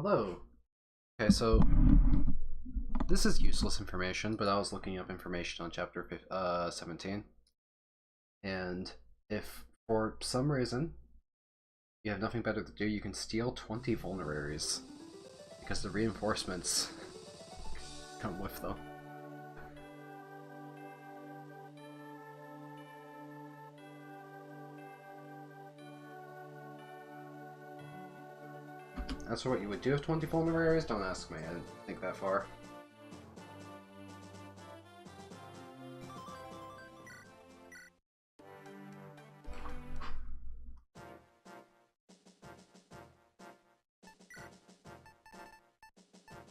Hello. Okay, so this is useless information, but I was looking up information on chapter 17, and if for some reason you have nothing better to do, you can steal 20 vulneraries, because the reinforcements come with them. As for what you would do with 20 vulneraries, don't ask me, I didn't think that far.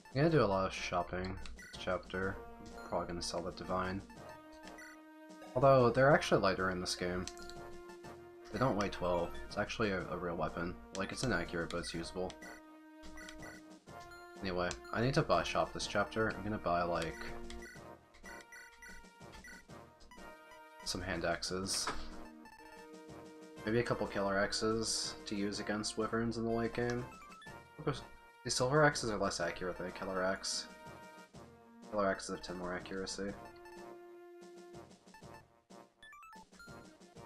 I'm gonna do a lot of shopping this chapter. I'm probably gonna sell the Divine. Although, they're actually lighter in this game. They don't weigh 12. It's actually a real weapon. Like, it's inaccurate, but it's usable. Anyway, I need to buy shop this chapter. I'm gonna buy, like, some hand axes. Maybe a couple killer axes to use against wyverns in the late game. The silver axes are less accurate than a killer axe. Killer axes have 10 more accuracy.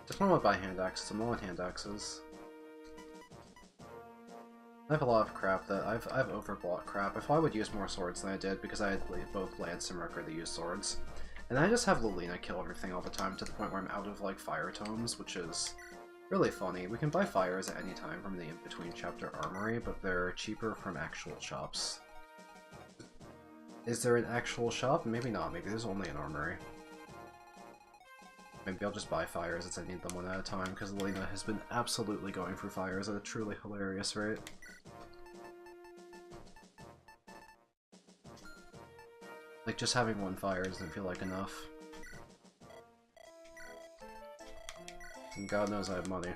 Definitely want to buy hand axes. I'm low on hand axes. I have a lot of crap that I've overbought crap. If I would use more swords than I did because I had both Lance and Rucker to use swords. And I just have Lilina kill everything all the time to the point where I'm out of like fire tomes, which is really funny. We can buy fires at any time from the in-between chapter armory, but they're cheaper from actual shops. Is there an actual shop? Maybe not. Maybe there's only an armory. Maybe I'll just buy fires as I need them one at a time, because Lilina has been absolutely going through fires at a truly hilarious rate. Like, just having one fire doesn't feel like enough. And God knows I have money.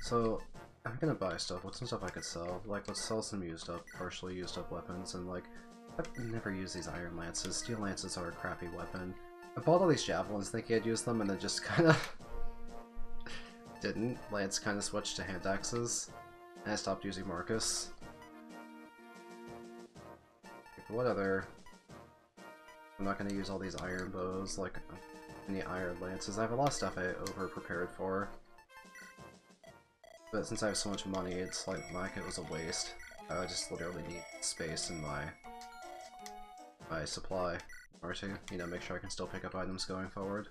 So, I'm gonna buy stuff. What's some stuff I could sell? Like, let's sell some used up, partially used up weapons, and like, I've never used these iron lances. Steel lances are a crappy weapon. I bought all these javelins thinking I'd use them, and then just kinda didn't. Lance kinda switched to hand axes, and I stopped using Marcus. What other... I'm not gonna use all these iron bows, like any iron lances. I have a lot of stuff I over-prepared for. But since I have so much money, it's like it was a waste. I just literally need space in my supply, or to, you know, make sure I can still pick up items going forward.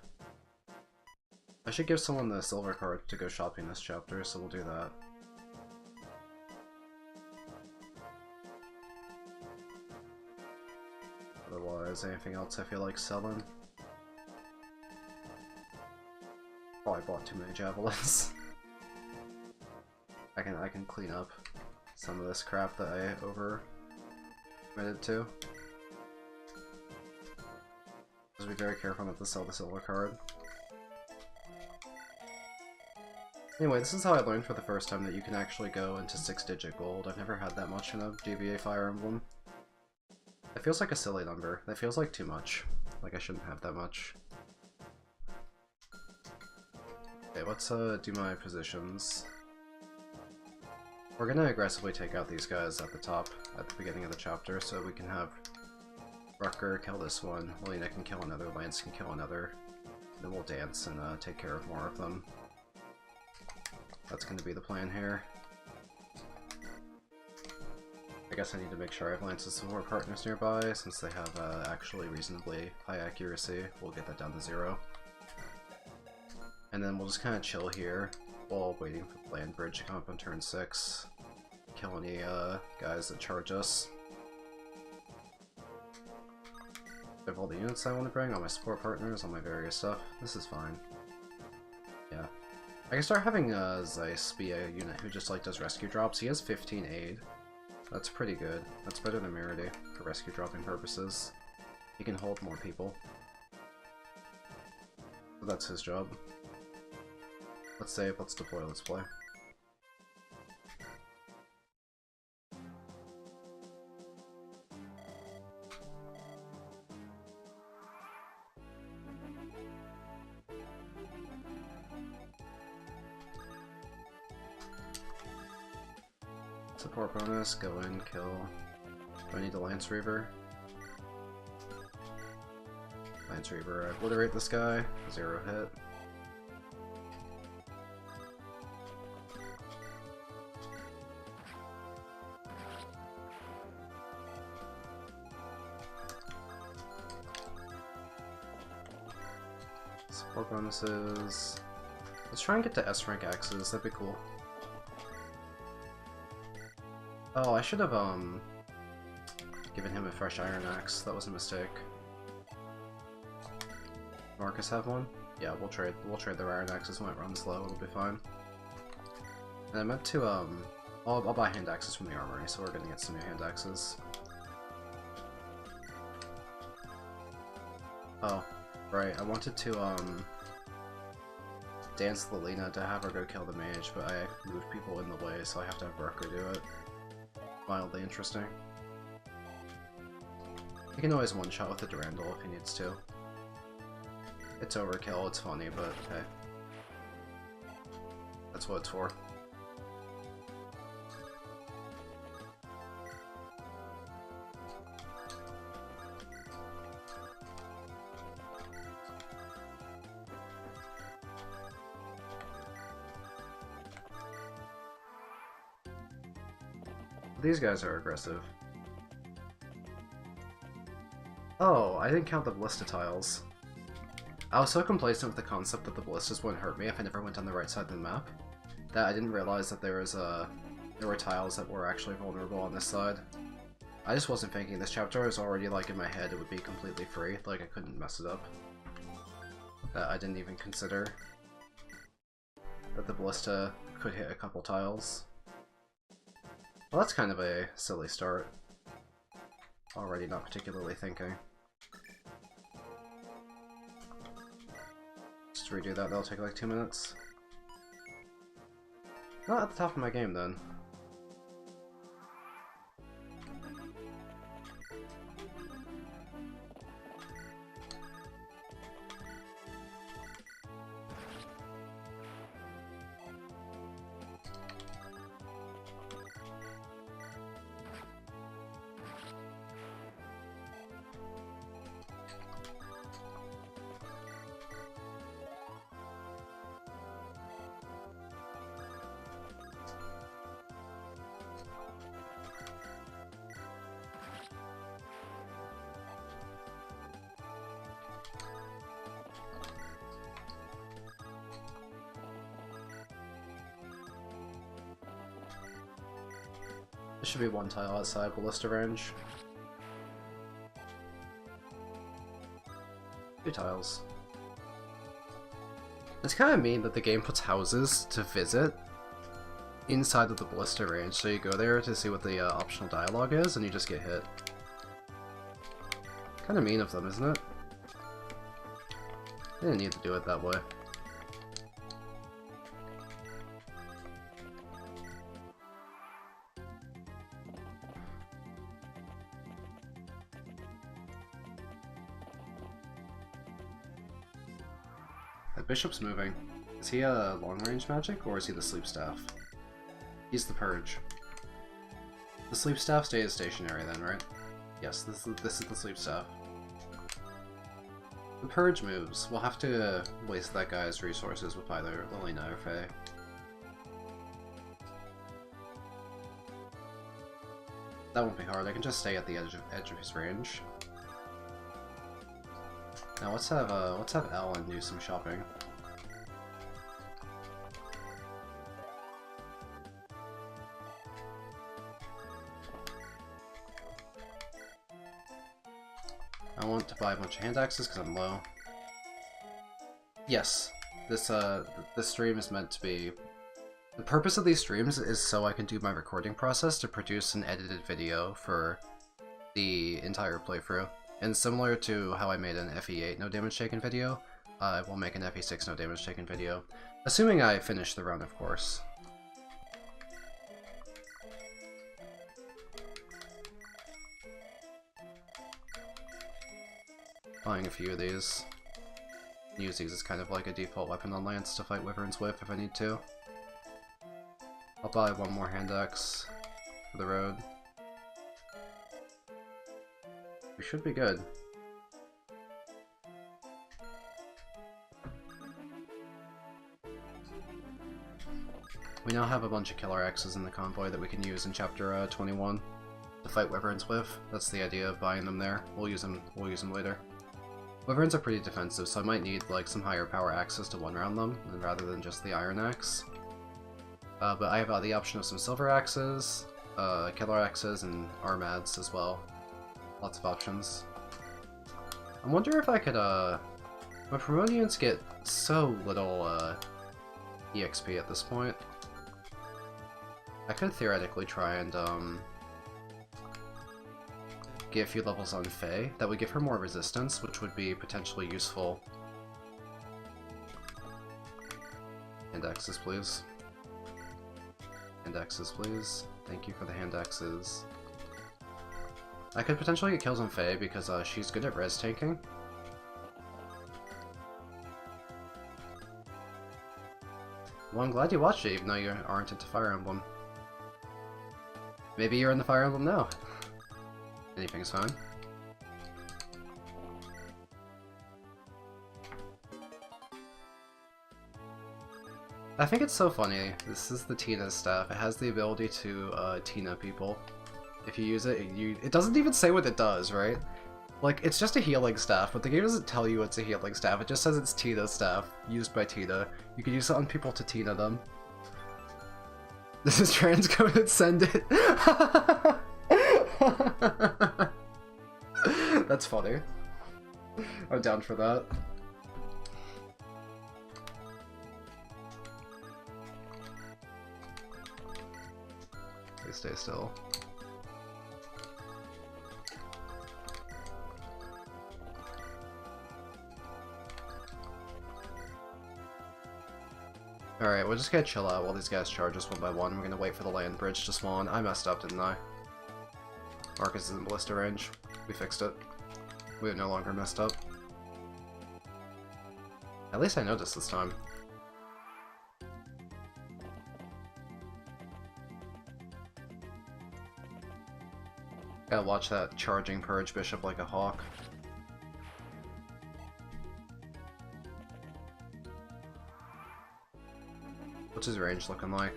I should give someone the silver card to go shopping this chapter, so we'll do that. Otherwise, anything else I feel like selling? Probably bought too many javelins. I can clean up some of this crap that I over-committed to. Just be very careful not to sell the silver card. Anyway, this is how I learned for the first time that you can actually go into 6-digit gold. I've never had that much in a GBA Fire Emblem. That feels like a silly number. That feels like too much. Like I shouldn't have that much. Okay, let's do my positions. We're gonna aggressively take out these guys at the top, at the beginning of the chapter, so we can have Rucker kill this one, Lilina can kill another, Lance can kill another, then we'll dance and take care of more of them. That's gonna be the plan here. I guess I need to make sure I have Lance's support partners nearby, since they have actually reasonably high accuracy. We'll get that down to 0. And then we'll just kind of chill here, while waiting for the land bridge to come up on turn 6. Kill any guys that charge us. I have all the units I want to bring, all my support partners, all my various stuff. This is fine. Yeah. I can start having Zeiss be a unit who just like does rescue drops. He has 15 aid. That's pretty good. That's better than Merity for rescue dropping purposes. He can hold more people. So that's his job. Let's save, let's deploy, let's play. Support bonus, go in, kill. Do I need a Lance Reaver? Lance Reaver, obliterate this guy. 0 hit. Support bonuses. Let's try and get to S rank axes, that'd be cool. Oh, I should have given him a fresh iron axe. That was a mistake. Marcus have one? Yeah, we'll trade their iron axes when it runs low, it'll be fine. And I meant to I'll buy hand axes from the armory, so we're gonna get some new hand axes. Oh, right, I wanted to dance Lilina to have her go kill the mage, but I moved people in the way, so I have to have Rucker do it. Mildly interesting. He can always one-shot with the Durandal if he needs to. It's overkill, it's funny, but hey. That's what it's for. These guys are aggressive. Oh, I didn't count the ballista tiles. I was so complacent with the concept that the ballistas wouldn't hurt me if I never went on the right side of the map, that I didn't realize that there were tiles that were actually vulnerable on this side. I just wasn't thinking. This chapter was already like in my head it would be completely free, like I couldn't mess it up. That I didn't even consider that the ballista could hit a couple tiles. Well, that's kind of a silly start. Already not particularly thinking. Just redo that, that'll take like 2 minutes. Not at the top of my game then. There should be one tile outside ballista range. 2 tiles. It's kind of mean that the game puts houses to visit inside of the ballista range, so you go there to see what the optional dialogue is, and you just get hit. Kind of mean of them, isn't it? They didn't need to do it that way. Bishop's moving. Is he a long-range magic, or is he the sleep staff? He's the purge. The sleep staff stays stationary then, right? Yes, this is the sleep staff. The purge moves. We'll have to waste that guy's resources with either Lilina or Faye. That won't be hard. I can just stay at the edge of his range. Now let's have Ellen do some shopping. I want to buy a bunch of hand axes because I'm low. Yes, this stream is meant to be. The purpose of these streams is so I can do my recording process to produce an edited video for the entire playthrough. And similar to how I made an FE8 no damage taken video, I will make an FE6 no damage taken video. Assuming I finish the run, of course. Buying a few of these. Use these as kind of like a default weapon on Lance to fight Wyvern's Whip if I need to. I'll buy one more hand axe. for the road. We should be good. We now have a bunch of killer axes in the convoy that we can use in chapter 21 to fight wyverns with. That's the idea of buying them there. We'll use them later. Wyverns are pretty defensive, so I might need like some higher power axes to one-round them, rather than just the iron axe. But I have the option of some silver axes, killer axes, and armads as well. Lots of options. I wonder if I could, my Promonians get so little, EXP at this point. I could theoretically try and, get a few levels on Faye. That would give her more resistance, which would be potentially useful. Hand axes, please. Hand axes, please. Thank you for the hand axes. I could potentially get kills on Faye because she's good at res tanking. Well, I'm glad you watched it, even though you aren't into Fire Emblem. Maybe you're in the Fire Emblem now. Anything's fine. I think it's so funny. This is the Tina staff. It has the ability to Tina people. If you use it, it doesn't even say what it does, right? Like, it's just a healing staff, but the game doesn't tell you it's a healing staff. It just says it's Tina staff, used by Tina. You can use it on people to Tina them. This is transcoded, send it. That's funny. I'm down for that. Please stay still. Alright, we're just gonna chill out while these guys charge us one by one. We're gonna wait for the land bridge to spawn. I messed up, didn't I? Marcus is in ballista range. We fixed it. We have no longer messed up. At least I noticed this time. Gotta watch that charging Purge Bishop like a hawk. What's his range looking like?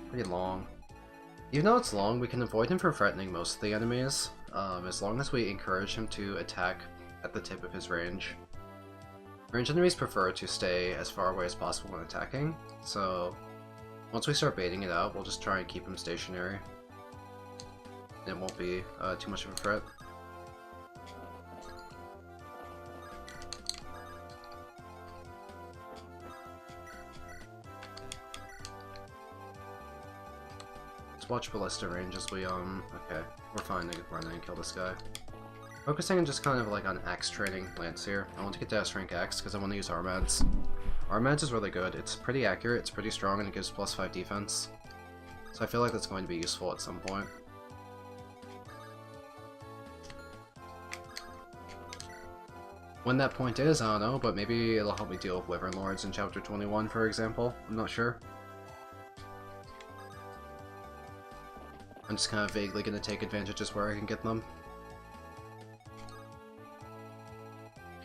Pretty long. Even though it's long, we can avoid him from threatening most of the enemies, as long as we encourage him to attack at the tip of his range. Ranged enemies prefer to stay as far away as possible when attacking, so once we start baiting it out, we'll just try and keep him stationary. It won't be too much of a threat. Watch ballista range as we, okay, we're fine to run in and kill this guy. Focusing on just kind of like on axe training Lance here. I want to get to S-rank axe because I want to use Armads. Armads is really good. It's pretty accurate, it's pretty strong, and it gives +5 defense. So I feel like that's going to be useful at some point. When that point is, I don't know, but maybe it'll help me deal with Wyvern Lords in Chapter 21, for example. I'm not sure. I'm just kind of vaguely going to take advantages where I can get them.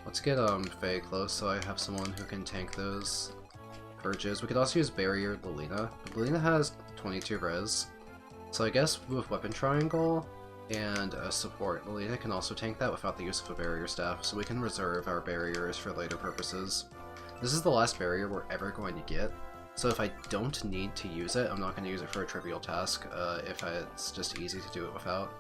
Let's get Faye close so I have someone who can tank those purges. We could also use Barrier Lilina. Lilina has 22 res, so I guess with Weapon Triangle and a support, Lilina can also tank that without the use of a barrier staff, so we can reserve our barriers for later purposes. This is the last barrier we're ever going to get. So if I don't need to use it, I'm not going to use it for a trivial task, if it's just easy to do it without.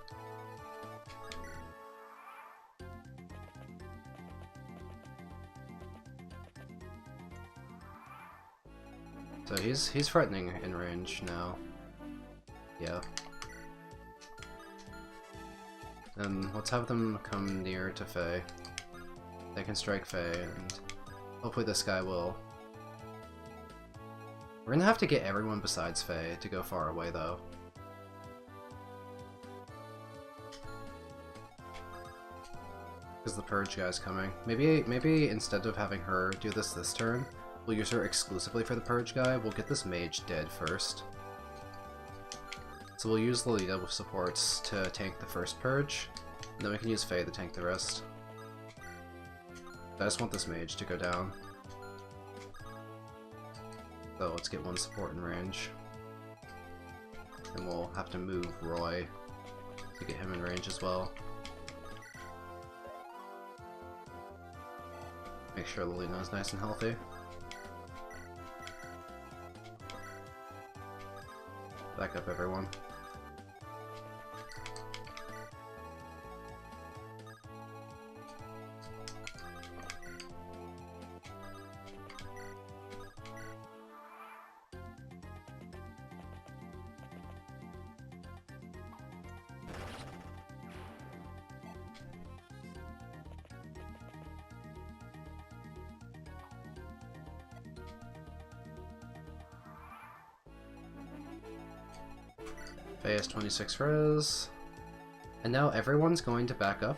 So he's threatening in range now. Yeah. And let's have them come near to Faye. They can strike Faye, and hopefully this guy will. We're gonna have to get everyone besides Faye to go far away, though. Because the Purge guy's coming. Maybe instead of having her do this turn, we'll use her exclusively for the Purge guy. We'll get this mage dead first. So we'll use Lolita with supports to tank the first purge, and then we can use Faye to tank the rest. I just want this mage to go down. So let's get one support in range. And we'll have to move Roy to get him in range as well. Make sure Lolita is nice and healthy. Back up everyone. Faye has 26 res. And now everyone's going to back up,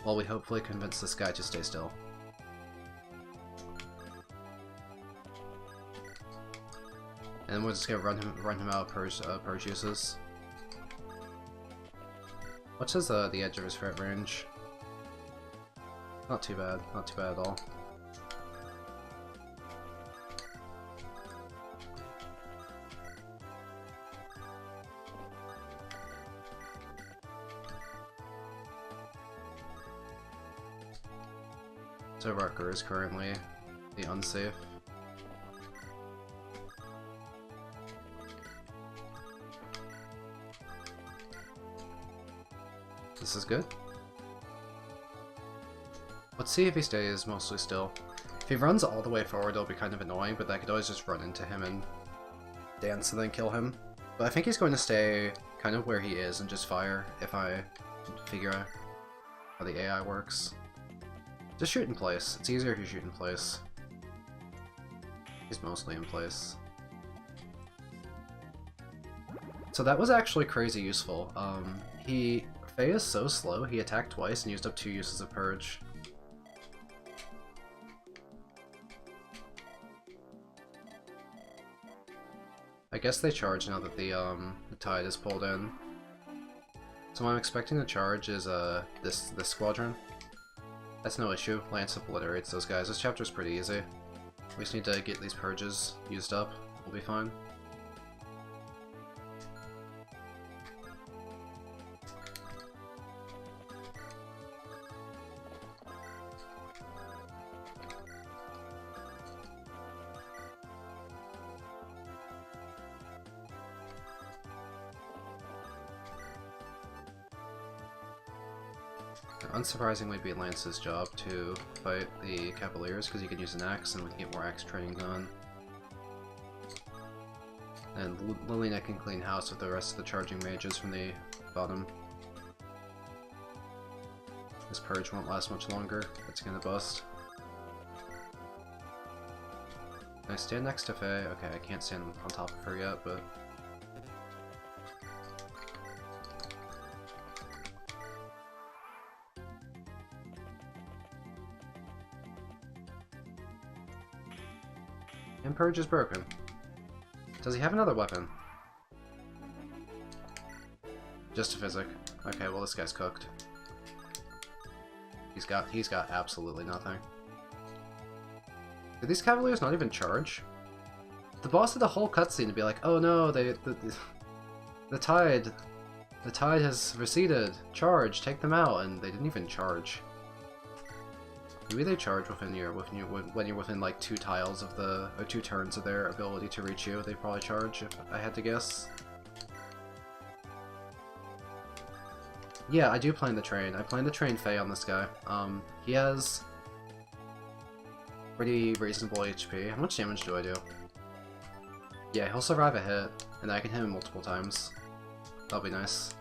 while we hopefully convince this guy to stay still. And then we're just gonna run him out of purge uses. What's his the edge of his threat range? Not too bad at all. So Rucker is currently the unsafe. This is good. Let's see if he stays mostly still. If he runs all the way forward, it'll be kind of annoying, but I could always just run into him and dance and then kill him. But I think he's going to stay kind of where he is and just fire if I figure out how the AI works. Just shoot in place. It's easier if you shoot in place. He's mostly in place. So that was actually crazy useful. Faye is so slow, he attacked twice and used up 2 uses of Purge. I guess they charge now that the tide is pulled in. So what I'm expecting to charge is this squadron. That's no issue. Lance obliterates those guys. This chapter's pretty easy. We just need to get these purges used up. We'll be fine. Unsurprisingly, it'd be Lance's job to fight the Cavaliers because he can use an axe and we can get more axe training done. And Lilina can clean house with the rest of the charging mages from the bottom. This purge won't last much longer. It's gonna bust. Can I stand next to Faye? Okay, I can't stand on top of her yet, but... And Purge is broken. Does he have another weapon? Just a physic. Okay, well this guy's cooked. He's got absolutely nothing. Did these Cavaliers not even charge? The boss did a whole cutscene to be like, oh no, the tide has receded. Charge, take them out, and they didn't even charge. Maybe they charge when you're within like 2 tiles of the, or 2 turns of their ability to reach you. They probably charge, if I had to guess. Yeah, I do plan the train. I plan to train Faye on this guy. He has pretty reasonable HP. How much damage do I do? Yeah, he'll survive a hit, and I can hit him multiple times. That'll be nice.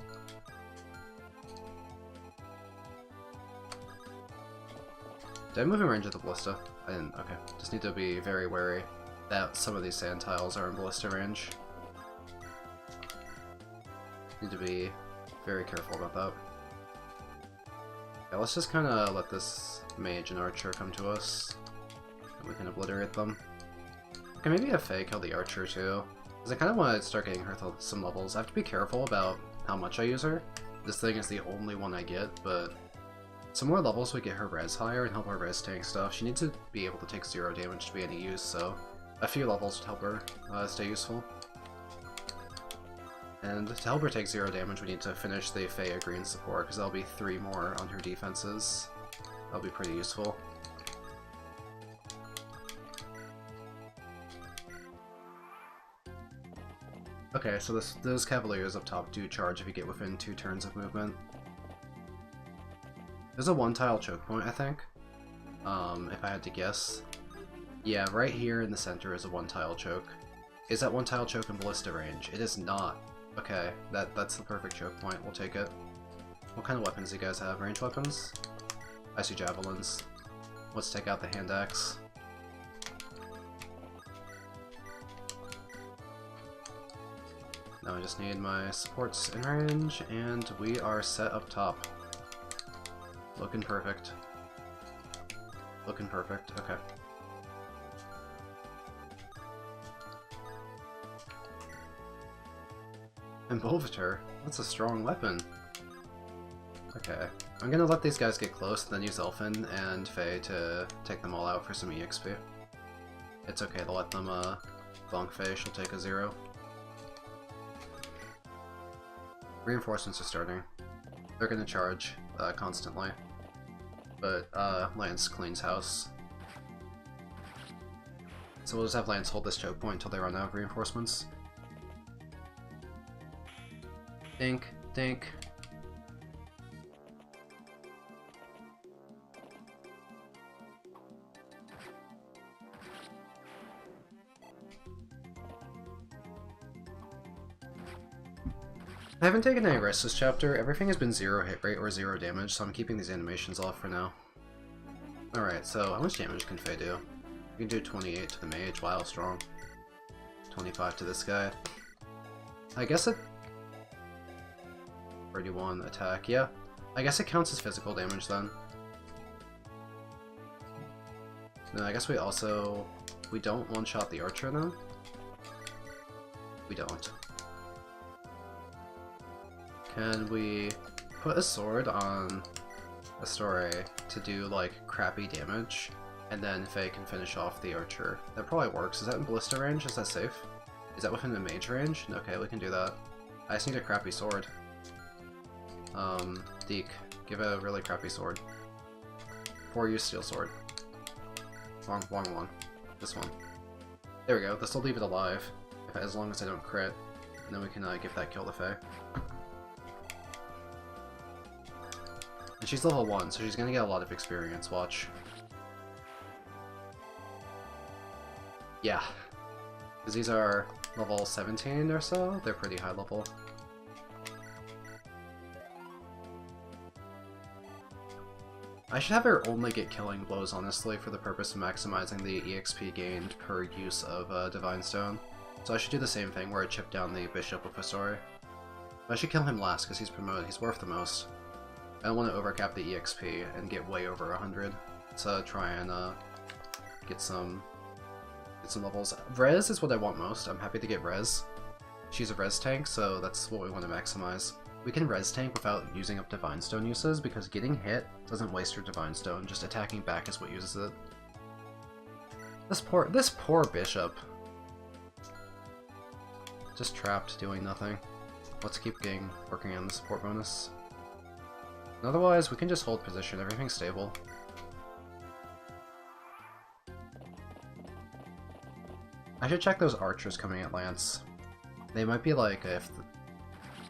Did I move in range of the ballista? I didn't. Okay. Just need to be very wary that some of these sand tiles are in ballista range. Need to be very careful about that. Yeah, let's just kind of let this mage and archer come to us, and we can obliterate them. Okay, maybe have Faye kill the archer too. Because I kind of want to start getting her some levels. I have to be careful about how much I use her. This thing is the only one I get, but some more levels would get her res higher and help her res tank stuff. She needs to be able to take 0 damage to be any use, so a few levels would help her stay useful. And to help her take 0 damage, we need to finish the Fey Green support, because that'll be 3 more on her defenses. That'll be pretty useful. Okay, so those Cavaliers up top do charge if you get within 2 turns of movement. There's a 1-tile choke point, I think. If I had to guess. Yeah, right here in the center is a 1-tile choke. Is that 1-tile choke in ballista range? It is not. Okay, that's the perfect choke point. We'll take it. What kind of weapons do you guys have? Range weapons? I see javelins. Let's take out the hand axe. Now I just need my supports in range, and we are set up top. Looking perfect. Looking perfect, okay. Envolvator? That's a strong weapon. Okay. I'm gonna let these guys get close, then use Elfin and Faye to take them all out for some EXP. It's okay to let them bonk Faye, she'll take a 0. Reinforcements are starting. They're gonna charge constantly. But Lance cleans house. So we'll just have Lance hold this choke point until they run out of reinforcements. Dink, dink. I haven't taken any risks this chapter. Everything has been 0 hit rate or 0 damage, so I'm keeping these animations off for now. Alright, so how much damage can Faye do? We can do 28 to the mage, wow, strong. 25 to this guy. I guess it... 31 attack, yeah. I guess it counts as physical damage then. No, I guess we also... We don't one-shot the archer though? We don't. Can we put a sword on a story to do, like, crappy damage, and then Faye can finish off the archer? That probably works. Is that in ballista range? Is that safe? Is that within the mage range? Okay, we can do that. I just need a crappy sword. Deke, give a really crappy sword. 4-use steel sword. Wrong one. This one. There we go. This will leave it alive, as long as I don't crit. And then we can give that kill to Faye. And she's level 1, so she's gonna get a lot of experience, watch. Yeah. Because these are level 17 or so, they're pretty high level. I should have her only get killing blows, honestly, for the purpose of maximizing the EXP gained per use of Divine Stone. So I should do the same thing where I chip down the Bishop of Histori. I should kill him last because he's promoted, he's worth the most. I don't want to overcap the EXP and get way over 100 to try and get some levels. Res is what I want most. I'm happy to get Res. She's a Res tank, so that's what we want to maximize. We can Res tank without using up Divine Stone uses, because getting hit doesn't waste your Divine Stone, just attacking back is what uses it. This poor Bishop. Just trapped, doing nothing. Let's keep working on the support bonus. Otherwise, we can just hold position, everything's stable. I should check those archers coming at Lance. They might be like,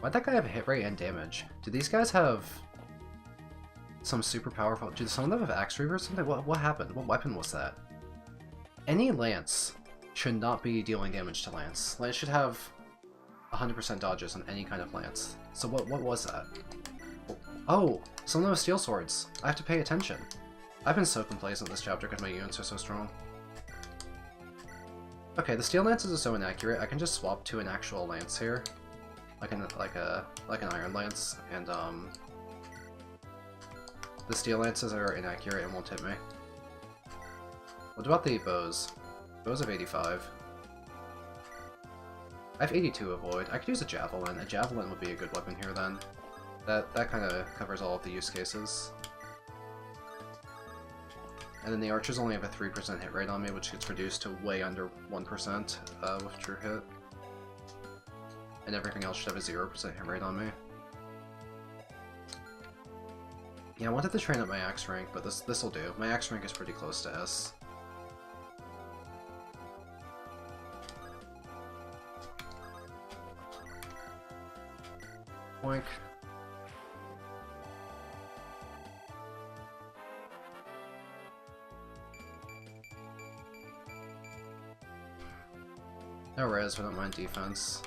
why'd that guy have a hit rate and damage? Do these guys have some super powerful... Do some of them have Axe Reaver or something? What happened? What weapon was that? Any Lance should not be dealing damage to Lance. Lance should have 100% dodges on any kind of Lance. So what was that? Oh, some of them have steel swords. I have to pay attention. I've been so complacent this chapter because my units are so strong. Okay, the steel lances are so inaccurate. I can just swap to an actual lance here, like an iron lance, and the steel lances are inaccurate and won't hit me. What about the bows? Bows of 85. I have 82 avoid. I could use a javelin. A javelin would be a good weapon here then. That kind of covers all of the use cases. And then the archers only have a 3% hit rate on me, which gets reduced to way under 1% with true hit. And everything else should have a 0% hit rate on me. Yeah, I wanted to train up my axe rank, but this'll do. My axe rank is pretty close to S. Boink. No res, but I don't mind defense.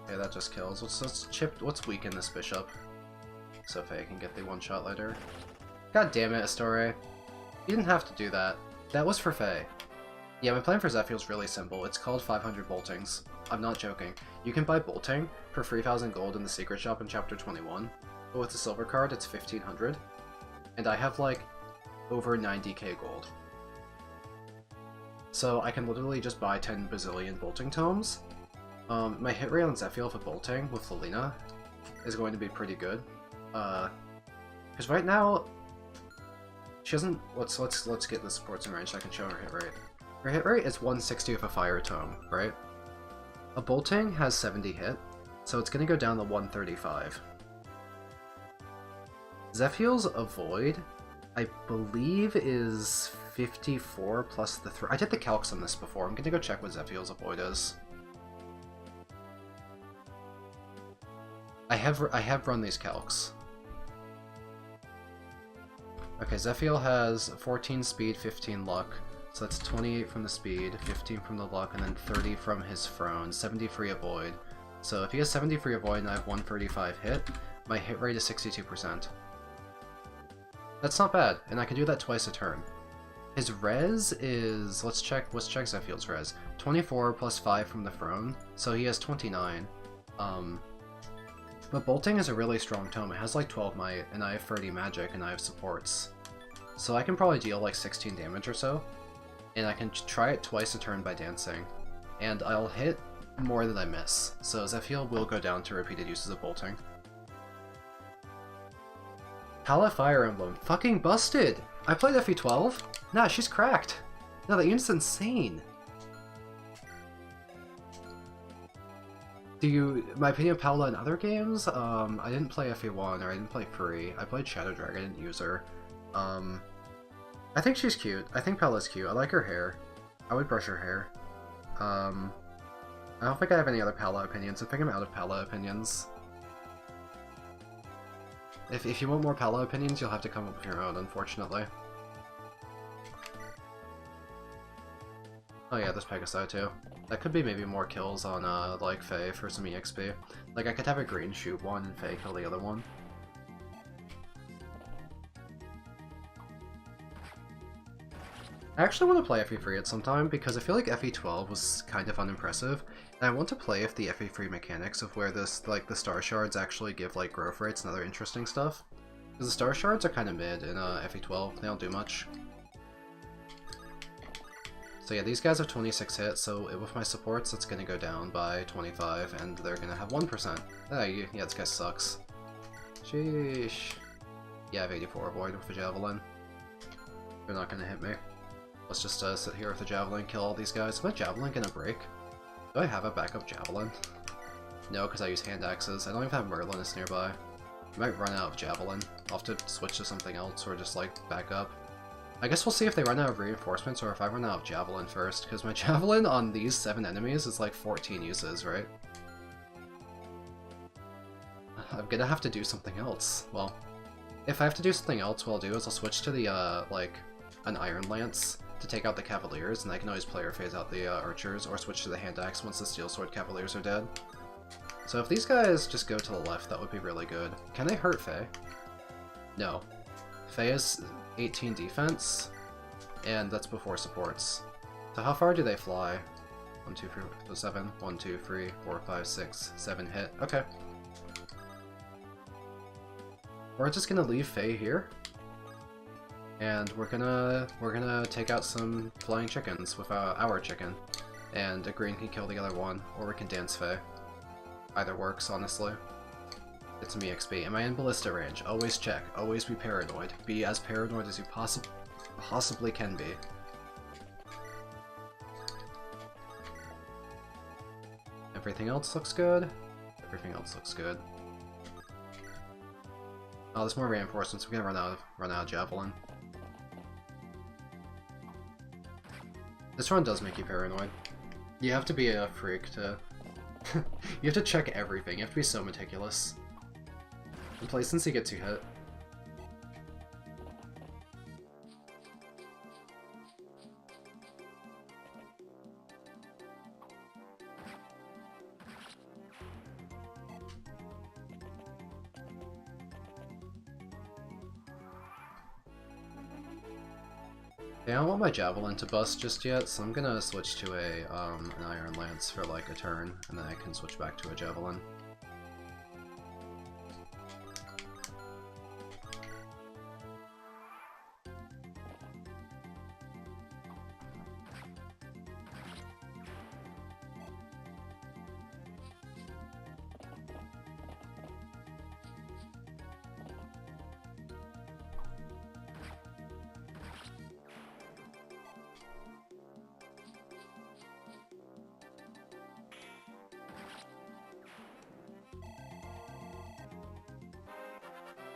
Okay, that just kills. Let's weaken this bishop, so Faye can get the one-shot later. God damn it, Astore. You didn't have to do that. That was for Faye. Yeah, my plan for Zephyr's really simple. It's called 500 boltings. I'm not joking. You can buy bolting for 3,000 gold in the secret shop in chapter 21, but with the silver card it's 1,500, and I have like over 90k gold. So I can literally just buy 10 bazillion bolting tomes. My hit rate on Zephyr for bolting with Lelina is going to be pretty good. Because right now she doesn't. Let's get the supports in range so I can show her hit rate. Her hit rate is 160 with a fire tome, right? A bolting has 70 hit, so it's gonna go down to 135. Zephyr's avoid, I believe, is 54 plus the 3. I did the calcs on this before. I'm gonna go check what Zephyr's avoid is. I have run these calcs. Okay, Zephyr has 14 speed, 15 luck. So that's 28 from the speed, 15 from the luck, and then 30 from his throne, 70 free avoid. So if he has 70 free avoid and I have 135 hit, my hit rate is 62%. That's not bad, and I can do that twice a turn. His res is, let's check Zephyr's res. 24 plus 5 from the throne, so he has 29. But bolting is a really strong tome. It has like 12 might, and I have 30 magic, and I have supports. So I can probably deal like 16 damage or so. And I can try it twice a turn by dancing, and I'll hit more than I miss, so Zephyr will go down to repeated uses of bolting. Pala Fire Emblem. Fucking busted! I played FE12? Nah, she's cracked! No, that unit's insane! My opinion of Pala in other games? I didn't play FE1, or I didn't play 3. I played Shadow Dragon, I didn't use her. I think she's cute. I think Pala's cute. I like her hair. I would brush her hair. I don't think I have any other Pala opinions. I think I'm out of Pala opinions. If you want more Pala opinions, you'll have to come up with your own, unfortunately. Oh yeah, this Pegasi too. That could be maybe more kills on, like, Faye for some EXP. Like, I could have a green shoot one and Faye kill the other one. I actually want to play FE3 at some time, because I feel like FE12 was kind of unimpressive, and I want to play if the FE3 mechanics of where this, like, the star shards actually give, like, growth rates and other interesting stuff. Because the star shards are kind of mid in FE12, they don't do much. So yeah, these guys have 26 hits, so with my supports it's going to go down by 25, and they're going to have 1%. Yeah, this guy sucks. Sheesh. Yeah, I have 84 avoid with the javelin. They're not going to hit me. Let's just sit here with the javelin, kill all these guys. Is my javelin gonna break? Do I have a backup javelin? No, because I use hand axes. I don't even have Merlinus nearby. I might run out of javelin. I'll have to switch to something else or just, like, back up. I guess we'll see if they run out of reinforcements or if I run out of javelin first, because my javelin on these 7 enemies is like 14 uses, right? I'm gonna have to do something else. Well, if I have to do something else, what I'll do is I'll switch to the, like, an Iron Lance to take out the Cavaliers, and I can always play or phase out the Archers, or switch to the Hand Axe once the Steel Sword Cavaliers are dead. So if these guys just go to the left, that would be really good. Can they hurt Faye? No. Faye is 18 defense, and that's before supports. So how far do they fly? 1, 2, 3, 4, 7. 1, 2, 3, 4, 5, 6, 7 hit. Okay. We're just gonna leave Faye here. And we're gonna take out some flying chickens with our chicken. and a green can kill the other one, or we can dance Fae. Either works, honestly. It's me XP. Am I in ballista range? Always check. Always be paranoid. Be as paranoid as you possibly can be. Everything else looks good. Everything else looks good. Oh, there's more reinforcements. We're gonna run out of javelin. This run does make you paranoid. You have to be a freak to... you have to check everything. You have to be so meticulous. Complacency gets you hit. Yeah, I don't want my javelin to bust just yet, so I'm gonna switch to an iron lance for like a turn, and then I can switch back to a javelin.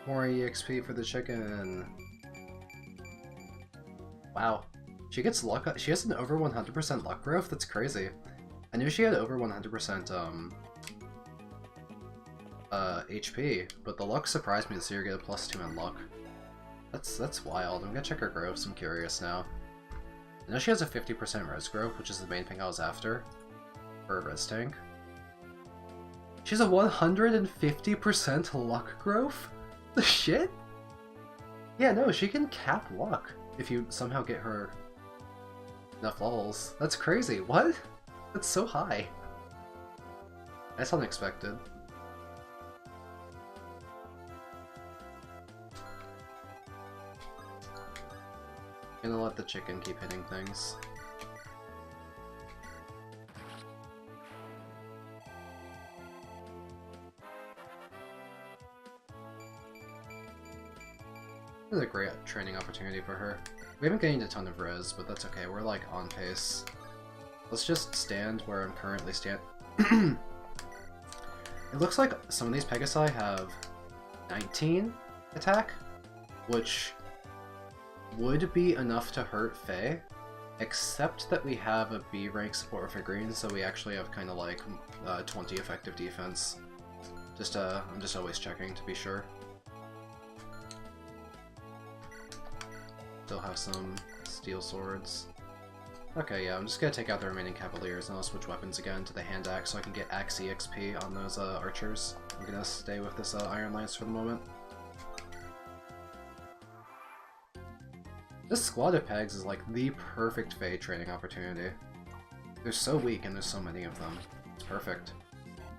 More EXP for the chicken. Wow. She gets luck. She has an over 100% luck growth? That's crazy. I knew she had over 100% HP, but the luck surprised me to see her get a +2 in luck. That's wild. I'm gonna check her growths. I'm curious now. I know she has a 50% res growth, which is the main thing I was after for a res tank. She has a 150% luck growth? The shit? Yeah, no, she can cap luck if you somehow get her enough lulls. That's crazy. What? That's so high. That's unexpected. Gonna let the chicken keep hitting things. This is a great training opportunity for her. We haven't gained a ton of res, but that's okay. We're like on pace. Let's just stand where I'm currently It looks like some of these Pegasi have 19 attack, which would be enough to hurt Fae, except that we have a B rank support figurine, so we actually have kind of like 20 effective defense. I'm just always checking to be sure. Still have some steel swords. Okay, yeah, I'm just gonna take out the remaining cavaliers and I'll switch weapons again to the hand axe so I can get axe EXP on those archers. I'm gonna stay with this iron lance for the moment. This squad of pegs is like the perfect Fae training opportunity. They're so weak and there's so many of them. It's perfect.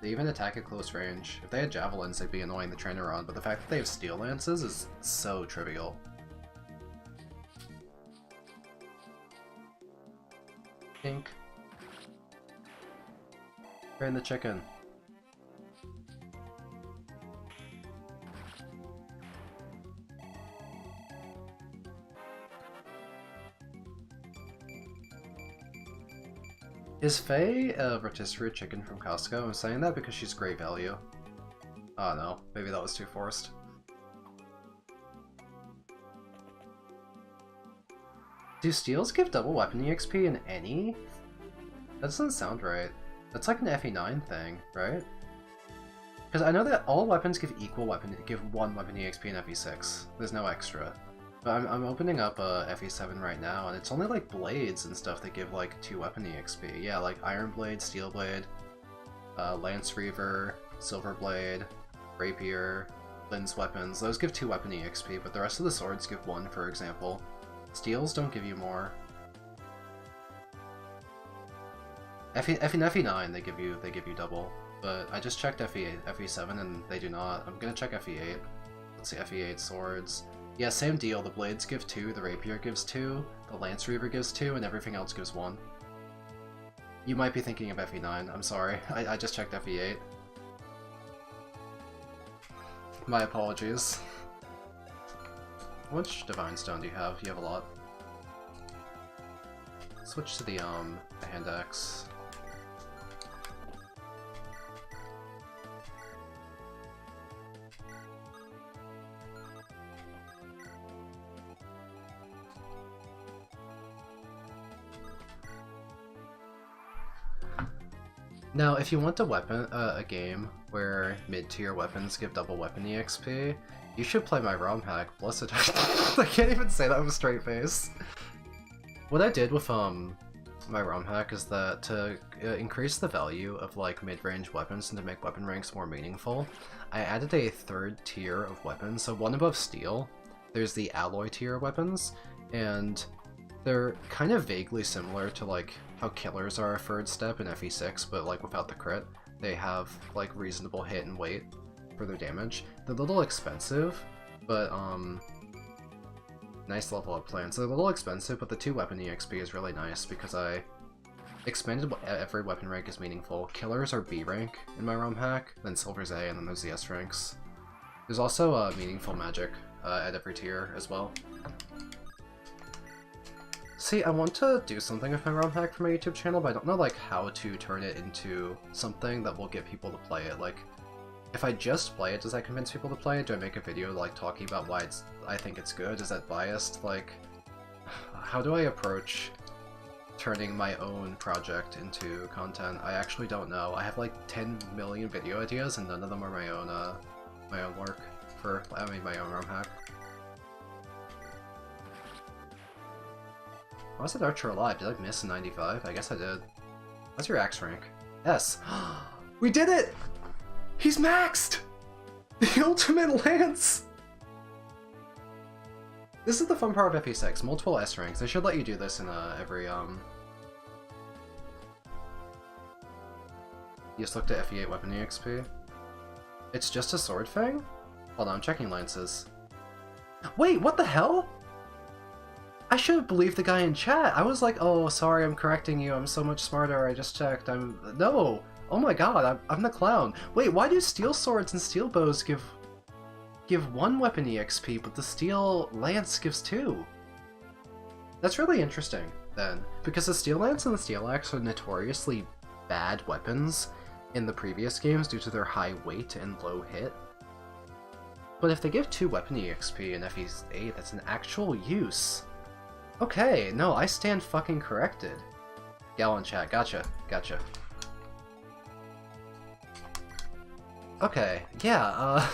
They even attack at close range. If they had javelins, they'd be annoying the trainer on, but the fact that they have steel lances is so trivial. Pink. Train the chicken. Is Faye a rotisserie chicken from Costco? I'm saying that because she's great value. Oh no, maybe that was too forced. Do steals give double weapon EXP in any? That doesn't sound right. That's like an FE9 thing, right? Because I know that all weapons give one weapon EXP in FE6. There's no extra. But I'm opening up FE7 right now, and it's only like blades and stuff that give like 2 weapon EXP. Yeah, like Iron Blade, Steel Blade, Lance Reaver, Silver Blade, Rapier, Lynn's weapons. Those give 2 weapon EXP, but the rest of the swords give 1, for example. Steels don't give you more. FE9 they give you double, but I just checked FE7 and they do not. I'm gonna check FE8. Let's see, FE8 swords. Yeah, same deal. The blades give 2, the rapier gives 2, the lance reaver gives 2, and everything else gives 1. You might be thinking of FE9, I'm sorry. I just checked FE8. My apologies. Which Divine Stone do you have? You have a lot. Switch to the hand axe. Now, if you want a game where mid-tier weapons give double weapon EXP, you should play my ROM hack, Blessed. I can't even say that with a straight face. What I did with my ROM hack is that to increase the value of like mid-range weapons and to make weapon ranks more meaningful, I added a third tier of weapons. So one above steel, there's the alloy tier weapons, and they're kind of vaguely similar to like how killers are a third step in FE6, but like without the crit. They have like reasonable hit and weight for their damage. They're a little expensive, but nice level up plan. So they're a little expensive, but the 2 weapon EXP is really nice because I expanded every weapon rank is meaningful. Killers are B rank in my ROM hack, then Silver's A, and then there's the S ranks. There's also meaningful magic at every tier as well. See, I want to do something with my ROM hack for my YouTube channel, but I don't know like how to turn it into something that will get people to play it. Like, if I just play it, does that convince people to play it? Do I make a video like talking about why I think it's good? Is that biased? Like, how do I approach turning my own project into content? I actually don't know. I have like 10 million video ideas, and none of them are my own work for my own ROM hack. Why was that Archer alive? Did I miss a 95? I guess I did. What's your axe rank? S. We did it! He's maxed! The ultimate lance! This is the fun part of FE6. Multiple S ranks. They should let you do this in every You just looked at FE8 weapon EXP. It's just a sword fang? Hold on, I'm checking lances. Wait, what the hell? I should have believed the guy in chat. I was like, oh, sorry, I'm correcting you. I'm so much smarter. I just checked. No. Oh my god, I'm the clown. Wait, why do steel swords and steel bows give 1 weapon EXP, but the steel lance gives 2? That's really interesting, then. Because the steel lance and the steel axe are notoriously bad weapons in the previous games due to their high weight and low hit. But if they give 2 weapon EXP in FE8, that's an actual use. Okay, no, I stand fucking corrected. Gal in chat, gotcha. Okay, yeah,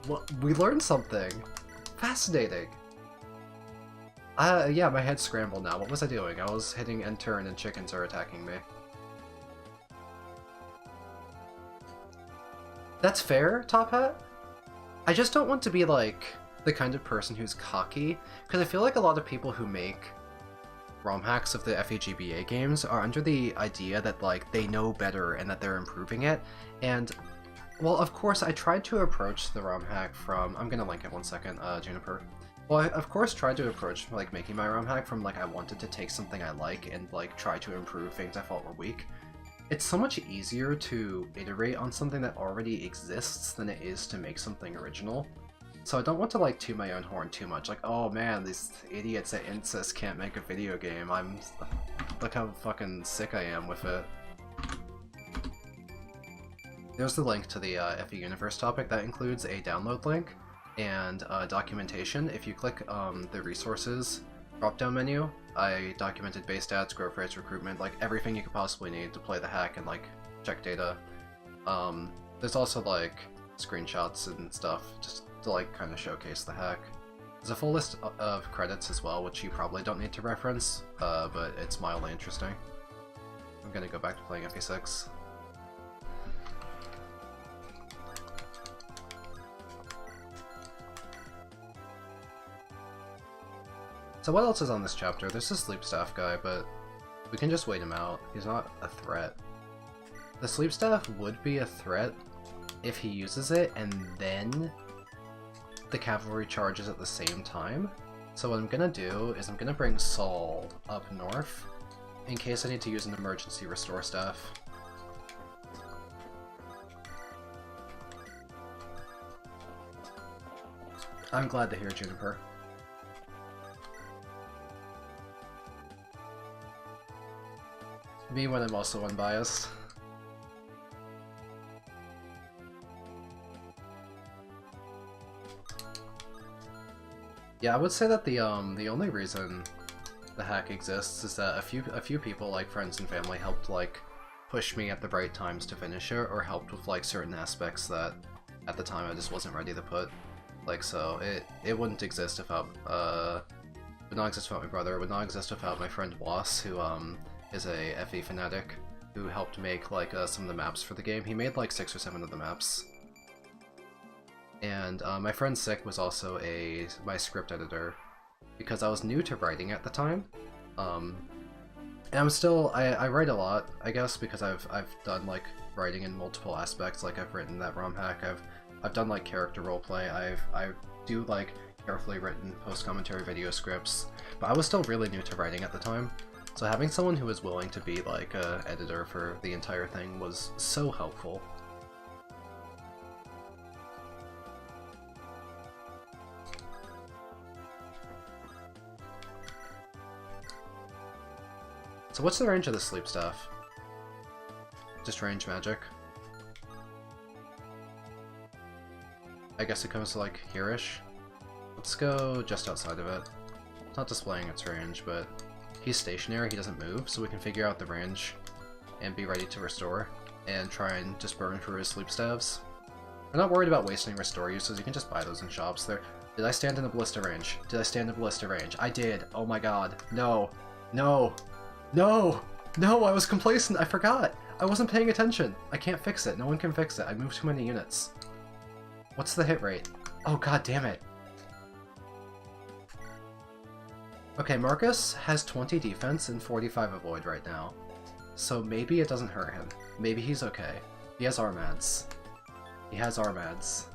well, we learned something. Fascinating. Yeah, my head's scrambled now. What was I doing? I was hitting end turn and chickens are attacking me. That's fair, Top Hat? I just don't want to be like the kind of person who's cocky, because I feel like a lot of people who make ROM hacks of the FEGBA games are under the idea that like they know better and that they're improving it, and well, of course I tried to approach the ROM hack from, I'm gonna link it 1 second, Juniper. Well, I of course tried to approach like making my ROM hack from like I wanted to take something I like and like try to improve things I thought were weak. It's so much easier to iterate on something that already exists than it is to make something original. So I don't want to like toot my own horn too much, like, oh man, these idiots at Incest can't make a video game. Look how fucking sick I am with it. There's the link to the FE Universe topic. That includes a download link and documentation. If you click the resources drop-down menu, I documented base stats, growth rates, recruitment, like everything you could possibly need to play the hack and like check data. There's also like screenshots and stuff just to like kind of showcase the hack. There's a full list of credits as well, which you probably don't need to reference, but it's mildly interesting. I'm gonna go back to playing FE6. So what else is on this chapter? There's the sleep staff guy, but we can just wait him out. He's not a threat. The sleep staff would be a threat if he uses it and then the cavalry charges at the same time. So what I'm gonna do is I'm gonna bring Saul up north in case I need to use an emergency restore staff. I'm glad to hear, Juniper. Me when I'm also unbiased. Yeah, I would say that the only reason the hack exists is that a few people, like friends and family, helped like push me at the right times to finish it, or helped with like certain aspects that at the time I just wasn't ready to put. Like, so it wouldn't exist without would not exist without my brother. It would not exist without my friend Was, who is a FE fanatic, who helped make like some of the maps for the game. He made like 6 or 7 of the maps. And my friend Sick was also my script editor, because I was new to writing at the time. And I'm still, I write a lot, I guess, because I've done like writing in multiple aspects. Like I've written that ROM hack, I've done like character roleplay, I do like carefully written post-commentary video scripts, but I was still really new to writing at the time. So having someone who was willing to be like a editor for the entire thing was so helpful. So what's the range of the sleep staff? Just range magic? I guess it comes to like here-ish. Let's go just outside of it. It's not displaying its range, but he's stationary, he doesn't move, so we can figure out the range and be ready to restore and try and just burn through his sleep staves. We're not worried about wasting restore uses, you can just buy those in shops. There. Did I stand in the ballista range? Did I stand in ballista range? I did! Oh my god. No! No! No! No! I was complacent! I forgot! I wasn't paying attention! I can't fix it. No one can fix it. I moved too many units. What's the hit rate? Oh god damn it. Okay, Marcus has 20 defense and 45 avoid right now. So maybe it doesn't hurt him. Maybe he's okay. He has Armads. He has Armads.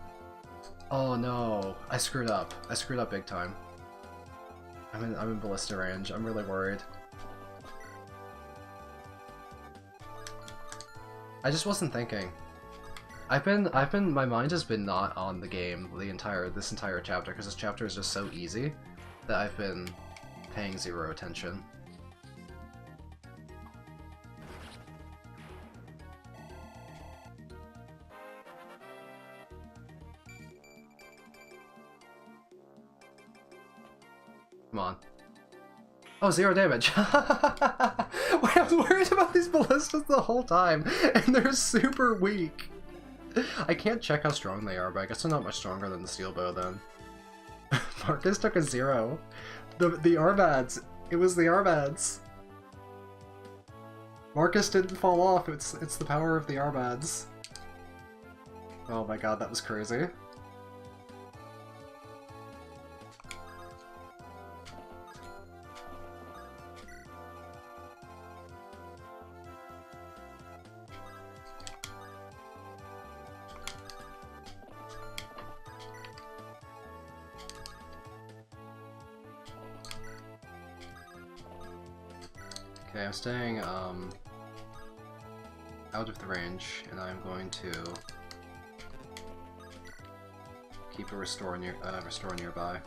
Oh no, I screwed up. I screwed up big time. I'm in ballista range. I'm really worried. I just wasn't thinking. My mind has been not on the game this entire chapter, because this chapter is just so easy that I've been paying zero attention. Come on. Oh, 0 damage! Wait, I was worried about these ballistas the whole time, and they're super weak! I can't check how strong they are, but I guess they're not much stronger than the steel bow then. Marcus took a 0. The Armads! It was the Armads! Marcus didn't fall off, it's the power of the Armads. Oh my god, that was crazy. Okay, I'm staying out of the range, and I'm going to keep a restore nearby.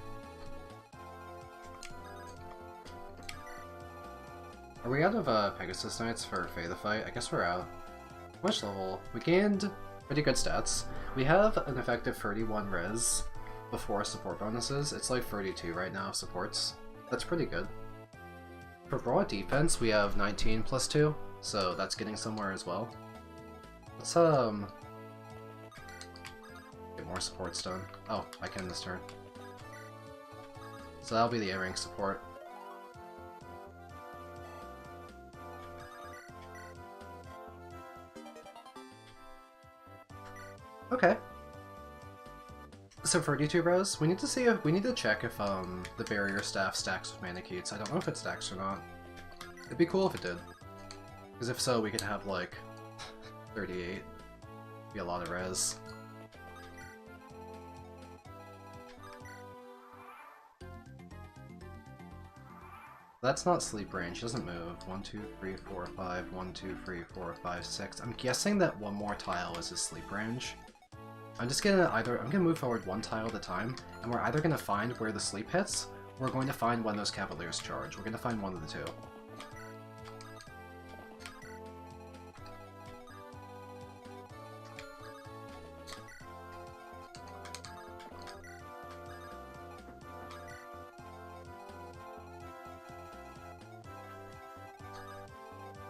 Are we out of Pegasus Knights for Fae the Fight? I guess we're out. Much level. We gained pretty good stats. We have an effective 31 res before support bonuses. It's like 32 right now, supports. That's pretty good. For raw defense, we have 19 plus 2, so that's getting somewhere as well. Let's get more supports done. Oh, I can this turn. So that'll be the A-rank support. Okay. So for D2 bros, we need to check if the barrier staff stacks with Manicheats. I don't know if it stacks or not. It'd be cool if it did. Because if so, we could have like 38. Be a lot of res. That's not sleep range, he doesn't move. 1, 2, 3, 4, 5, 1, 2, 3, 4, 5, 6. I'm guessing that one more tile is his sleep range. I'm gonna move forward one tile at a time, and we're either gonna find where the sleep hits, or we're going to find when those cavaliers charge. We're gonna find one of the two.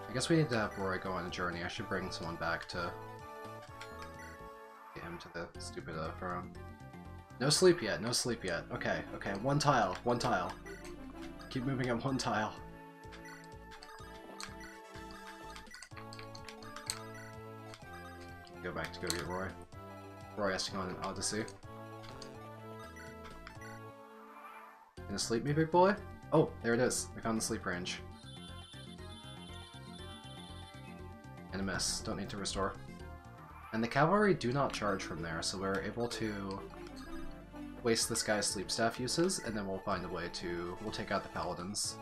I guess we need to have Roy go on a journey. I should bring someone back to get him to the stupid firm. No sleep yet, no sleep yet. Okay, okay, one tile, one tile. Keep moving at one tile. Go back to go get Roy. Roy has to go on an odyssey. Gonna sleep me, big boy? Oh, there it is. I found the sleep range. And a miss. Don't need to restore. And the cavalry do not charge from there, so we're able to waste this guy's sleep staff uses, and then we'll find a way to... we'll take out the paladins.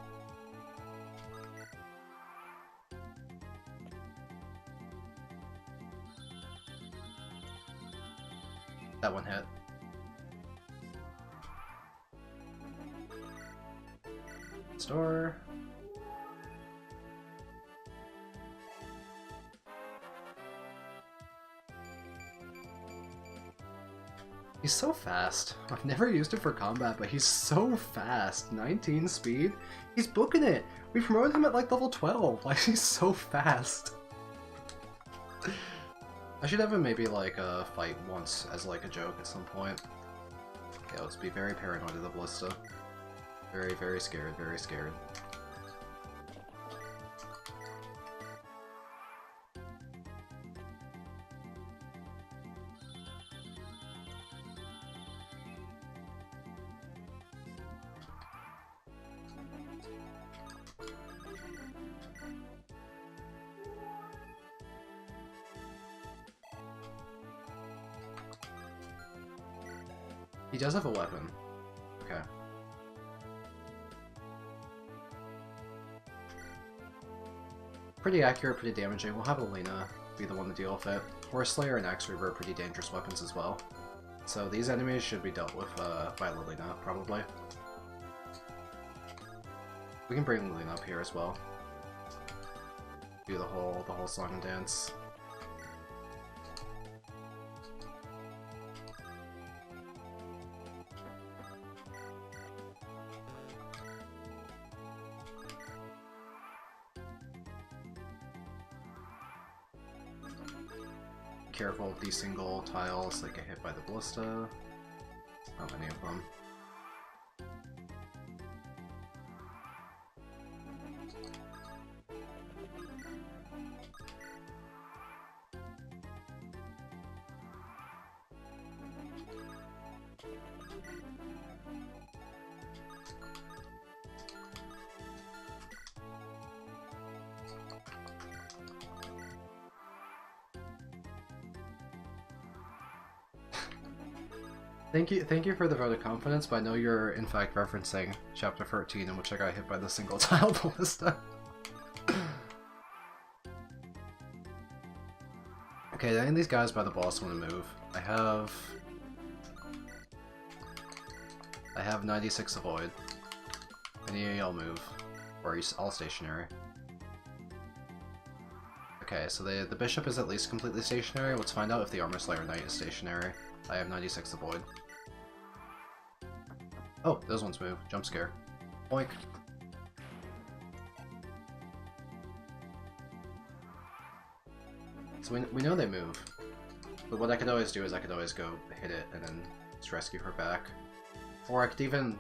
That one hit. Restore. He's so fast. I've never used it for combat, but he's so fast. 19 speed? He's booking it! We promoted him at like level 12. Like, he's so fast. I should have him maybe like fight once as like a joke at some point. Yeah, let's be very paranoid of the ballista. Very, very scared, very scared. He does have a weapon. Okay. Pretty accurate, pretty damaging. We'll have Alina be the one to deal with it. Horse Slayer and Axe Reaver are pretty dangerous weapons as well. So these enemies should be dealt with by Lilina, probably. We can bring Lilina up here as well. Do the whole song and dance. Careful of these single tiles that get hit by the ballista. Not many of them. Thank you for the vote of confidence, but I know you're in fact referencing chapter 13 in which I got hit by the single tile ballista. Okay, do any of these guys by the boss want to move? I have 96 avoid. Any of y'all move? Or are you all stationary? Okay, so the bishop is at least completely stationary. Let's find out if the Armor Slayer Knight is stationary. I have 96 avoid. Oh, those ones move. Jump scare. Boink. So we know they move. But what I could always do is I could always go hit it and then just rescue her back. Or I could even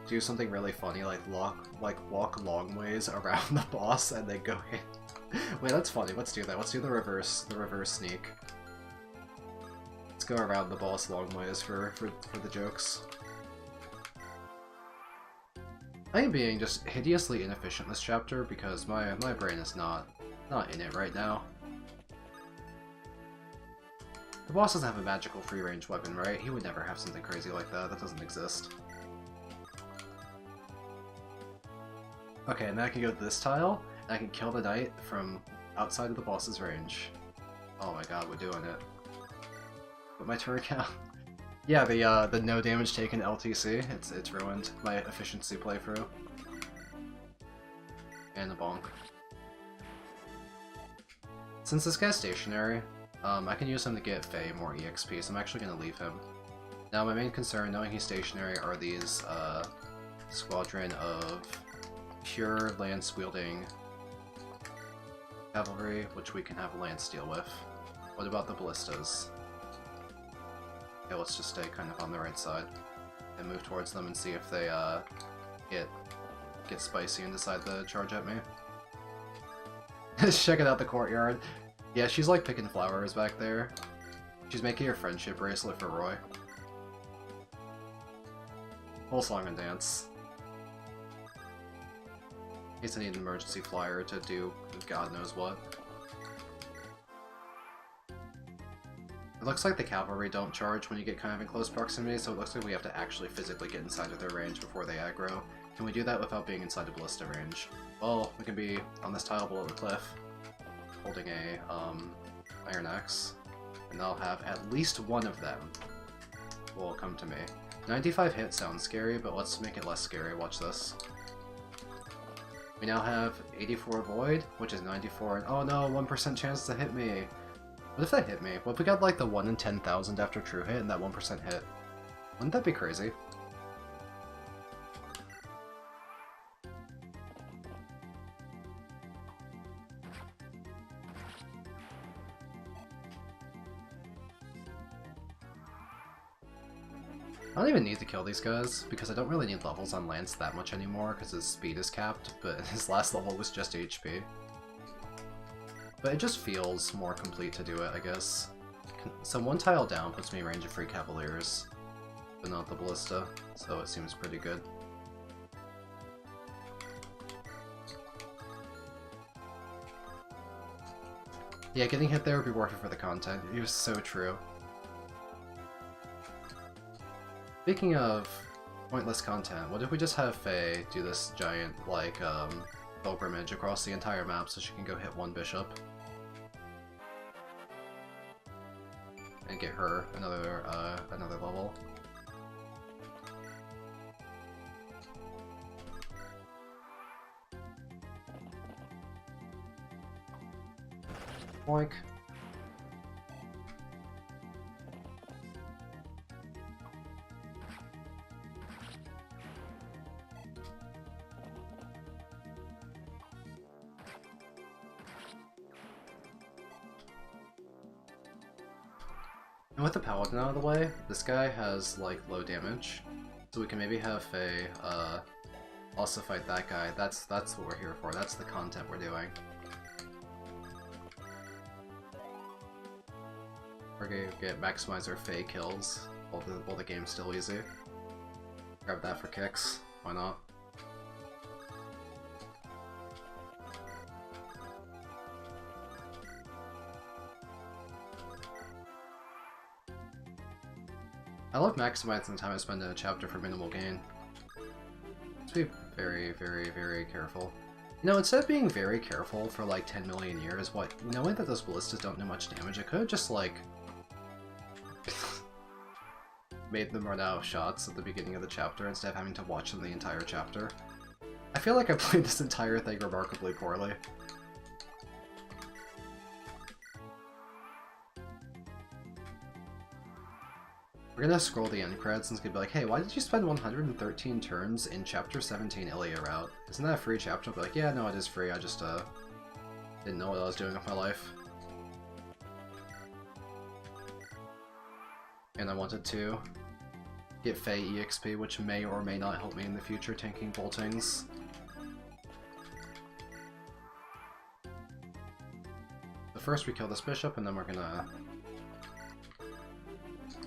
do something really funny like walk long ways around the boss and then go hit. Wait, that's funny. Let's do that. Let's do the reverse sneak. Let's go around the boss long ways for the jokes. I am being just hideously inefficient this chapter because my brain is not in it right now. The boss doesn't have a magical free-range weapon, right? He would never have something crazy like that. That doesn't exist. Okay, and then I can go to this tile, and I can kill the knight from outside of the boss's range. Oh my god, we're doing it. But my turn count... Yeah, the no damage taken LTC, it's ruined my efficiency playthrough. And a bonk. Since this guy's stationary, I can use him to get Faye more EXP, so I'm actually going to leave him. Now my main concern, knowing he's stationary, are these squadron of pure lance-wielding cavalry, which we can have a lance deal with. What about the ballistas? Okay, let's just stay kind of on the right side and move towards them and see if they get spicy and decide to charge at me. Just checking out the courtyard. Yeah, she's like picking flowers back there. She's making her friendship bracelet for Roy. Whole song and dance. In case I need an emergency flyer to do God knows what. It looks like the cavalry don't charge when you get kind of in close proximity, so it looks like we have to actually physically get inside of their range before they aggro. Can we do that without being inside the ballista range? Well, we can be on this tile below the cliff, holding a iron axe, and I'll have at least one of them will come to me. 95 hit sounds scary, but let's make it less scary. Watch this. We now have 84 void, which is 94, and oh no, 1% chance to hit me. What if that hit me? What if we got like the 1 in 10,000 after true hit and that 1% hit? Wouldn't that be crazy? I don't even need to kill these guys, because I don't really need levels on Lance that much anymore, because his speed is capped, but his last level was just HP. But it just feels more complete to do it, I guess. So one tile down puts me in range of free Cavaliers, but not the Ballista, so it seems pretty good. Yeah, getting hit there would be worth it for the content. It was so true. Speaking of pointless content, what if we just have Faye do this giant, like, pilgrimage across the entire map so she can go hit one bishop? And get her another level. Boink. And with the Paladin out of the way, this guy has, like, low damage, so we can maybe have Faye, also fight that guy. That's what we're here for, that's the content we're doing. We're gonna get maximize our Faye kills, while the game's still easy. Grab that for kicks, why not? I love maximizing the time I spend in a chapter for minimal gain. Let's be very, very, very careful. You know, instead of being very careful for like 10 million years, knowing that those ballistas don't do much damage, I could have just like made them run out of shots at the beginning of the chapter instead of having to watch them the entire chapter. I feel like I played this entire thing remarkably poorly. We're gonna scroll the end credits and it's gonna be like, hey, why did you spend 113 turns in Chapter 17 Ilia Route? Isn't that a free chapter? I'll be like, yeah, no, it is free, I just, didn't know what I was doing with my life. And I wanted to get Faye EXP, which may or may not help me in the future tanking boltings. But first we kill this bishop, and then we're gonna...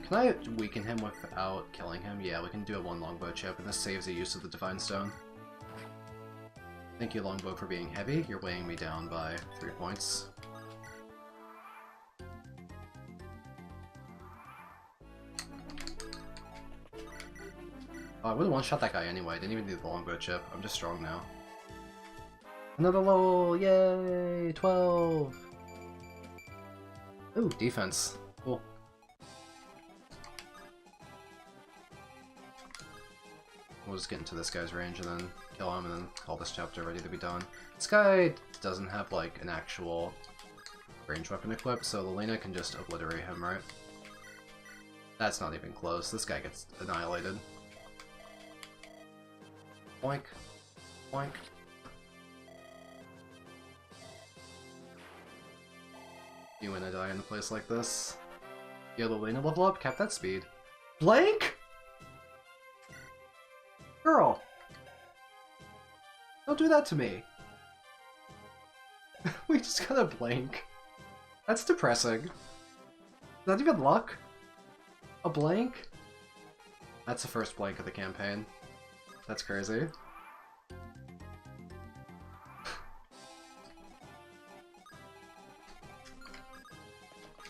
Can I weaken him without killing him? Yeah, we can do a one longbow chip, and this saves the use of the Divine Stone. Thank you, longbow, for being heavy. You're weighing me down by 3 points. Oh, I would've one-shot that guy anyway. I didn't even do the longbow chip. I'm just strong now. Another level! Yay! 12! Ooh, defense. Cool. We'll just get into this guy's range and then kill him and then call this chapter ready to be done. This guy doesn't have, like, an actual range weapon equipped, so Lelena can just obliterate him, right? That's not even close. This guy gets annihilated. Boink. Boink. You win a die in a place like this. Yeah, Lelena level up, cap that speed. Blank? Girl! Don't do that to me. We just got a blank. That's depressing. Not even luck? A blank? That's the first blank of the campaign. That's crazy.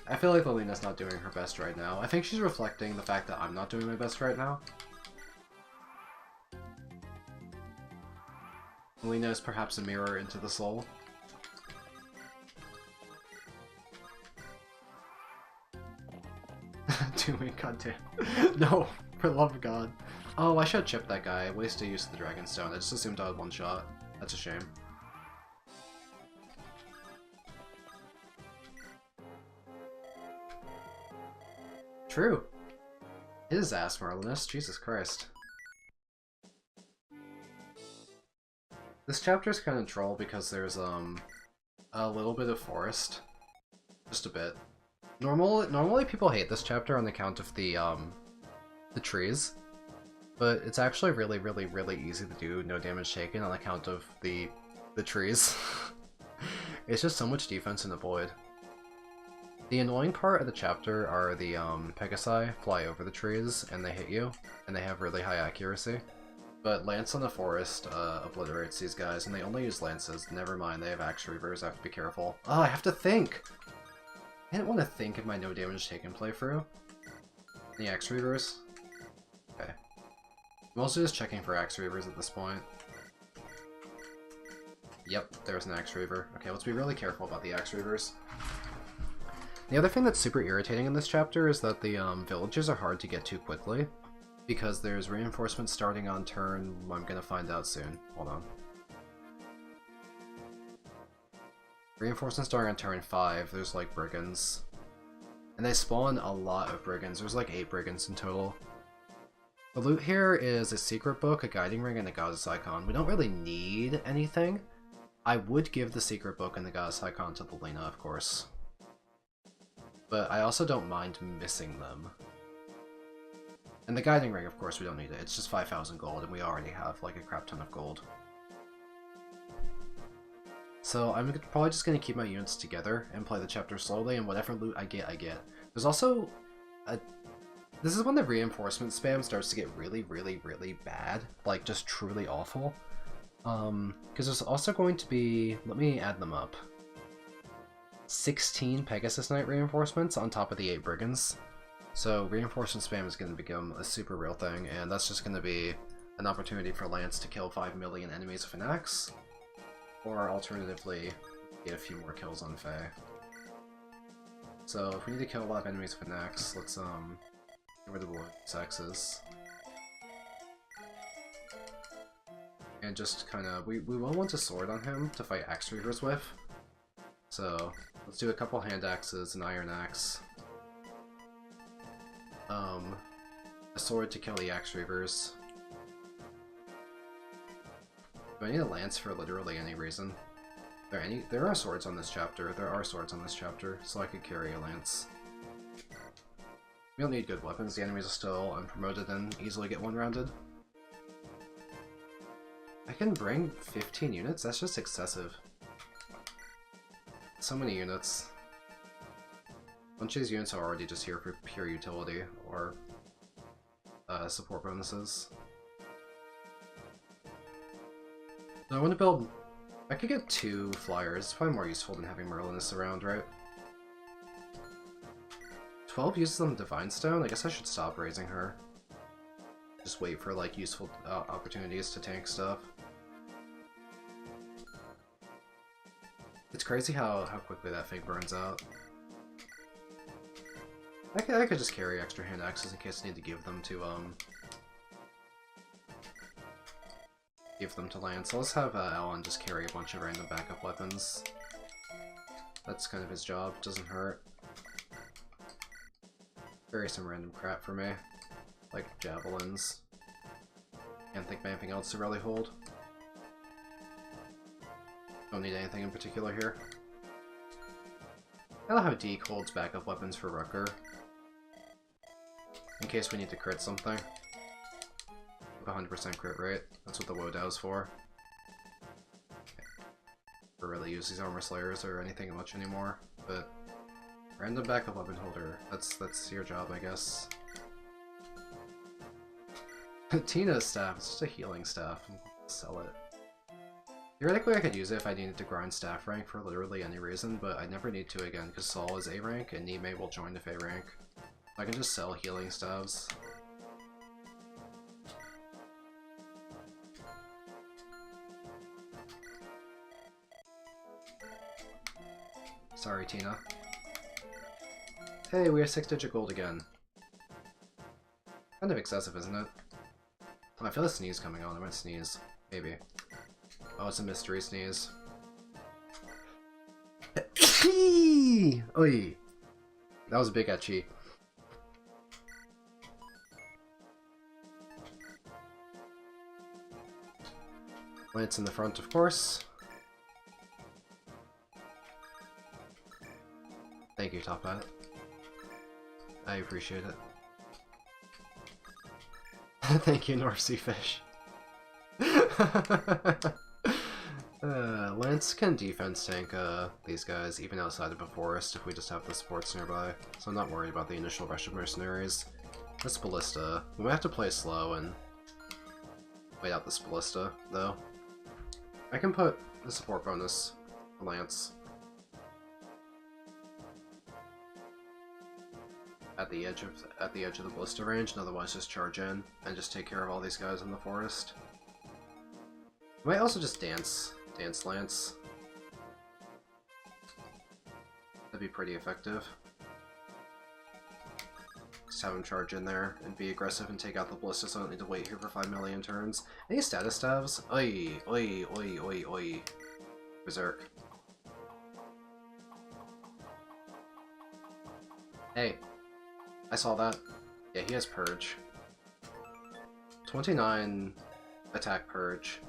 I feel like Lelena's not doing her best right now. I think she's reflecting the fact that I'm not doing my best right now. Lelena is perhaps a mirror into the soul. Doing, goddamn. No, for the love of God. Oh, I should have chipped that guy. I wasted use of the Dragonstone. I just assumed I had one shot. That's a shame. True. His ass, Marlinus. Jesus Christ. This chapter's kind of troll because there's a little bit of forest. Just a bit. Normally people hate this chapter on account of the trees, but it's actually really easy to do no damage taken on account of the trees. It's just so much defense in the void. The annoying part of the chapter are the Pegasi fly over the trees and they hit you, and they have really high accuracy. But Lance on the Forest obliterates these guys, and they only use lances. Never mind, they have axe reavers, I have to be careful. Oh, I have to think! I didn't want to think of my no damage taken playthrough. Any axe reavers? Okay. I'm also just checking for axe reavers at this point. Yep, there's an axe reaver. Okay, let's be really careful about the axe reavers. The other thing that's super irritating in this chapter is that the villages are hard to get to quickly, because there's reinforcements starting on turn, I'm gonna find out soon. Hold on. Reinforcements starting on turn 5, there's like brigands. And they spawn a lot of brigands, there's like 8 brigands in total. The loot here is a secret book, a guiding ring, and a goddess icon. We don't really need anything. I would give the secret book and the goddess icon to Lelena, of course. But I also don't mind missing them. And the guiding ring, of course, we don't need it. It's just 5,000 gold, and we already have like a crap ton of gold. So I'm probably just going to keep my units together and play the chapter slowly, and whatever loot I get, I get. There's also a... This is when the reinforcement spam starts to get really bad. Like, just truly awful. Because there's also going to be... Let me add them up. 16 Pegasus Knight reinforcements on top of the 8 brigands. So reinforcement spam is going to become a super real thing, and that's just going to be an opportunity for Lance to kill 5 million enemies with an axe, or alternatively, get a few more kills on Fae. So if we need to kill a lot of enemies with an axe, let's get rid of the axes. And just kind of, we will want a sword on him to fight axe reavers with. So let's do a couple hand axes, an iron axe. A sword to kill the axe reavers. Do I need a lance for literally any reason? There are swords on this chapter. There are swords on this chapter, so I could carry a lance. We don't need good weapons. The enemies are still unpromoted and easily get one-rounded. I can bring 15 units? That's just excessive. So many units. A bunch of these units are already just here for pure utility, or support bonuses. So I want to build... I could get 2 flyers. It's probably more useful than having Merlinus around, right? 12 uses on the Divine Stone? I guess I should stop raising her. Just wait for, like, useful opportunities to tank stuff. It's crazy how quickly that thing burns out. I could just carry extra hand axes in case I need to give them to Lance. So let's have Alan just carry a bunch of random backup weapons. That's kind of his job, doesn't hurt. Carry some random crap for me, like javelins. Can't think of anything else to really hold. Don't need anything in particular here. I love how Deke holds backup weapons for Rucker. In case we need to crit something. 100% crit rate. That's what the Wodow's for. Never really use these armor slayers or anything much anymore, but random backup weapon holder. That's your job, I guess. Tina's staff. It's just a healing staff. I'll sell it. Theoretically, I could use it if I needed to grind staff rank for literally any reason, but I never need to again because Saul is A rank and Nime will join if A rank. I can just sell healing staves. Sorry, Tina. Hey, we have 6-digit gold again. Kind of excessive, isn't it? Oh, I feel a sneeze coming on. I might sneeze. Maybe. Oh, it's a mystery sneeze. Oi! That was a big etchy. Lance in the front, of course. Thank you, Top Hat. I appreciate it. Thank you, North Sea Fish. Lance can defense tank these guys even outside of a forest if we just have the supports nearby, so I'm not worried about the initial rush of mercenaries. This ballista, we might have to play slow and wait out this ballista, though. I can put the support bonus on Lance at the edge of the ballista range, and otherwise just charge in and just take care of all these guys in the forest. I might also just dance Lance. That'd be pretty effective. Just have him charge in there and be aggressive and take out the ballista so I don't need to wait here for 5 million turns. Any status stabs? Oi, oi, oi, oi, oi. Berserk. Hey. I saw that. Yeah, he has Purge. 29 attack Purge.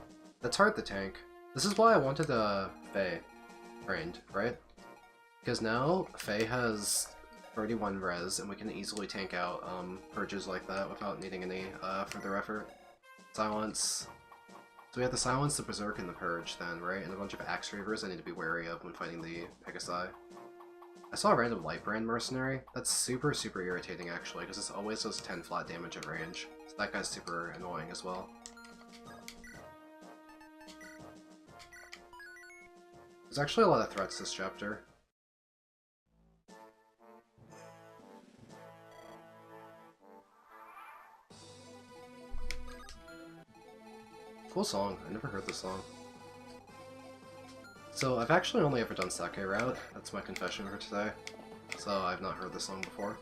That's hard to tank. This is why I wanted Faye trained, right? Because now Faye has 31 res, and we can easily tank out Purges like that without needing any further effort. Silence. So we have the Silence, the Berserk, and the Purge then, right? And a bunch of Axe Reavers I need to be wary of when fighting the Pegasi. I saw a random Lightbrand Mercenary. That's super, super irritating actually, because it always does 10 flat damage at range. So that guy's super annoying as well. There's actually a lot of threats this chapter. Cool song. I never heard this song. So I've actually only ever done Sake Route. That's my confession for today. So I've not heard this song before.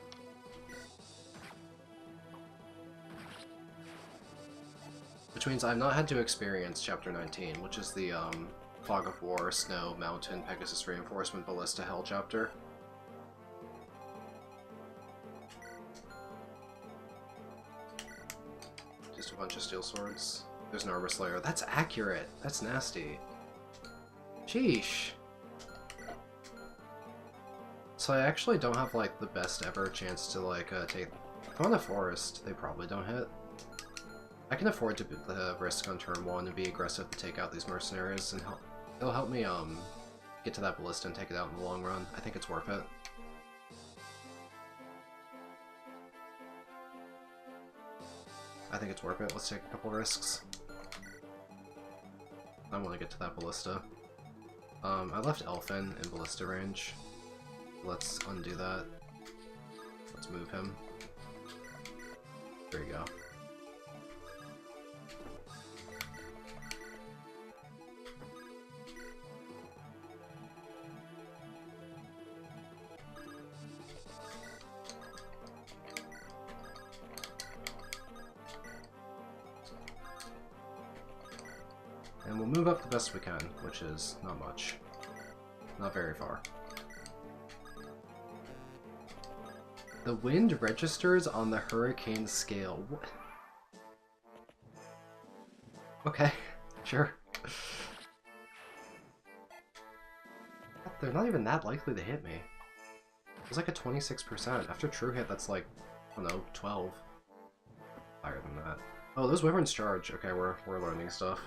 Which means I've not had to experience Chapter 19, which is the Fog of War, Snow, Mountain, Pegasus Reinforcement, Ballista, Hell chapter. Just a bunch of steel swords. There's an Armor Slayer. That's accurate! That's nasty. Sheesh. So I actually don't have, like, the best ever chance to, like, take... If I'm in a forest, they probably don't hit. I can afford to risk on turn 1 and be aggressive to take out these mercenaries, and it'll help me, get to that ballista and take it out in the long run. I think it's worth it. I think it's worth it. Let's take a couple risks. I want to get to that ballista. I left Elfin in ballista range. Let's undo that. Let's move him. There you go. move up the best we can, which is not much. Not very far. The wind registers on the hurricane scale. What? Okay, sure. They're not even that likely to hit me. It's like a 26%. After true hit, that's like, I don't know, 12. Higher than that. Oh, those wyverns charge. Okay, we're learning stuff.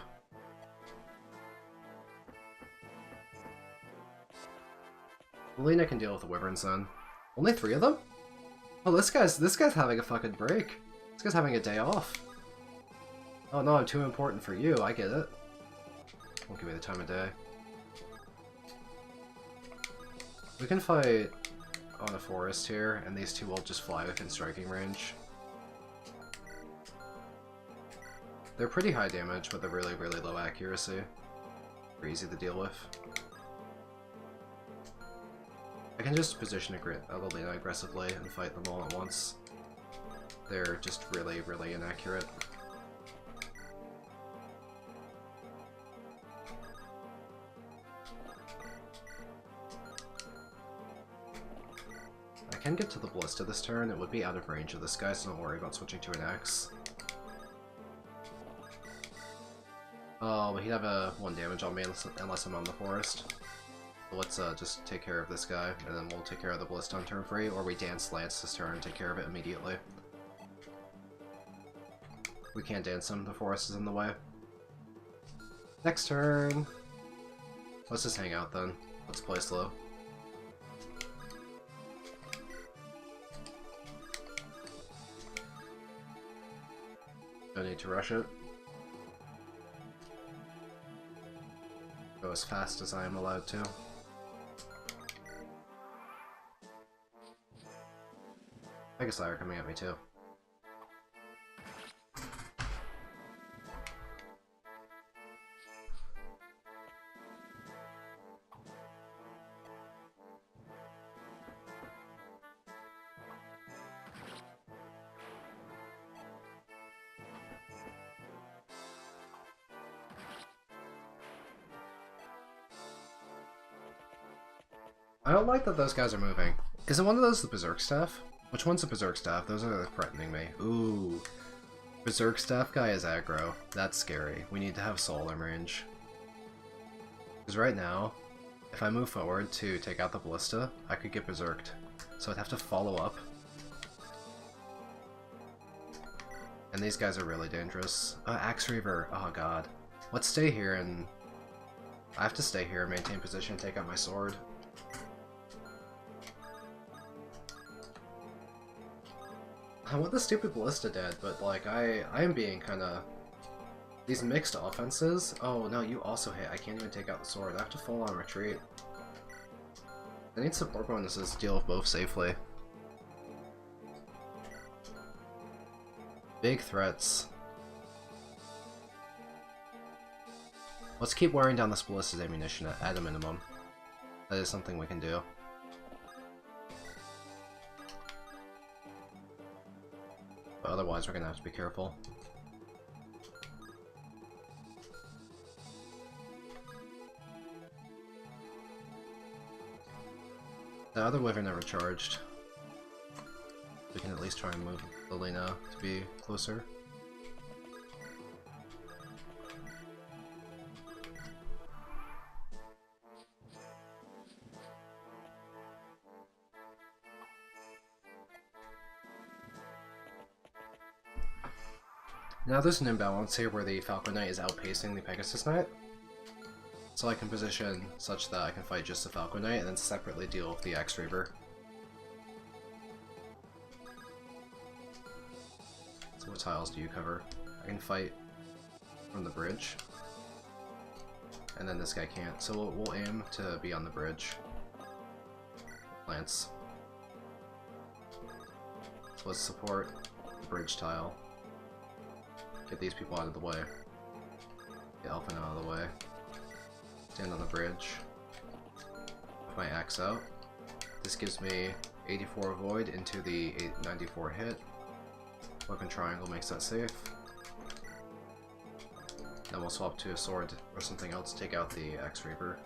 Lena can deal with the wyverns then. Only 3 of them? Oh, this guy's having a fucking break. This guy's having a day off. Oh no, I'm too important for you. I get it. Won't give me the time of day. We can fight on a forest here, and these two will just fly within striking range. They're pretty high damage, but they're really, really low accuracy. They're easy to deal with. I can just position Lena aggressively and fight them all at once. They're just really, really inaccurate. I can get to the Ballista this turn. It would be out of range of this guy, so don't worry about switching to an X. Oh, but he'd have a 1 damage on me unless I'm on the forest. So let's just take care of this guy, and then we'll take care of the Ballista on turn 3, or we dance Lance this turn and take care of it immediately. We can't dance him, the forest is in the way. Next turn! Let's just hang out then. Let's play slow. Don't need to rush it. Go as fast as I am allowed to. Pegasus are coming at me too. I don't like that those guys are moving. Isn't one of those the Berserk Staff? Which one's the Berserk Staff? Those are threatening me. Ooh. Berserk Staff guy is aggro. That's scary. We need to have Soul in range. Because right now, if I move forward to take out the Ballista, I could get Berserked. So I'd have to follow up. And these guys are really dangerous. Axe Reaver. Oh god. Let's stay here and... I have to stay here and maintain position and take out my sword. I want the stupid Ballista dead, but like, I am being kinda... These mixed offenses... Oh no, you also hit. I can't even take out the sword. I have to full on retreat. I need support bonuses to deal with both safely. Big threats. Let's keep wearing down this Ballista's ammunition at a minimum. That is something we can do. But otherwise, we're gonna have to be careful. The other Wyvern never charged. We can at least try and move Lena to be closer. Now there's an imbalance here where the Falcon Knight is outpacing the Pegasus Knight. So I can position such that I can fight just the Falcon Knight and then separately deal with the Axe Reaver. So what tiles do you cover? I can fight from the bridge. And then this guy can't, so we'll aim to be on the bridge. Lance. So let's support the bridge tile. Get these people out of the way. Get Elfin out of the way. Stand on the bridge. With my axe out. This gives me 84 void into the 94 hit. Weapon triangle makes that safe. Then we'll swap to a sword or something else, take out the X-Reaper.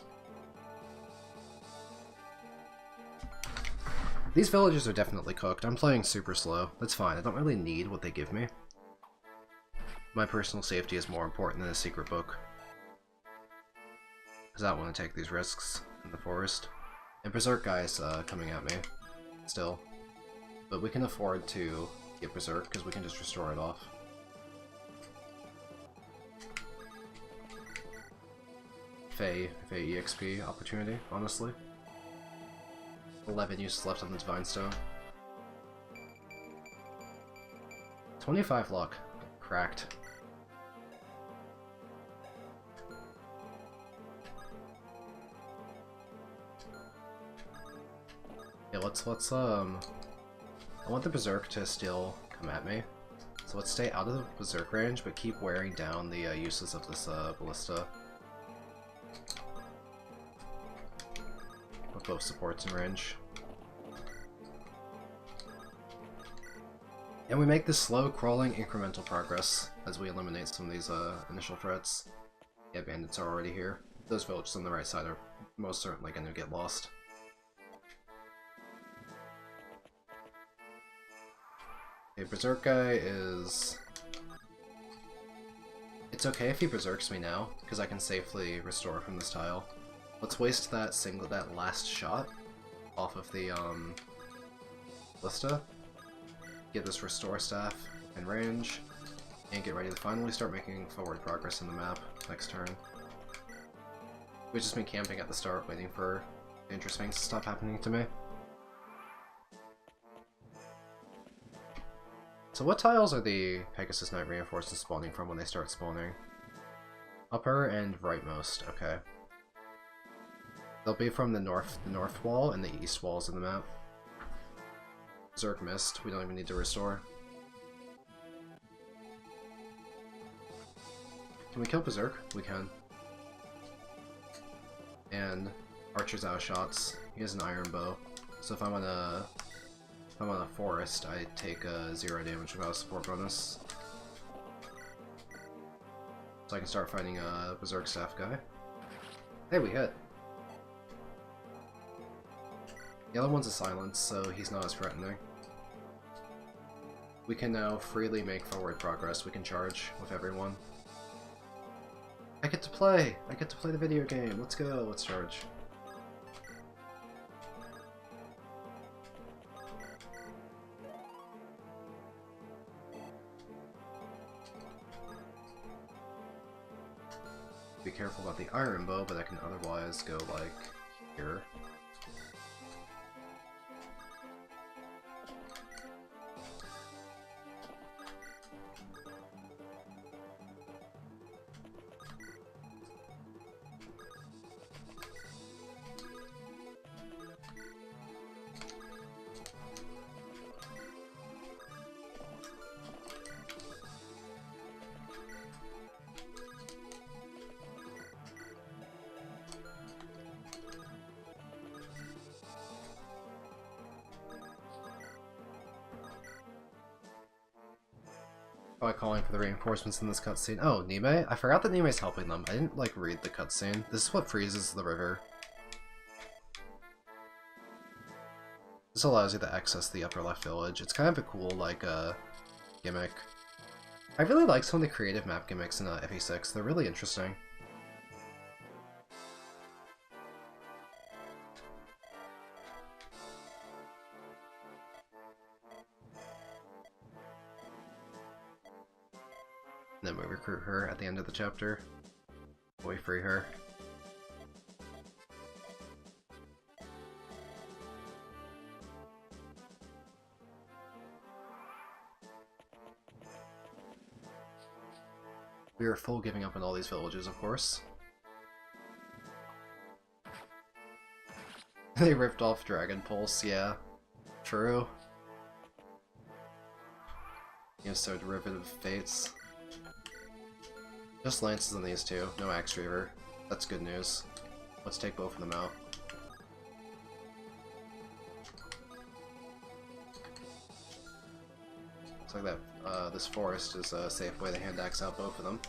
These villages are definitely cooked. I'm playing super slow. That's fine. I don't really need what they give me. My personal safety is more important than a secret book. Because I don't want to take these risks in the forest. And Berserk guy's coming at me. Still. But we can afford to get Berserk because we can just restore it off. Fae EXP opportunity, honestly. 11 uses left on the Divine Stone. 25 luck. Cracked. Yeah, let's I want the Berserk to still come at me. So let's stay out of the Berserk range, but keep wearing down the uses of this Ballista. With both supports in range. And we make this slow, crawling, incremental progress as we eliminate some of these initial threats. Yeah, bandits are already here. Those villages on the right side are most certainly going to get lost. Okay, Berserk guy is... It's okay if he Berserks me now, because I can safely restore from this tile. Let's waste that last shot off of the Ballista. Get this restore staff in range, and get ready to finally start making forward progress in the map next turn. We've just been camping at the start, waiting for dangerous things to stop happening to me. So what tiles are the Pegasus Knight reinforcements spawning from when they start spawning? Upper and rightmost, okay. They'll be from the north wall and the east walls of the map. Berserk missed, we don't even need to restore. Can we kill Berserk? We can. And Archer's out of shots. He has an iron bow. So if I'm on a forest, I take 0 damage without a support bonus. So I can start fighting a Berserk staff guy. Hey, we hit. The other one's a silence, so he's not as threatening. We can now freely make forward progress. We can charge with everyone. I get to play! I get to play the video game! Let's go! Let's charge. Be careful about the iron bow, but I can otherwise go like here. By calling for the reinforcements in this cutscene. Oh, Nime? I forgot that Nime's helping them. I didn't, like, read the cutscene. This is what freezes the river. This allows you to access the upper left village. It's kind of a cool, like, gimmick. I really like some of the creative map gimmicks in FE6. They're really interesting. Then we recruit her at the end of the chapter. We free her. We are full giving up on all these villages, of course. They ripped off Dragon Pulse, yeah. True. Yeah, so derivative fates. Just lances on these two, no Axe Reaver. That's good news. Let's take both of them out. Looks like that this forest is a safe way to hand axe out both of them.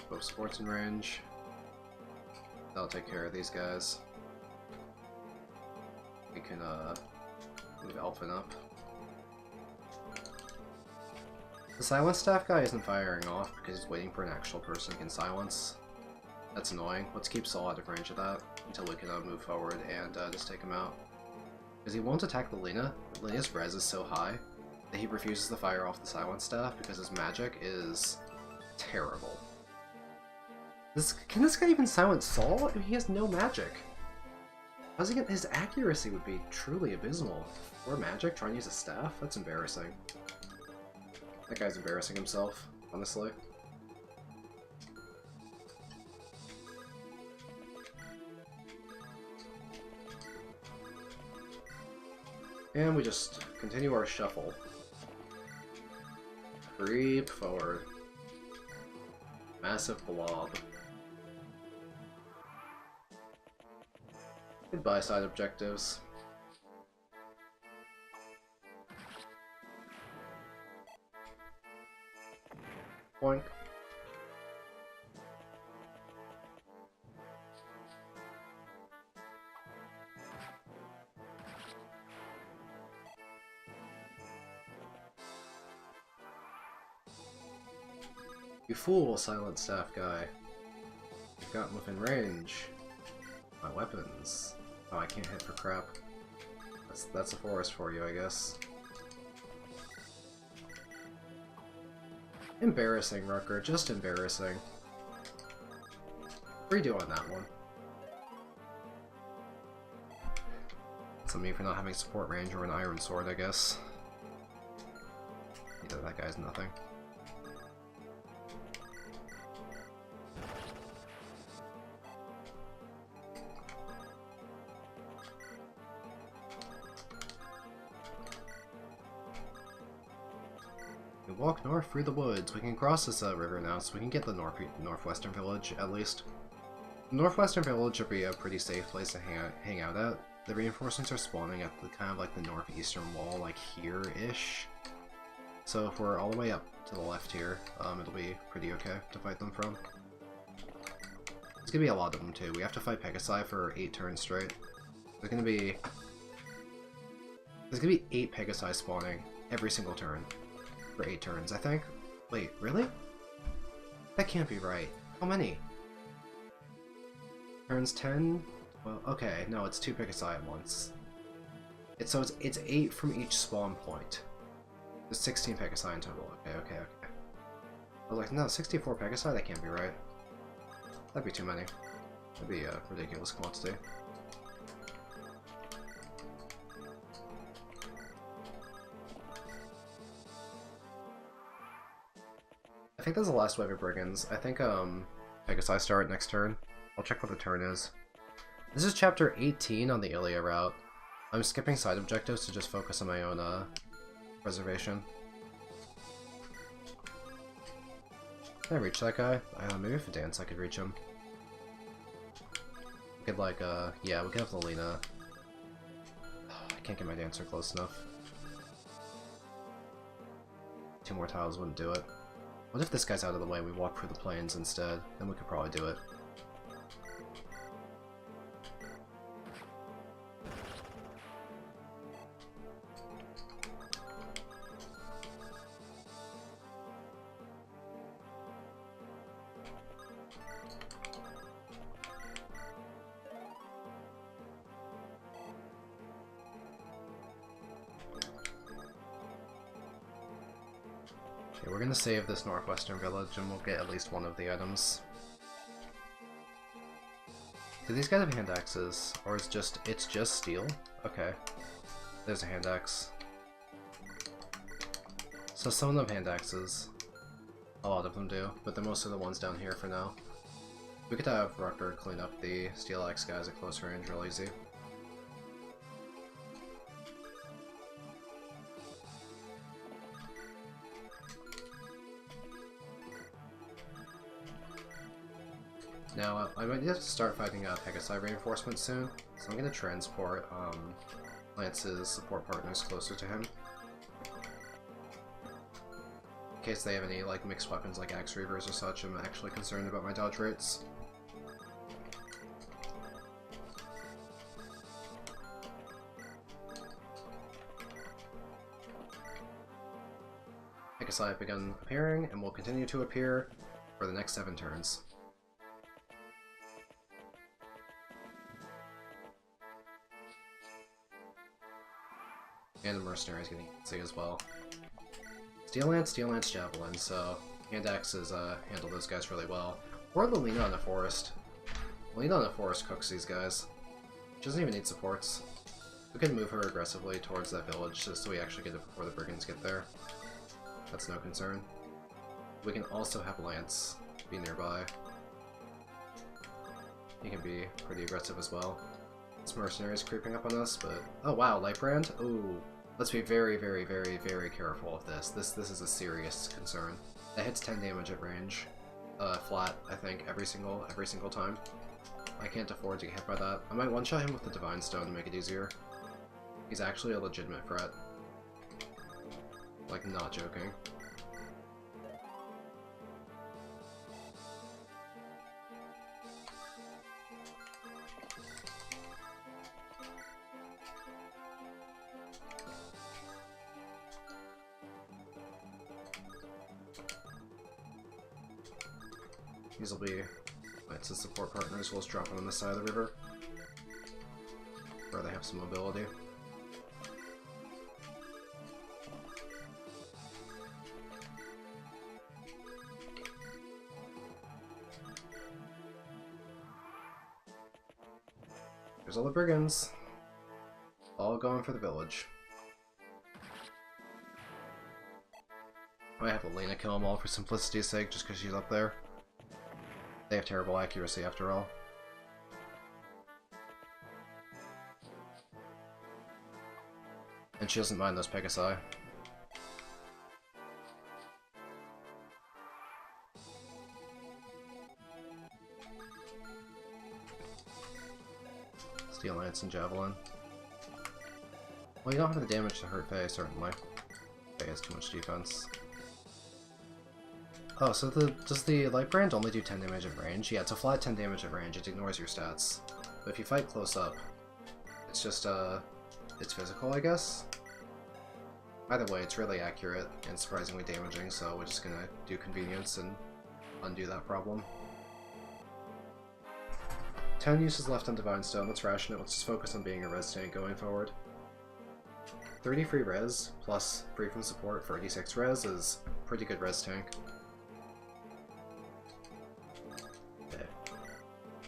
both sports in range. That'll take care of these guys. We can move Elfin up. The silence staff guy isn't firing off because he's waiting for an actual person he can silence. That's annoying. Let's keep Saul out of range of that until we can move forward and just take him out. Because he won't attack the Lina. Lina's res is so high that he refuses to fire off the silence staff because his magic is terrible. Can this guy even silence Saul? I mean, he has no magic. How's he get his accuracy would be truly abysmal. Or magic, trying to use a staff? That's embarrassing. That guy's embarrassing himself, honestly. And we just continue our shuffle. Creep forward. Massive blob. Goodbye, side objectives. Boink. You fool, silent staff guy. You've gotten within range. My weapons. Oh, I can't hit for crap. That's a forest for you, I guess. Embarrassing, Rucker. Just embarrassing. Redo on that one. That's on me for not having support range or an iron sword, I guess. Either that guy's nothing. We walk north through the woods. We can cross this river now, so we can get the northwestern village, at least. The northwestern village would be a pretty safe place to hang out at. The reinforcements are spawning at the kind of like the northeastern wall, like here-ish. So if we're all the way up to the left here, it'll be pretty okay to fight them from. There's gonna be a lot of them too. We have to fight Pegasi for 8 turns straight. There's gonna be 8 Pegasi spawning every single turn. For 8 turns, I think. Wait, really? That can't be right. How many? Turns 10? Well, okay, no, it's 2 Pegasi at once. It's 8 from each spawn point. There's 16 Pegasi in total. Okay. I was like, no, 64 Pegasi? That can't be right. That'd be too many. That'd be a ridiculous quantity. I think that's the last wave of brigands. I think Pegasi start next turn. I'll check what the turn is. This is chapter 18 on the Ilia Route. I'm skipping side objectives to just focus on my own preservation. Can I reach that guy? Maybe if I dance I could reach him. We could like yeah, we could have Lelina. I can't get my dancer close enough. 2 more tiles wouldn't do it. What if this guy's out of the way, we walk through the plains instead? Then we could probably do it. Okay, we're gonna save this northwestern village and we'll get at least one of the items. Do these guys have hand axes? Or it's just steel? Okay. There's a hand axe. So some of them have hand axes. A lot of them do, but they're mostly the ones down here for now. We could have Rucker clean up the steel axe guys at close range real easy. Now, I might have to start fighting Pegasi reinforcements soon, so I'm going to transport Lance's support partners closer to him. case they have any like mixed weapons like Axe Reavers or such, I'm actually concerned about my dodge rates. Pegasi have begun appearing, and will continue to appear for the next 7 turns. And the Mercenary is getting easy as well. Steel Lance, Javelin, so hand axes handle those guys really well. Or Lilina on the Forest. Lilina on the Forest cooks these guys. She doesn't even need supports. We can move her aggressively towards that village just so we actually get it before the Brigands get there. That's no concern. We can also have Lance be nearby. He can be pretty aggressive as well. This Mercenary is creeping up on us, but... Oh wow, Lightbrand? Ooh. Let's be very, very, very, very careful of this. This is a serious concern. That hits 10 damage at range. Flat, I think, every single time. I can't afford to get hit by that. I might one-shot him with the Divine Stone to make it easier. He's actually a legitimate threat. Like, not joking. These will be Knights as support partners. We'll just drop them on the side of the river, where they have some mobility. There's all the Brigands. All going for the village. I have Lilina kill them all for simplicity's sake, just because she's up there. They have terrible accuracy after all. And she doesn't mind those Pegasi. Steel Lance and Javelin. Well, you don't have the damage to hurt Faye, certainly. Faye has too much defense. Oh, so does the Lightbrand only do 10 damage at range? Yeah, it's a flat 10 damage at range, it ignores your stats. But if you fight close up, it's just, it's physical, I guess? Either way, it's really accurate and surprisingly damaging, so we're just gonna do convenience and undo that problem. 10 uses left on Divine Stone, let's ration it, let's just focus on being a res tank going forward. 30 free res, plus free from support for 86 res is pretty good res tank.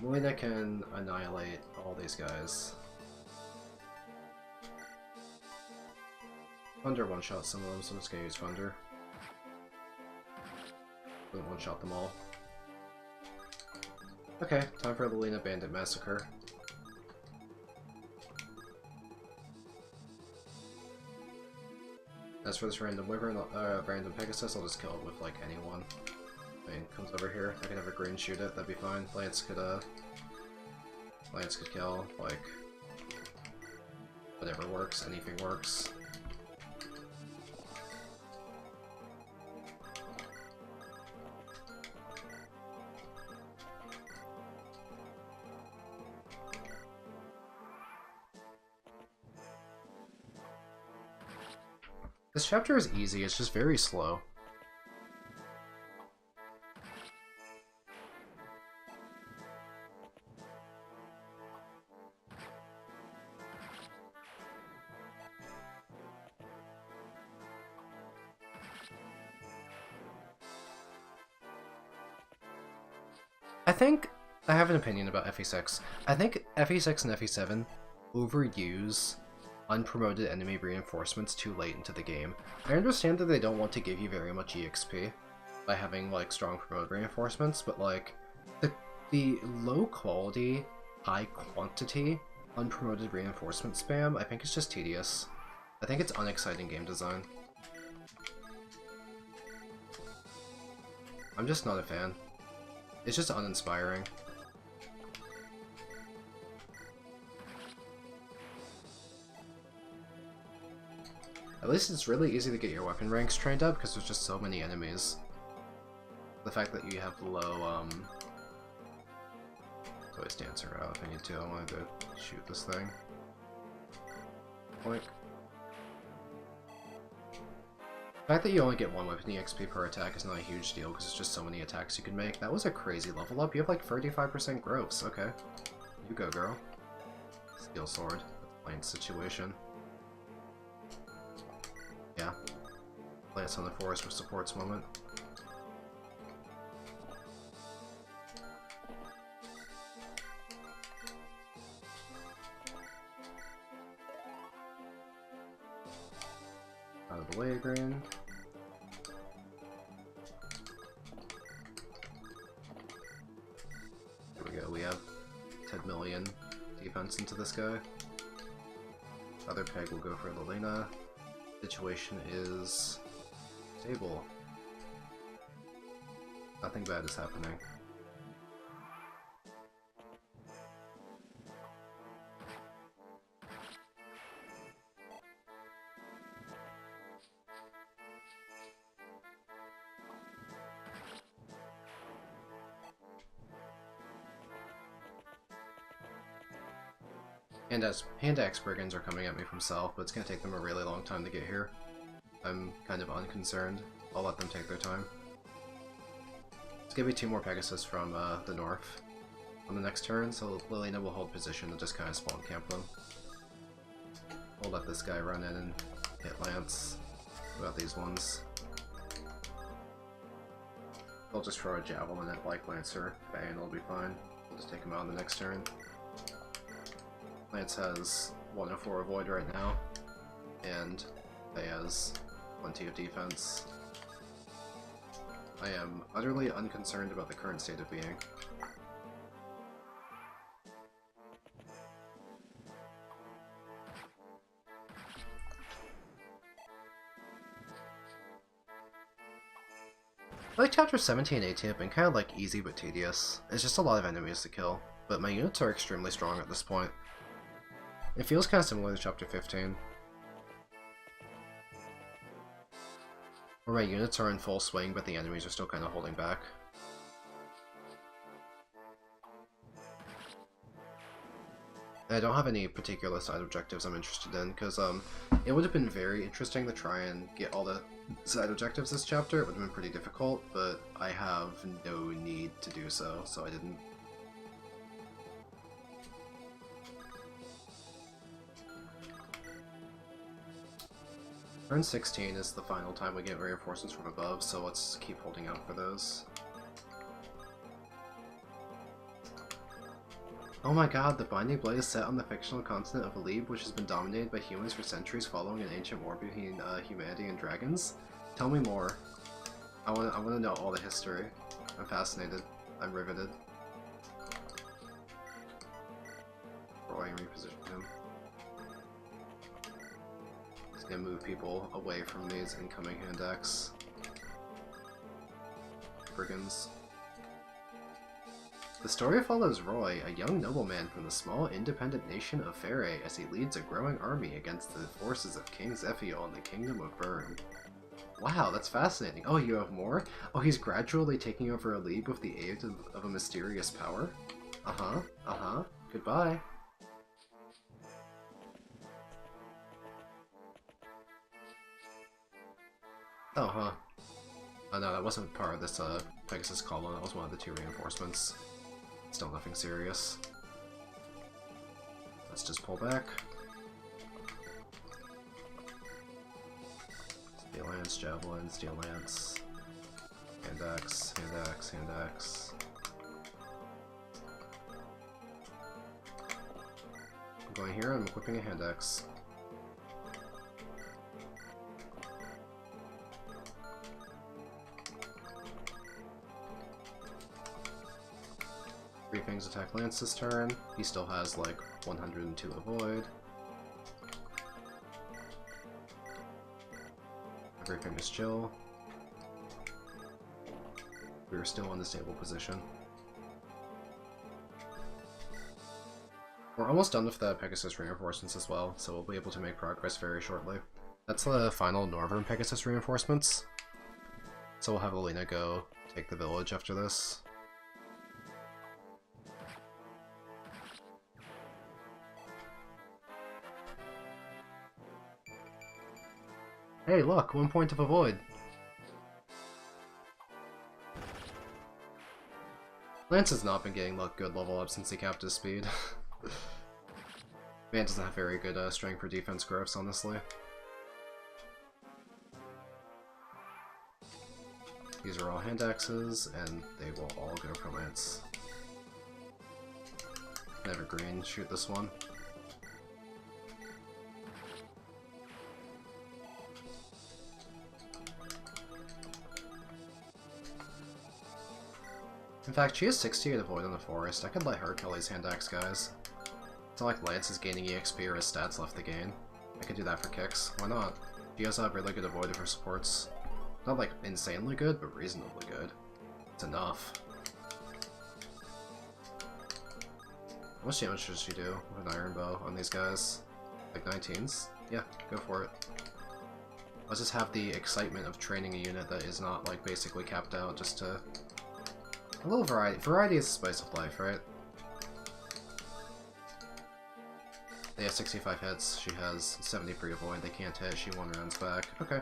Lilina can annihilate all these guys. Thunder one-shot some of them, so I'm just gonna use Thunder. Don't one-shot them all. Okay, time for Lilina Bandit Massacre. As for this random Wyvern, random Pegasus, I'll just kill it with like anyone. I mean, comes over here. I could have a green shoot it, that'd be fine. Lance could kill, like, whatever works, anything works. This chapter is easy, it's just very slow. I think I have an opinion about FE6. I think FE6 and FE7 overuse unpromoted enemy reinforcements too late into the game. I understand that they don't want to give you very much EXP by having like strong promoted reinforcements, but like the low quality, high quantity unpromoted reinforcement spam I think is just tedious. I think it's unexciting game design. I'm just not a fan. It's just uninspiring. At least it's really easy to get your weapon ranks trained up because there's just so many enemies. The fact that you have low, always dancer out if I need to. I wanted to shoot this thing. Point. The fact that you only get one weapon EXP per attack is not a huge deal because it's just so many attacks you can make. That was a crazy level up. You have like 35% gross. Okay. You go, girl. Steel sword. Plain situation. Yeah. Lance on the forest for supports moment. Out of the way, green. Here we go, we have 10 million defense into this guy. Other peg will go for Lelena. Situation is stable. Nothing bad is happening. Hand axe brigands are coming at me from south, but it's going to take them a really long time to get here. I'm kind of unconcerned. I'll let them take their time. Let's give me 2 more Pegasus from the north on the next turn, so Lilina will hold position and just kind of spawn camp them. We'll let this guy run in and hit Lance. What about these ones? They'll just throw a javelin at like Lancer, bang, it'll be fine. We'll just take him out on the next turn. Lance has 104 avoid right now, and Faye has plenty of defense. I am utterly unconcerned about the current state of being. I like chapter 17 and 18 have been kind of like easy but tedious. It's just a lot of enemies to kill, but my units are extremely strong at this point. It feels kind of similar to chapter 15. Where my units are in full swing, but the enemies are still kind of holding back. And I don't have any particular side objectives I'm interested in, because it would have been very interesting to try and get all the side objectives this chapter. It would have been pretty difficult, but I have no need to do so, so I didn't. Turn 16 is the final time we get reinforcements from above, so let's keep holding out for those. Oh my god, the Binding Blade is set on the fictional continent of Alib, which has been dominated by humans for centuries following an ancient war between humanity and dragons? Tell me more. I wanna know all the history. I'm fascinated. I'm riveted. Roy, reposition him. Gonna move people away from these incoming hand axe brigands. The story follows Roy, a young nobleman from the small independent nation of Faerie, as he leads a growing army against the forces of King Zephiel in the Kingdom of Bern. Wow, that's fascinating. Oh, you have more? Oh, he's gradually taking over Alib with the aid of a mysterious power? Uh-huh. Goodbye. Oh, huh. Oh no, that wasn't part of this Pegasus column, that was one of the 2 reinforcements. Still nothing serious. Let's just pull back. Steel lance, javelin, steel lance. Hand axe, hand axe, hand axe. I'm going here, I'm equipping a hand axe. Three Fangs attack Lance this turn. He still has like 102 avoid. Everything is chill. We are still in the stable position. We're almost done with the Pegasus reinforcements as well, so we'll be able to make progress very shortly. That's the final Northern Pegasus reinforcements. So we'll have Alina go take the village after this. Hey, look! 1 point of avoid! Lance has not been getting good level up since he capped his speed. Man doesn't have very good strength for defense growths, honestly. These are all hand axes, and they will all go for Lance. Evergreen, shoot this one. In fact, she has 68 avoid in the forest. I could let her kill these hand axe guys. It's not like Lance is gaining EXP or his stats left to gain. I could do that for kicks. Why not? She does have really good avoid of her supports. Not like insanely good, but reasonably good. It's enough. How much damage does she do with an iron bow on these guys? Like 19s? Yeah, go for it. Let's just have the excitement of training a unit that is not like basically capped out, just to... A little variety. Variety is the spice of life, right? They have 65 hits, she has 73 avoid, they can't hit, she 1 rounds back. Okay.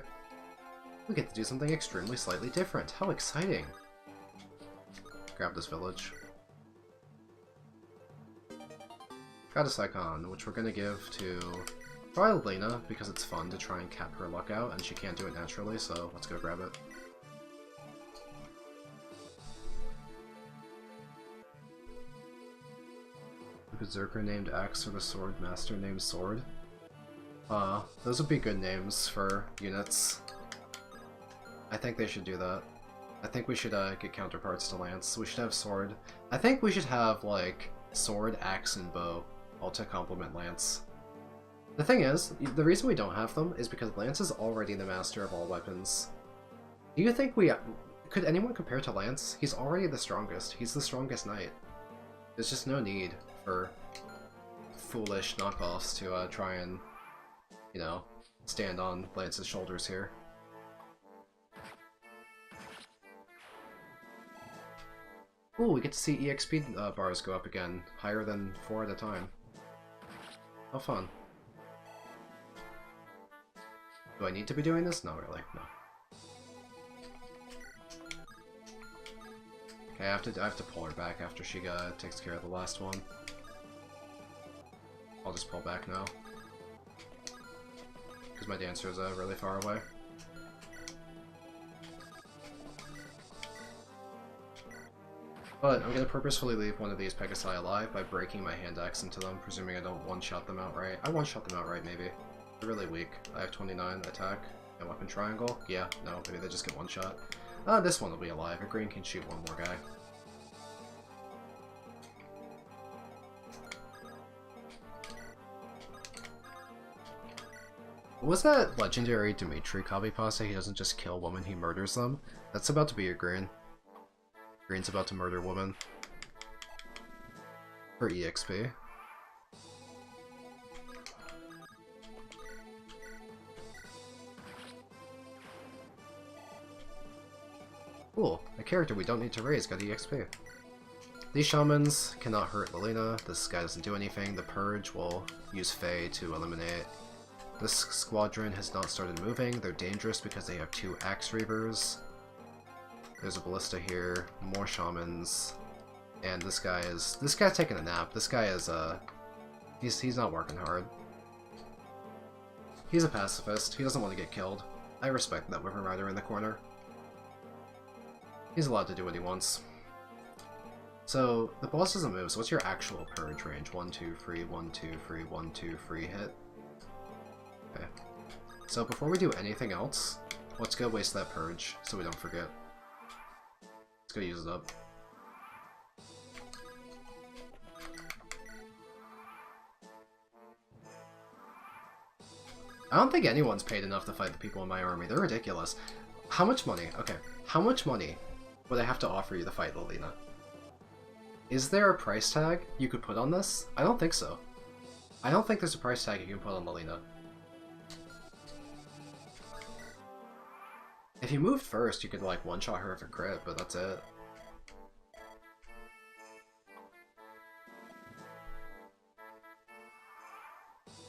We get to do something extremely slightly different. How exciting! Grab this village. Goddess Icon, which we're gonna give to probably Lena, because it's fun to try and cap her luck out, and she can't do it naturally, so let's go grab it. Berserker named Axe or the Sword Master named Sword. Those would be good names for units. I think they should do that. I think we should get counterparts to Lance. We should have Sword. I think we should have, like, Sword, Axe, and Bow, all to complement Lance. The thing is, the reason we don't have them is because Lance is already the master of all weapons. Do you think we... Could anyone compare to Lance? He's already the strongest. He's the strongest knight. There's just no need for foolish knockoffs to try and, you know, stand on Lance's shoulders here. Ooh, we get to see EXP bars go up again, higher than 4 at a time. How fun. Do I need to be doing this? Not really, no. Okay, I have to pull her back after she takes care of the last one. I'll just pull back now. Because my dancer is really far away. But I'm going to purposefully leave one of these Pegasi alive by breaking my hand axe into them, presuming I don't one-shot them outright. I one-shot them outright, maybe. They're really weak. I have 29 attack and weapon triangle. Yeah, no, maybe they just get one-shot. This one will be alive. A green can shoot one more guy. What was that legendary Dimitri copy pasta? He doesn't just kill women, he murders them. That's about to be a green. Green's about to murder woman. For EXP. Cool, a character we don't need to raise got EXP. These shamans cannot hurt Lelena, this guy doesn't do anything, the Purge will use Fae to eliminate. This squadron has not started moving, they're dangerous because they have 2 Axe Reavers. There's a Ballista here, more shamans, and this guy's taking a nap. This guy is, he's not working hard. He's a pacifist, he doesn't want to get killed. I respect that Wyvern Rider in the corner. He's allowed to do what he wants. So, the boss doesn't move, so what's your actual Purge range? 1, 2, 3, 1, 2, 3, 1, 2, 3 hit? Okay. So before we do anything else, let's go waste that Purge, so we don't forget. Let's go use it up. I don't think anyone's paid enough to fight the people in my army. They're ridiculous. How much money? Okay, how much money would I have to offer you to fight Lelena? Is there a price tag you could put on this? I don't think so. I don't think there's a price tag you can put on Lelena. If you moved first, you could like one-shot her with a crit, but that's it.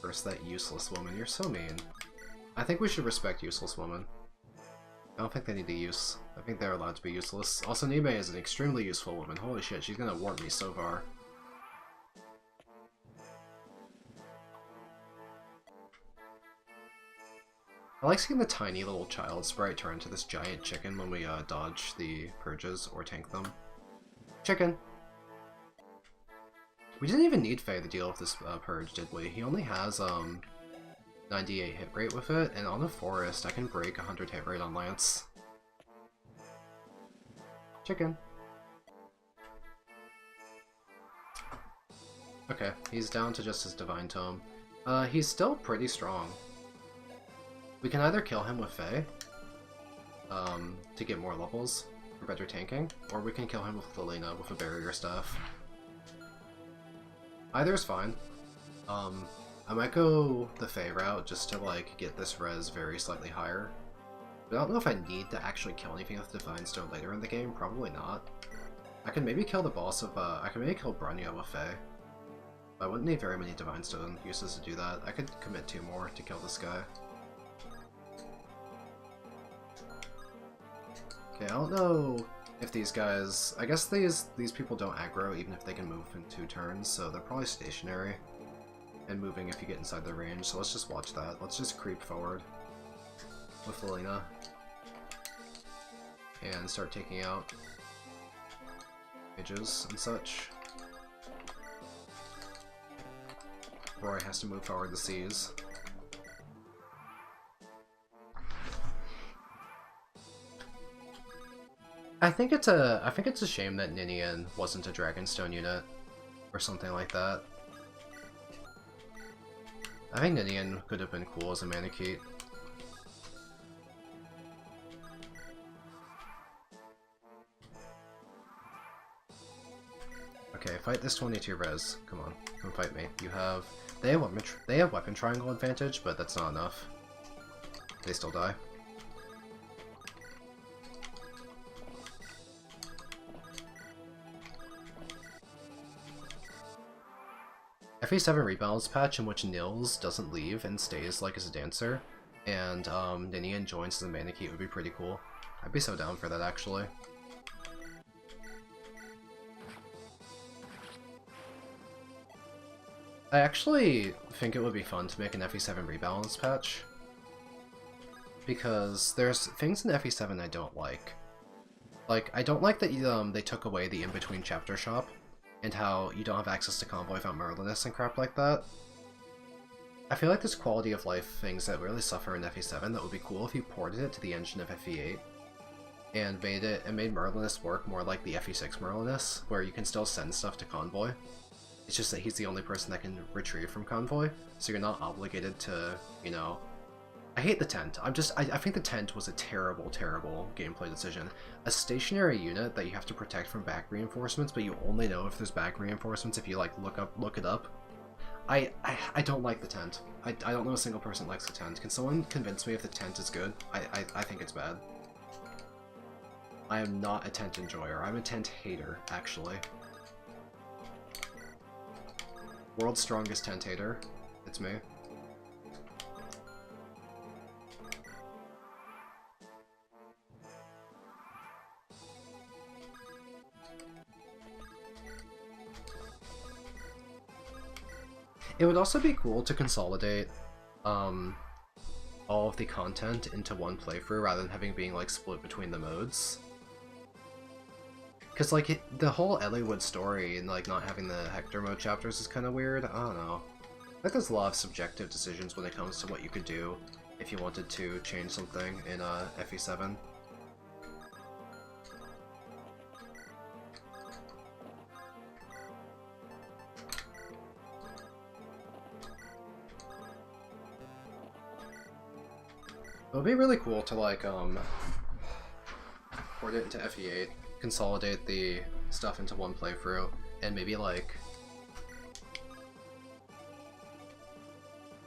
First, that useless woman. You're so mean. I think we should respect useless women. I don't think they need to use. I think they're allowed to be useless. Also, Nime is an extremely useful woman. Holy shit, she's gonna warp me so far. I like seeing the tiny little child sprite turn into this giant chicken when we dodge the purges or tank them. Chicken! We didn't even need Faye to deal with this purge, did we? He only has 98 hit rate with it, and on the forest I can break 100 hit rate on Lance. Chicken. Okay, he's down to just his Divine Tome. He's still pretty strong. We can either kill him with Faye, to get more levels for better tanking, or we can kill him with Lilina with a barrier staff. Either is fine. I might go the Faye route just to like get this res very slightly higher. But I don't know if I need to actually kill anything with Divine Stone later in the game, probably not. I can maybe kill the boss of, I can maybe kill Bronya with Faye. I wouldn't need very many Divine Stone uses to do that. I could commit 2 more to kill this guy. Okay, I don't know if these guys... I guess these people don't aggro even if they can move in 2 turns, so they're probably stationary and moving if you get inside their range, so let's just watch that. Let's just creep forward with Lilina and start taking out mages and such. Roy has to move forward to seize. I think it's a shame that Ninian wasn't a Dragonstone unit or something like that. I think Ninian could have been cool as a Manakete. Okay, fight this 22 res. Come on, come fight me. You have... They have weapon triangle advantage, but that's not enough. They still die. FE7 rebalance patch in which Nils doesn't leave and stays like as a dancer, and Ninian joins as a Manakete would be pretty cool. I'd be so down for that actually. I actually think it would be fun to make an FE7 rebalance patch, because there's things in FE7 I don't like. Like, I don't like that they took away the in-between chapter shop, and how you don't have access to Convoy without Merlinus and crap like that. I feel like there's quality of life things that really suffer in FE7 that would be cool if you ported it to the engine of FE8 and made Merlinus work more like the FE6 Merlinus, where you can still send stuff to Convoy. It's just that he's the only person that can retrieve from Convoy, so you're not obligated to, you know... I hate the tent. I think the tent was a terrible, terrible gameplay decision. A stationary unit that you have to protect from back reinforcements, but you only know if there's back reinforcements if you like look it up. I don't like the tent. I don't know a single person that likes the tent. Can someone convince me if the tent is good? I think it's bad. I am not a tent enjoyer. I'm a tent hater, actually. World's strongest tent hater. It's me. It would also be cool to consolidate all of the content into one playthrough rather than having being like split between the modes. Because like the whole Elliewood story and like not having the Hector mode chapters is kind of weird. I don't know. I think there's a lot of subjective decisions when it comes to what you could do if you wanted to change something in FE7. It would be really cool to like port it into FE8, consolidate the stuff into one playthrough, and maybe like...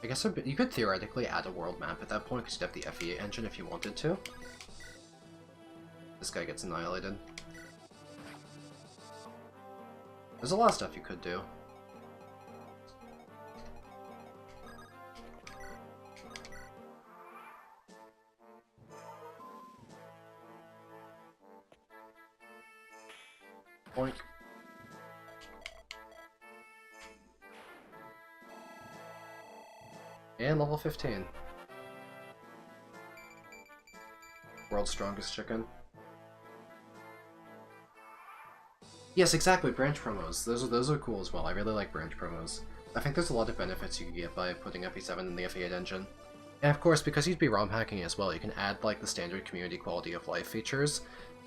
I guess you could theoretically add a world map at that point because you'd have the FE8 engine if you wanted to. this guy gets annihilated. There's a lot of stuff you could do. Boink. And level 15. World's strongest chicken. Yes, exactly, branch promos. Those are cool as well. I really like branch promos. I think there's a lot of benefits you can get by putting FE7 in the FE8 engine. And of course, because you'd be ROM hacking as well, you can add like the standard community quality of life features.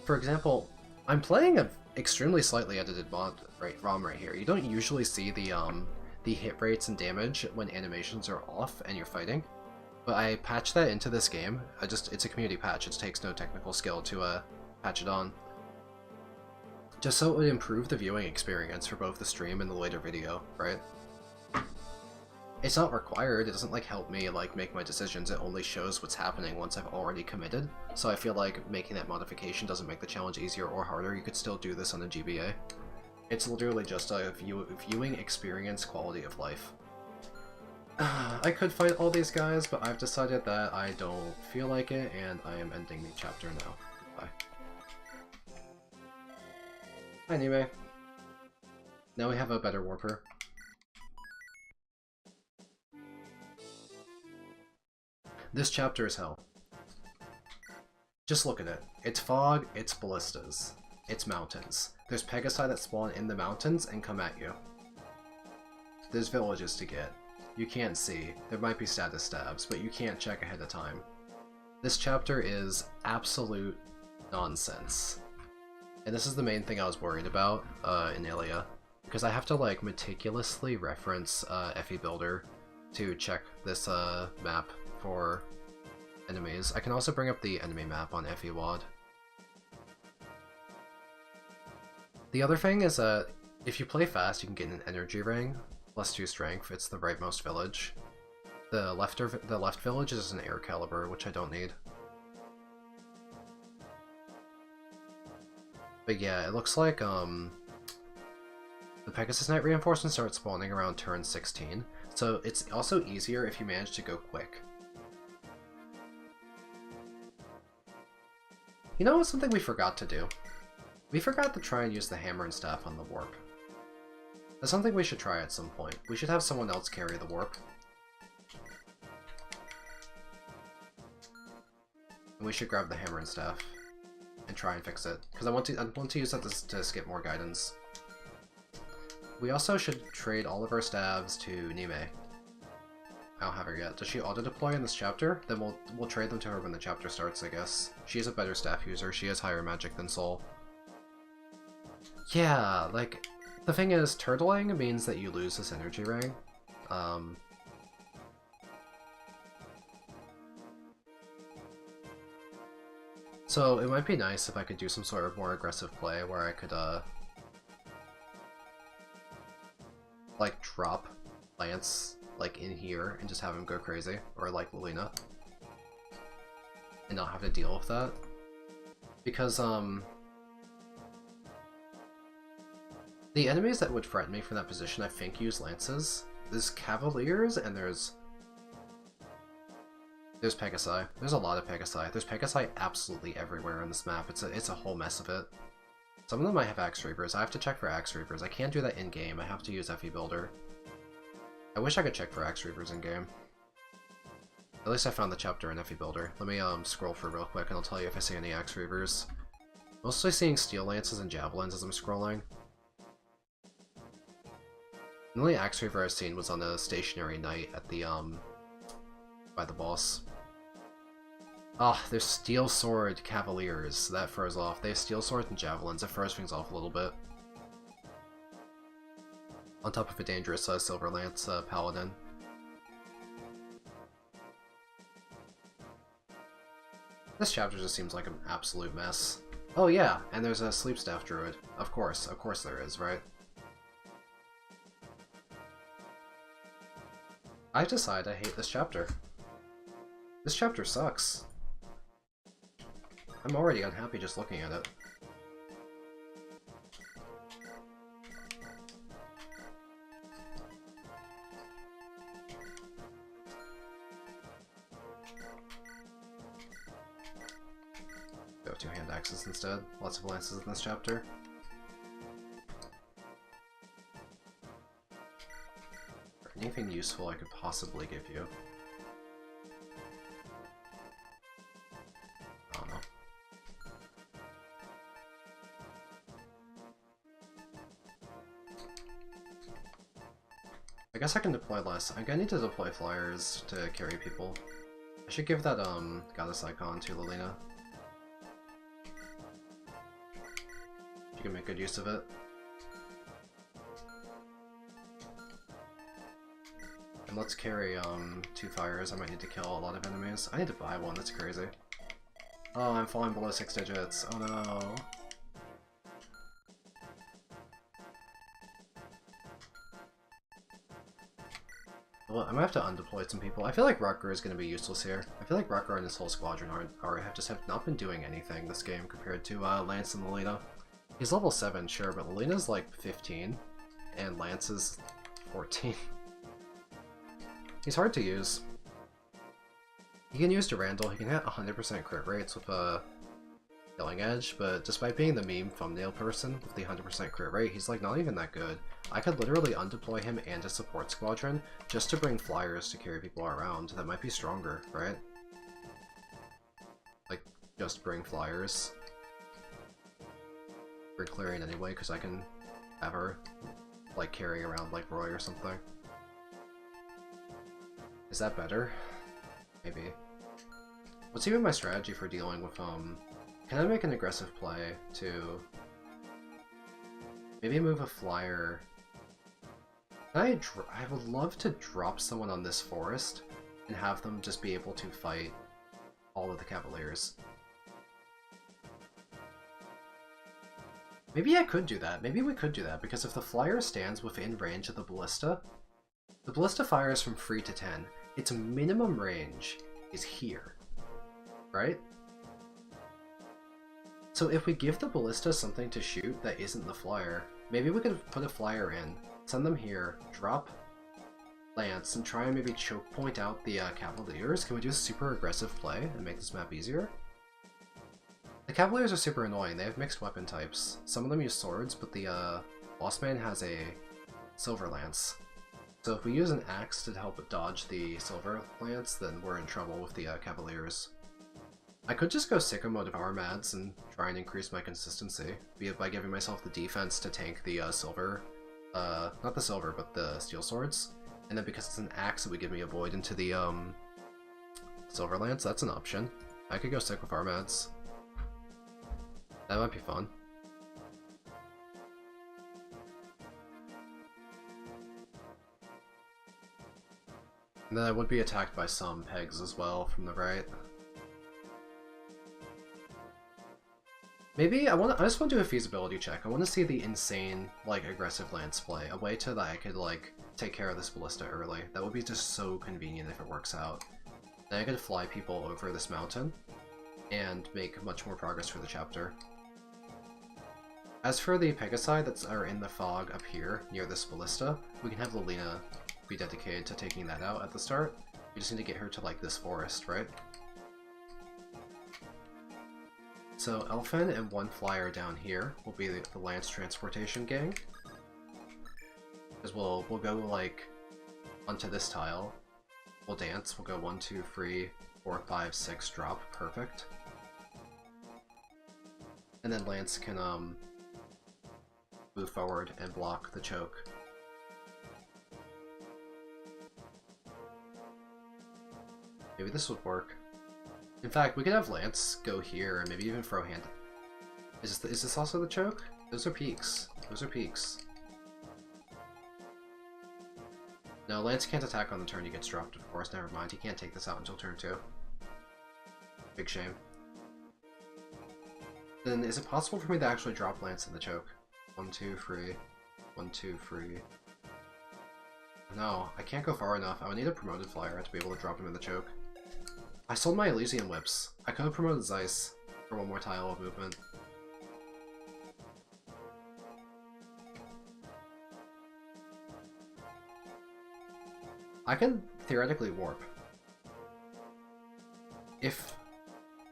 For example, I'm playing an extremely slightly edited ROM right here. You don't usually see the hit rates and damage when animations are off and you're fighting. But I patched that into this game. It's a community patch. It takes no technical skill to patch it on. Just so it would improve the viewing experience for both the stream and the later video, right? It's not required. It doesn't like help me like make my decisions. It only shows what's happening once I've already committed. So I feel like making that modification doesn't make the challenge easier or harder. You could still do this on a GBA. It's literally just a viewing experience quality of life. I could fight all these guys, but I've decided that I don't feel like it, and I am ending the chapter now. Goodbye. Hi, Nime. Now we have a better warper. This chapter is hell. Just look at it. It's fog, it's ballistas, it's mountains. There's Pegasi that spawn in the mountains and come at you. There's villages to get. You can't see. There might be status stabs, but you can't check ahead of time. This chapter is absolute nonsense. And this is the main thing I was worried about in Ilia, because I have to like meticulously reference FE Builder to check this map for enemies. I can also bring up the enemy map on FE WAD. The other thing is that if you play fast, you can get an energy ring, +2 strength. It's the rightmost village. The left village is an air caliber, which I don't need. But yeah, it looks like the Pegasus Knight reinforcements start spawning around turn 16, so it's also easier if you manage to go quick. You know what's something we forgot to do? We forgot to try and use the hammer and staff on the warp. That's something we should try at some point. We should have someone else carry the warp. And we should grab the hammer and staff and try and fix it, because I want to use that to skip more gaidens. We also should trade all of our staves to Nime. I don't have her yet. Does she auto-deploy in this chapter? Then we'll trade them to her when the chapter starts, I guess. She's a better staff user. She has higher magic than Soul. Yeah, like, the thing is, turtling means that you lose this energy ring. So it might be nice if I could do some sort of more aggressive play where I could, like, drop Lance, like, in here and just have him go crazy, or like Lilina, and not have to deal with that. Because, the enemies that would threaten me from that position, I think, use lances. There's Cavaliers, and there's Pegasi. There's a lot of Pegasi. There's Pegasi absolutely everywhere on this map. It's a whole mess of it. Some of them might have Axe Reapers. I have to check for Axe Reapers. I can't do that in-game. I have to use FE Builder. I wish I could check for Axe Reapers in-game. At least I found the chapter in FE Builder. Let me scroll for real quick, and I'll tell you if I see any Axe Reapers. Mostly seeing Steel Lances and Javelins as I'm scrolling. The only Axe Reaper I've seen was on a stationary knight at the, by the boss. Ah, there's Steel Sword Cavaliers. That throws off. They have Steel Swords and Javelins. That throws things off a little bit. On top of a dangerous Silver Lance Paladin. This chapter just seems like an absolute mess. Oh yeah, and there's a Sleep Staff Druid. Of course there is, right? I decide I hate this chapter. This chapter sucks. I'm already unhappy just looking at it. Go two-hand axes instead. Lots of lances in this chapter. Anything useful I could possibly give you? I don't know. I guess I can deploy less. I'm gonna need to deploy flyers to carry people. I should give that goddess icon to Lilina. You can make good use of it. And let's carry 2 fires. I might need to kill a lot of enemies. I need to buy one, that's crazy. Oh, I'm falling below 6 digits. Oh no. Well, I'm gonna have to undeploy some people. I feel like Rucker is gonna be useless here. I feel like Rucker and his whole squadron have not been doing anything this game compared to Lance and Lilina. He's level 7, sure, but Lilina's like 15, and Lance is 14. He's hard to use. He can use Durandal, he can hit 100% crit rates with a Killing Edge, but despite being the meme thumbnail person with the 100% crit rate, he's like not even that good. I could literally undeploy him and a support squadron just to bring flyers to carry people around. That might be stronger, right? Like, just bring flyers. Bring Clarion anyway, because I can have her like carry around like Roy or something. Is that better? Maybe. What's even my strategy for dealing with, can I make an aggressive play to maybe move a flyer? I would love to drop someone on this forest and have them just be able to fight all of the Cavaliers. Maybe I could do that. Maybe we could do that, because if the flyer stands within range of the ballista fires from 3 to 10. Its minimum range is here, right? So if we give the ballista something to shoot that isn't the flyer, maybe we could put a flyer in, send them here, drop Lance, and try and maybe choke point out the Cavaliers. Can we do a super aggressive play and make this map easier? The Cavaliers are super annoying. They have mixed weapon types. Some of them use swords, but the Boss Man has a Silver Lance. So if we use an axe to help dodge the Silver Lance, then we're in trouble with the Cavaliers. I could just go sicko mode of Armads and try and increase my consistency, be it by giving myself the defense to tank the silver, not the silver, but the steel swords, and then because it's an axe it would give me a void into the Silver Lance. That's an option. I could go sick with Armads. That might be fun. And then I would be attacked by some pegs as well from the right. Maybe I just want to do a feasibility check. I want to see the insane, like, aggressive lance play. A way to that I could, like, take care of this ballista early. That would be just so convenient if it works out. Then I could fly people over this mountain and make much more progress for the chapter. As for the Pegasi that are in the fog up here near this ballista, we can have Lilina be dedicated to taking that out at the start. We just need to get her to, like, this forest, right? So Elfin and one flyer down here will be the Lance Transportation Gang. Because we'll go, like, onto this tile. We'll dance. We'll go 1, 2, 3, 4, 5, 6, drop. Perfect. And then Lance can, move forward and block the choke. Maybe this would work. In fact, we could have Lance go here and maybe even throw hand. Is this also the choke? Those are peaks. Those are peaks. No, Lance can't attack on the turn he gets dropped, of course. Never mind. He can't take this out until turn 2. Big shame. Then is it possible for me to actually drop Lance in the choke? 1, 2, 3. 1, 2, 3. No, I can't go far enough. I would need a promoted flyer to be able to drop him in the choke. I sold my Elysian Whips. I could have promoted Zeiss. For one more tile of movement. I can theoretically warp. If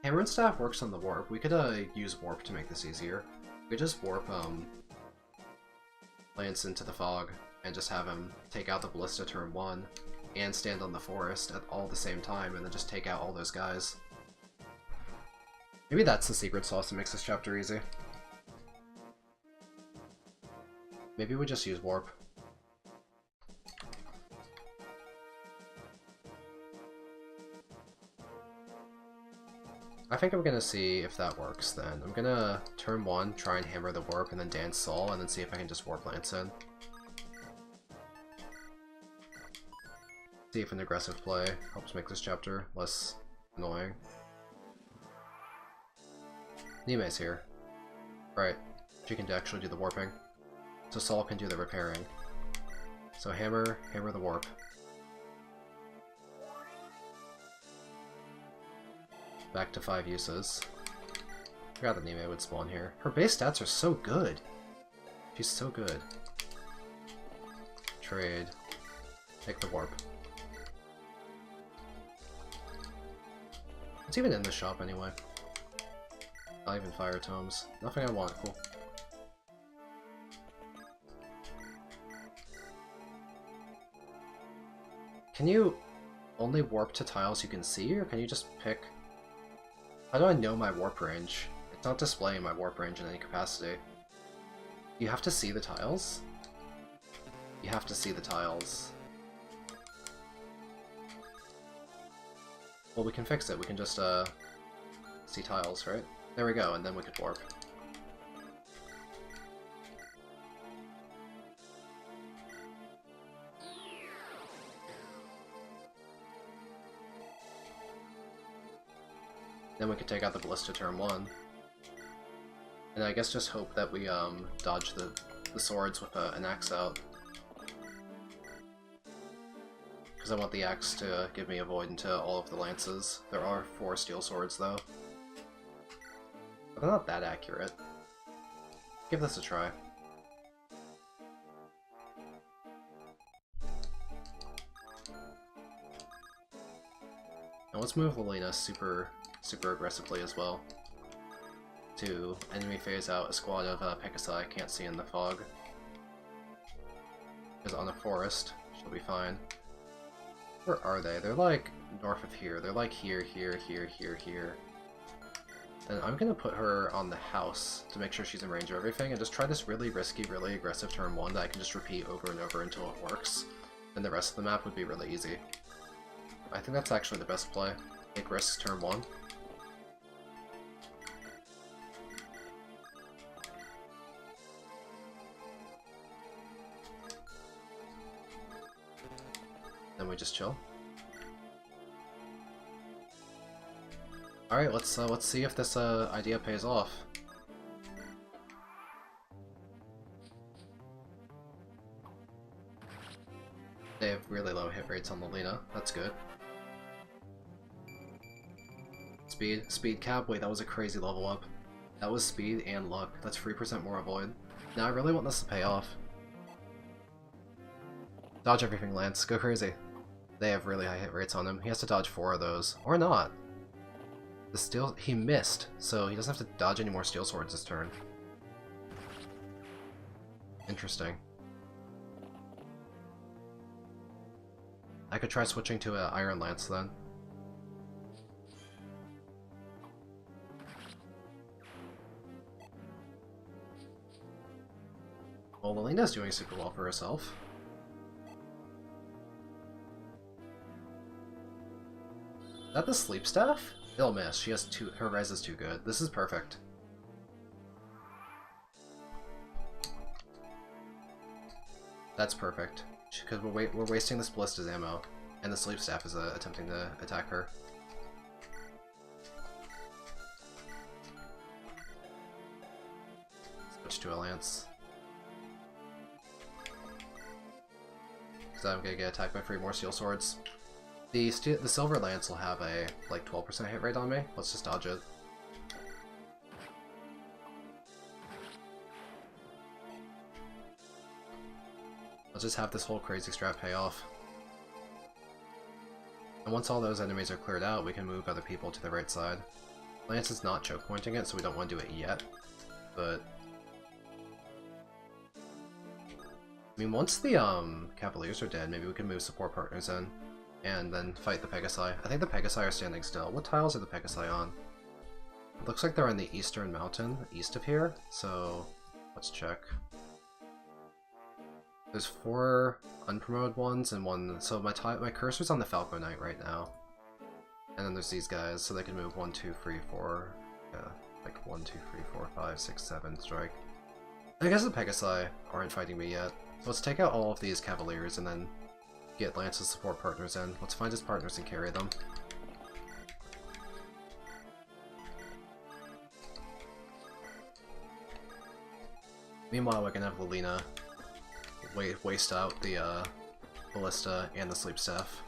Hammer and Staff works on the warp, we could use warp to make this easier. We could just warp Lance into the fog and just have him take out the Ballista turn 1 and stand on the forest at all the same time and then just take out all those guys. Maybe that's the secret sauce that makes this chapter easy. Maybe we just use warp. I think I'm gonna see if that works then. I'm gonna turn 1, try and hammer the warp, and then dance Saul, and then see if I can just warp Lance in. See if an aggressive play helps make this chapter less annoying. Nime's here. Right, she can actually do the warping. So Saul can do the repairing. So hammer the warp. Back to 5 uses. I forgot that Nime would spawn here. Her base stats are so good. She's so good. Trade. Take the warp. It's even in the shop anyway. Not even fire tomes. Nothing I want. Cool. Can you only warp to tiles you can see, or can you just pick... How do I know my warp range? It's not displaying my warp range in any capacity. You have to see the tiles? You have to see the tiles. Well, we can fix it. We can just, see tiles, right? There we go, and then we could warp. Then we could take out the Ballista turn 1. And I guess just hope that we dodge the swords with an axe out. Because I want the axe to give me a void into all of the lances. There are 4 steel swords though. But they're not that accurate. Give this a try. Now let's move Lelena super aggressively as well. To enemy phase out a squad of Pegasi I can't see in the fog. Because on the forest, she'll be fine. Where are they? They're like north of here. They're like here, here, here, here, here. Then I'm gonna put her on the house to make sure she's in range of everything and just try this really risky, really aggressive turn 1 that I can just repeat over and over until it works. Then the rest of the map would be really easy. I think that's actually the best play. Take risks turn 1. Then we just chill. Alright, let's see if this idea pays off. They have really low hit rates on Lelena. That's good. Speed cap. Wait, that was a crazy level up. That was speed and luck. That's 3% more avoid. Now I really want this to pay off. Dodge everything, Lance. Go crazy. They have really high hit rates on him. He has to dodge 4 of those. Or not. The steel... He missed, so he doesn't have to dodge any more steel swords this turn. Interesting. I could try switching to an Iron Lance then. Well, Lelena's doing super well for herself. Is that the sleep staff? It'll miss. She has two. Her res is too good. This is perfect. That's perfect. Because we're wasting this ballista's ammo, and the sleep staff is attempting to attack her. Switch to a lance. So I'm gonna get attacked by 3 more steel swords. The silver lance will have a like 12% hit rate on me. Let's just dodge it. I'll just have this whole crazy strat pay off. And once all those enemies are cleared out, we can move other people to the right side. Lance is not choke pointing it, so we don't want to do it yet. But I mean, once the Cavaliers are dead, maybe we can move support partners in and then fight the Pegasi. I think the Pegasi are standing still. What tiles are the Pegasi on? It looks like they're on the eastern mountain, east of here, so let's check. There's 4 unpromoted ones and 1, so my cursor's on the Falco Knight right now. And then there's these guys, so they can move 1, 2, 3, 4, yeah, like 1, 2, 3, 4, 5, 6, 7, strike. I guess the Pegasi aren't fighting me yet. So let's take out all of these Cavaliers and then get Lance's support partners in. Let's find his partners and carry them. Meanwhile, we can have Lilina waste out the Ballista and the Sleep Staff.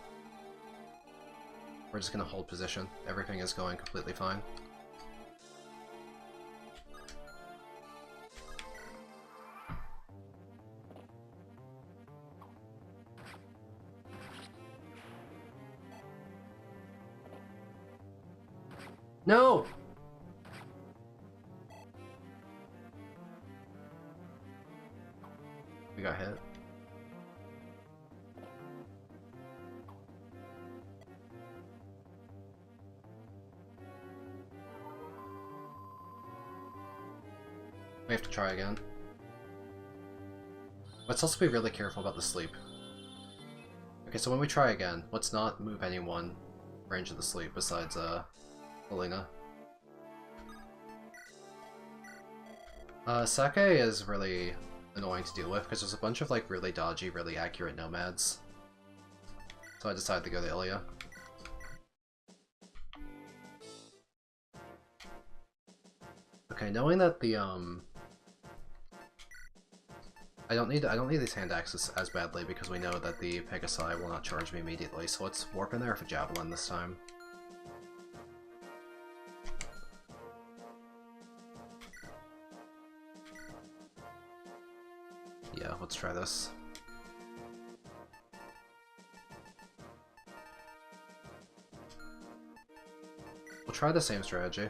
We're just gonna hold position. Everything is going completely fine. No! We got hit. We have to try again. Let's also be really careful about the sleep. Okay, so when we try again, let's not move anyone range of the sleep besides Elena. Sake is really annoying to deal with because there's a bunch of like really dodgy, really accurate nomads. So I decided to go to Ilia. Okay, knowing that the I don't need these hand axes as badly because we know that the Pegasi will not charge me immediately, so let's warp in there with a javelin this time. Yeah, let's try this. We'll try the same strategy.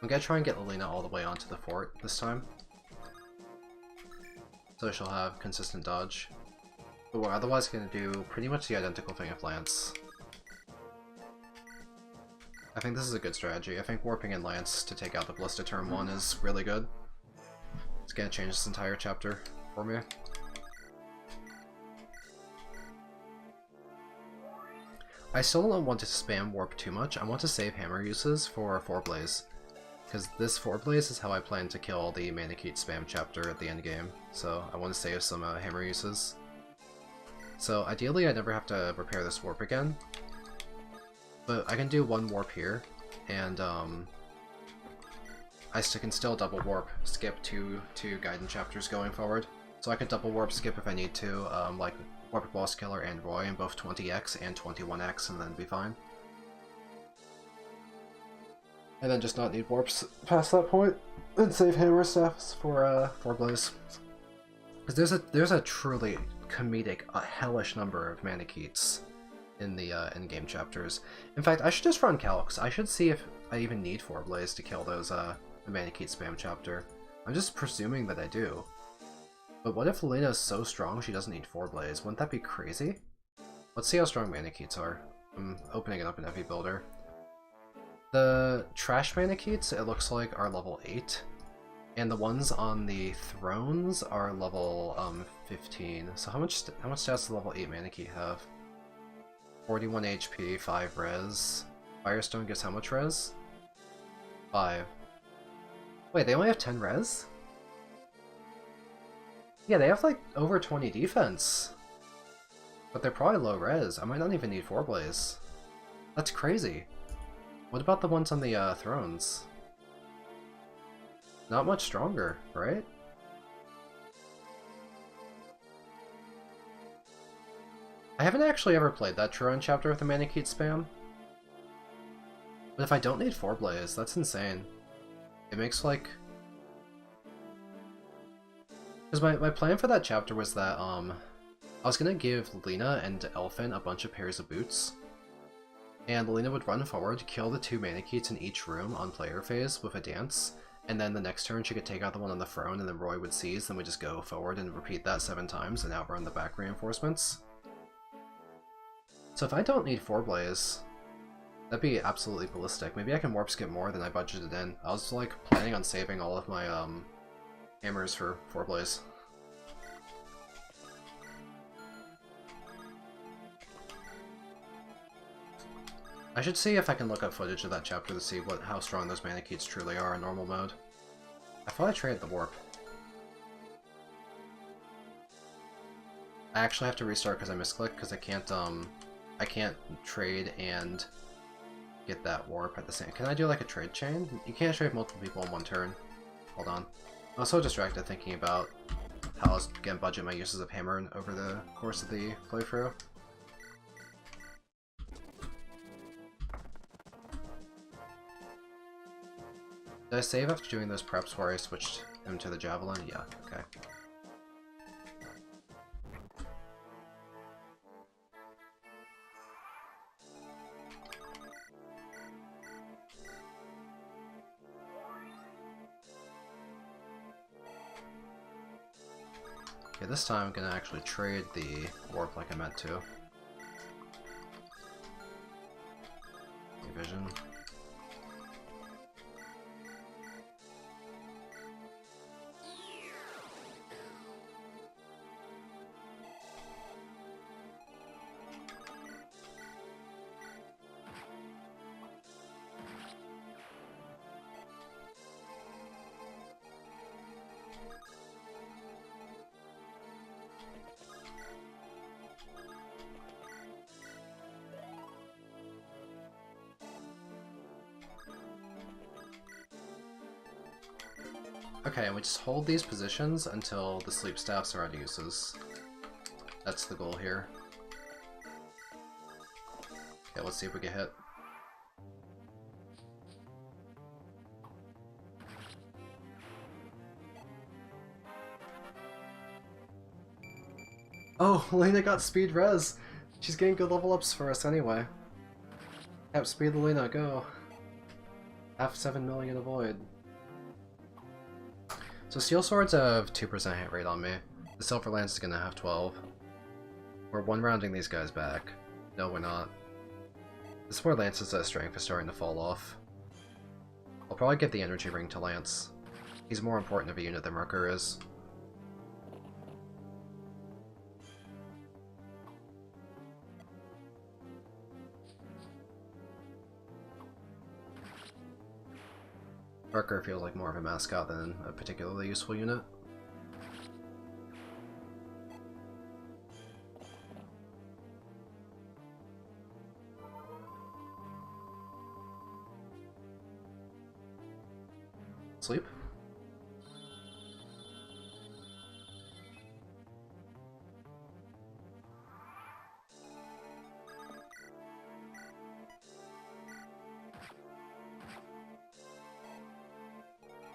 I'm gonna try and get Lilina all the way onto the fort this time. So she'll have consistent dodge. But we're otherwise gonna do pretty much the identical thing with Lance. I think this is a good strategy. I think warping in Lance to take out the Ballista turn 1 is really good. It's gonna change this entire chapter for me. I still don't want to spam warp too much. I want to save hammer uses for 4-Blaze. Because this 4-Blaze is how I plan to kill the Manakete spam chapter at the end game. So I want to save some hammer uses. So ideally I never have to repair this warp again. But I can do 1 warp here, and I can still double warp, skip two Gaiden chapters going forward. So I could double warp skip if I need to, like Warp Boss Killer and Roy in both 20x and 21x, and then be fine. And then just not need warps past that point, and save hammer staffs for 4-Blaze. Because there's a truly comedic, hellish number of Manaketes in the in-game chapters. In fact, I should just run Calx. I should see if I even need 4-Blaze to kill those the Manakete spam chapter. I'm just presuming that I do. But what if Lilina is so strong she doesn't need 4-Blaze? Wouldn't that be crazy? Let's see how strong Manaketes are. I'm opening it up in Heavy Builder. The trash Manaketes, it looks like, are level 8. And the ones on the thrones are level 15. So how much stats does the level 8 Manakete have? 41 HP, 5 res. Firestone gives how much res? 5. Wait, they only have 10 res? Yeah, they have like over 20 defense. But they're probably low res. I might not even need 4-Blaze. That's crazy. What about the ones on the thrones? Not much stronger, right? I haven't actually ever played that Truron chapter with the Manakete spam. But if I don't need 4-Blaze, that's insane. It makes like Because my plan for that chapter was that, I was gonna give Lena and Elfin a bunch of pairs of boots. And Lena would run forward, kill the 2 Maniketes in each room on player phase with a dance, and then the next turn she could take out the one on the throne and then Roy would seize, then we just go forward and repeat that 7 times and outrun the back reinforcements. So if I don't need 4-blaze, that'd be absolutely ballistic. Maybe I can warp skip more than I budgeted in. I was like planning on saving all of my hammers for 4-blaze. I should see if I can look up footage of that chapter to see how strong those Maniketes truly are in normal mode. I thought I traded the warp. I actually have to restart because I misclicked because I can't trade and get that warp at the same. Can I do like a trade chain? You can't trade multiple people in one turn. Hold on. I was so distracted thinking about how I was gonna budget my uses of hammer over the course of the playthrough. Did I save after doing those preps where I switched him to the javelin? Yeah, okay. Okay, this time I'm gonna actually trade the warp like I meant to. Vision. Okay, and we just hold these positions until the sleep staffs are out of uses. That's the goal here. Okay, let's see if we get hit. Oh, Lena got speed res! She's getting good level ups for us anyway. Yep, speed Lena, go! Half 7 million avoid. So Steel Swords have 2% hit rate on me. The Silver Lance is gonna have 12. We're 1-rounding these guys back. No, we're not. The Sword Lance's strength is starting to fall off. I'll probably give the Energy Ring to Lance. He's more important of a unit than Rucker is. Rucker feels like more of a mascot than a particularly useful unit. Sleep?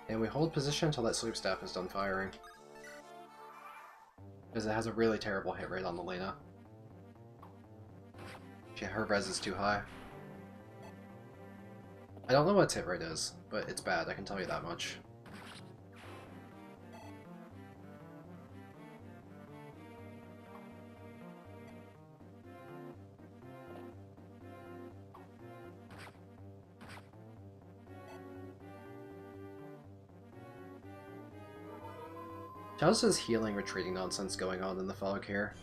And we hold position until that sleep staff is done firing. Because it has a really terrible hit rate on the Lena. Her res is too high. I don't know what its hit rate is, but it's bad, I can tell you that much. How's this healing retreating nonsense going on in the fog here?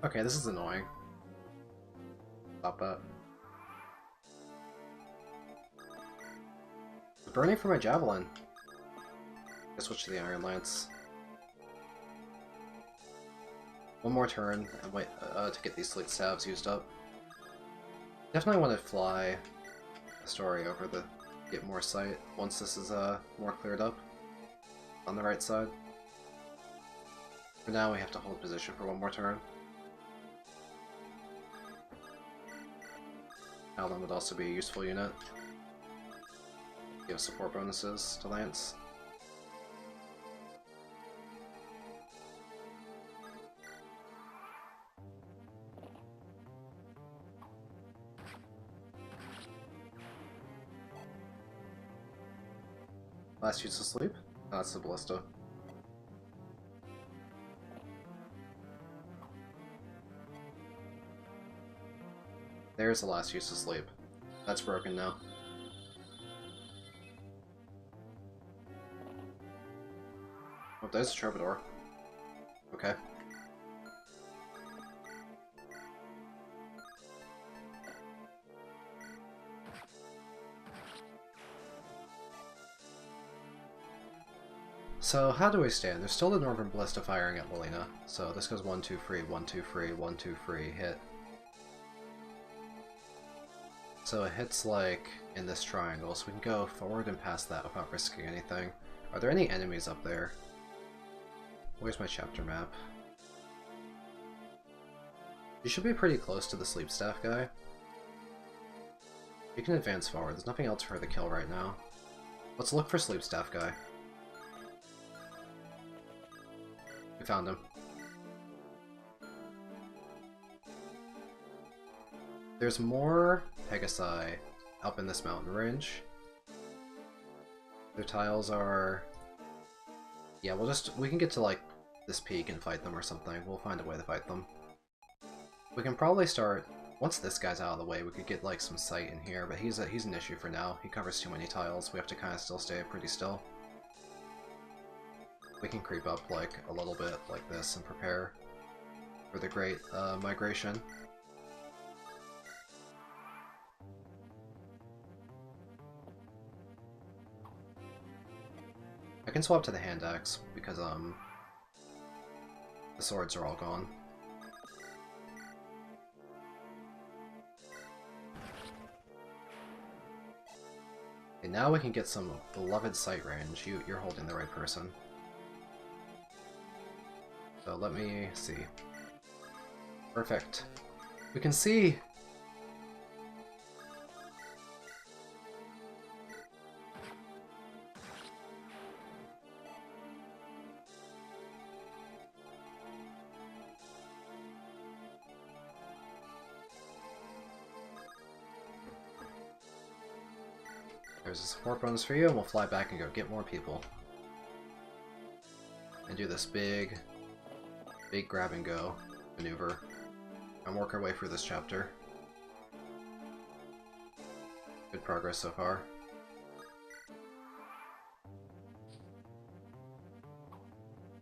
Okay, this is annoying. Stop that. It's burning for my javelin. I switch to the Iron Lance. One more turn and wait to get these sleep staves used up. Definitely want to fly the story over the get more sight once this is more cleared up on the right side. For now we have to hold position for one more turn. Emblem would also be a useful unit. Give support bonuses to Lance. Last use of sleep? Oh, that's the ballista. There's the last use of sleep. That's broken now. Oh, there's a troubadour. Okay. So, how do we stand? There's still the Northern Ballista firing at Lilina. So this goes 1, 2, free, 1, 2, free, 1, 2, free, hit. So it hits like in this triangle, so we can go forward and past that without risking anything. Are there any enemies up there? Where's my chapter map? You should be pretty close to the sleep staff guy. You can advance forward, there's nothing else for her to kill right now. Let's look for sleep staff guy. We found him. There's more Pegasi up in this mountain range. Their tiles are... Yeah, we can get to like this peak and fight them or something. We'll find a way to fight them. We can probably start, once this guy's out of the way, we could get like some sight in here, but he's an issue for now. He covers too many tiles. We have to kind of still stay pretty still. We can creep up like a little bit like this and prepare for the great migration. I can swap to the hand axe because the swords are all gone. And now we can get some beloved sight range. You're holding the right person. So let me see. Perfect. We can see! There's a support bonus for you, and we'll fly back and go get more people. And do this big grab and go maneuver. And work our way through this chapter. Good progress so far.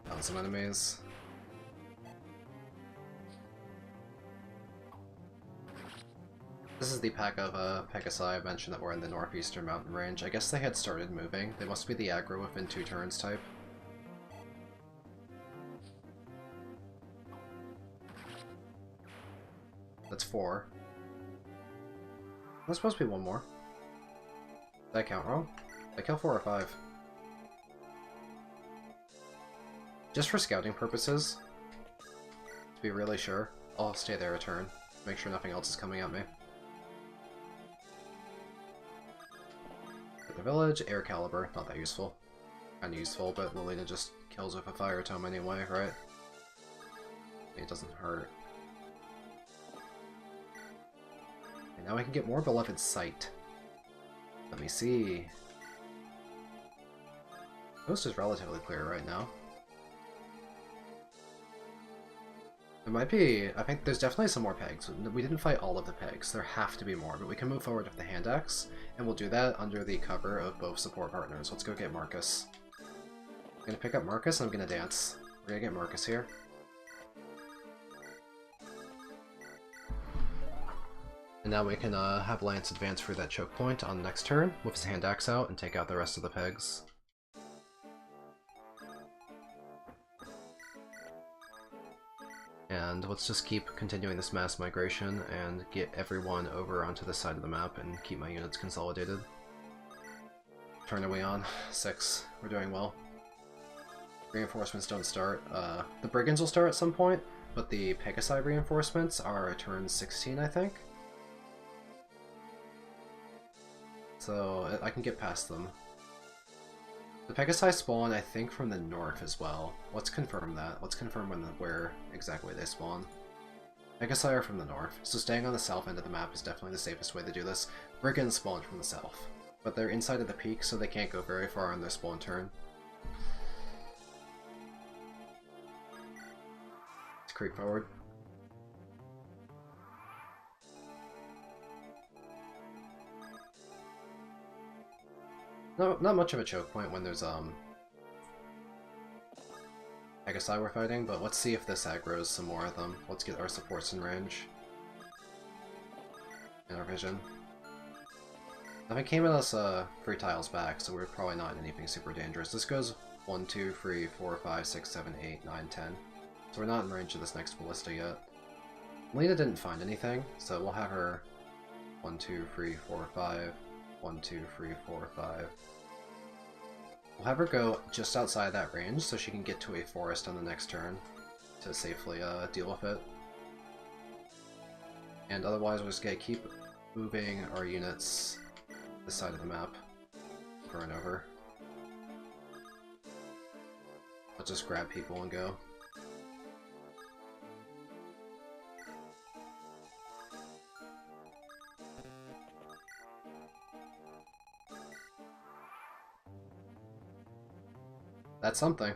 Found some enemies. This is the pack of Pegasi I mentioned that were in the northeastern mountain range. I guess they had started moving. They must be the aggro within 2 turns type. That's 4. There's supposed to be 1 more. Did I count wrong? Did I kill 4 or 5? Just for scouting purposes, to be really sure, I'll stay there a turn. Make sure nothing else is coming at me. The village, air caliber, not that useful. Kinda useful, but Lilina just kills with a fire tome anyway, right? It doesn't hurt. And now I can get more beloved sight. Let me see. Coast is relatively clear right now. There might be, I think there's definitely some more pegs. We didn't fight all of the pegs, there have to be more, but we can move forward with the hand axe, and we'll do that under the cover of both support partners. Let's go get Marcus. I'm gonna pick up Marcus and I'm gonna dance. We're gonna get Marcus here. And now we can have Lance advance through that choke point on the next turn with his hand axe out and take out the rest of the pegs. And let's just keep continuing this mass migration and get everyone over onto this side of the map and keep my units consolidated. Turn are we on? 6. We're doing well. Reinforcements don't start. The Brigands will start at some point, but the Pegasi reinforcements are turn 16, I think. so I can get past them. The Pegasi spawn, I think, from the north as well. Let's confirm that. Let's confirm where exactly they spawn. Pegasi are from the north, so staying on the south end of the map is definitely the safest way to do this. Brigands spawn from the south, but they're inside of the peak, so they can't go very far on their spawn turn. Let's creep forward. No, not much of a choke point when there's Pegasi we're fighting, but let's see if this aggroes some more of them. Let's get our supports in range. In our vision. Now it came at us 3 tiles back, so we're probably not in anything super dangerous. This goes 1, 2, 3, 4, 5, 6, 7, 8, 9, 10. So we're not in range of this next ballista yet. Lena didn't find anything, so we'll have her 1, 2, 3, 4, 5. 1, 2, 3, 4, 5. We'll have her go just outside that range so she can get to a forest on the next turn to safely deal with it. And otherwise we're just gonna keep moving our units this side of the map over and over. Let's just grab people and go. That's something.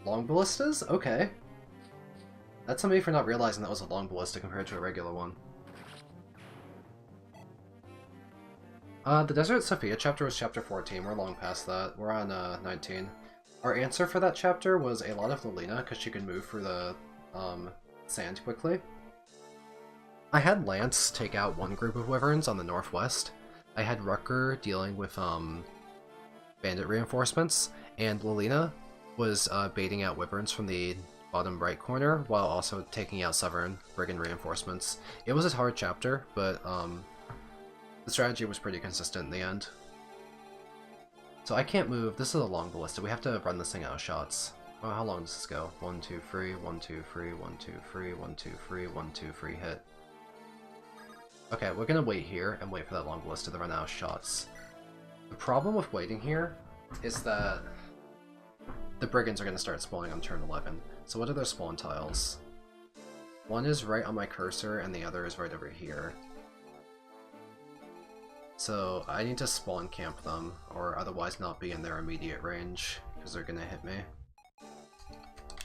Long ballistas? Okay. That's on me for not realizing that was a long ballista compared to a regular one. The Desert Sophia chapter was chapter 14. We're long past that. We're on 19. Our answer for that chapter was a lot of Lilina, because she could move through the sand quickly. I had Lance take out one group of wyverns on the northwest. I had Rucker dealing with bandit reinforcements, and Lilina was baiting out wyverns from the bottom right corner while also taking out Sovereign brigand reinforcements. It was a hard chapter, but the strategy was pretty consistent in the end. So I can't move. This is a long ballista. We have to run this thing out of shots. Oh, how long does this go? 1, 2, 3, 1, 2, 3, 1, 2, 3, 1, 2, 3, 1, 2, 3, hit. Okay, we're gonna wait here and wait for that long ballista to run out of shots. The problem with waiting here is that the brigands are going to start spawning on turn 11. So what are their spawn tiles? One is right on my cursor and the other is right over here. So I need to spawn camp them, or otherwise not be in their immediate range, because they're going to hit me.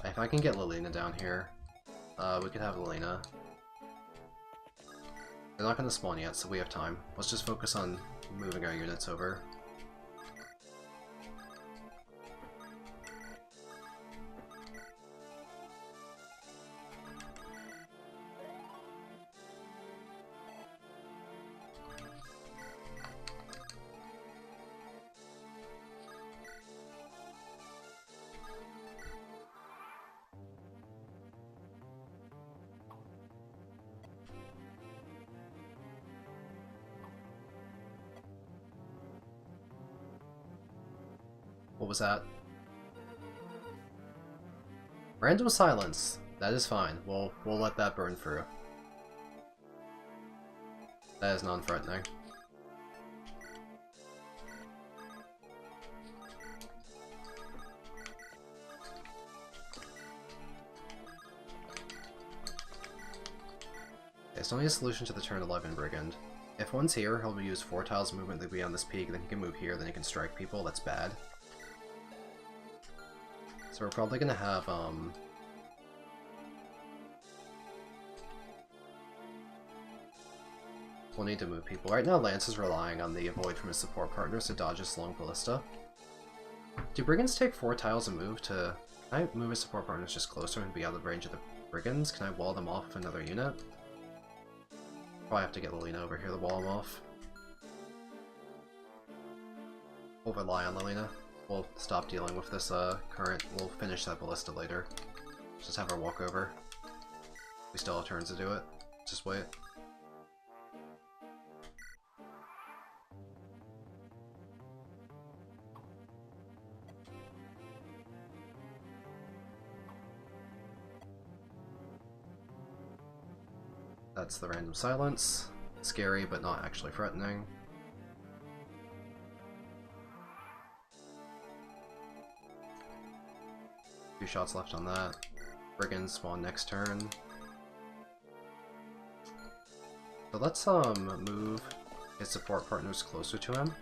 If I can get Lilina down here, we could have Lilina. They're not going to spawn yet, so we have time. Let's just focus on moving our units over. What was that? Random silence. That is fine. We'll let that burn through. That is non-threatening. It's only a solution to the turn 11 brigand. If one's here, he'll use 4 tiles of movement to be on this peak, then he can move here, then he can strike people. That's bad. So we're probably gonna have, we'll need to move people. Right now Lance is relying on the avoid from his support partners to dodge his long ballista. Do brigands take 4 tiles of move to... Can I move his support partners just closer and be out of range of the brigands? Can I wall them off with another unit? Probably have to get Lilina over here to wall them off. We'll rely on Lilina. We'll stop dealing with this current. We'll finish that ballista later. Just have her walk over. We still have turns to do it. Just wait. That's the random silence. Scary, but not actually threatening. 2 shots left on that. Brigands spawn next turn. So let's move his support partners closer to him.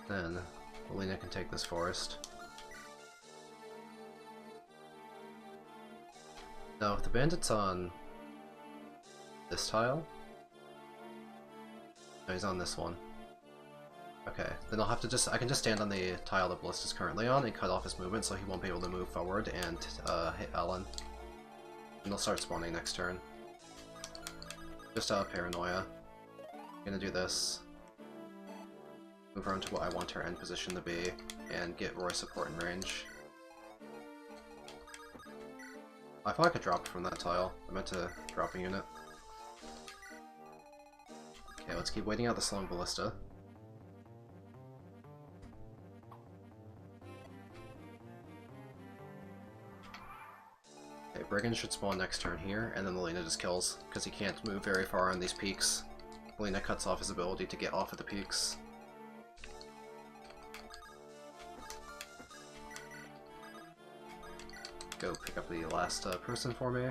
Then Alina can take this forest. Now if the bandit's on this tile, no, he's on this one. Okay, then I'll have to I can just stand on the tile the Ballista's currently on and cut off his movement so he won't be able to move forward and hit Alan. And he'll start spawning next turn. Just paranoia. I'm gonna do this. Move her into what I want her end position to be, and get Roy support in range. I thought I could drop from that tile. I meant to drop a unit. Okay, let's keep waiting out the slowing Ballista. Okay, Brigand should spawn next turn here, and then Melina just kills, because he can't move very far on these peaks. Melina cuts off his ability to get off of the peaks. Go pick up the last person for me.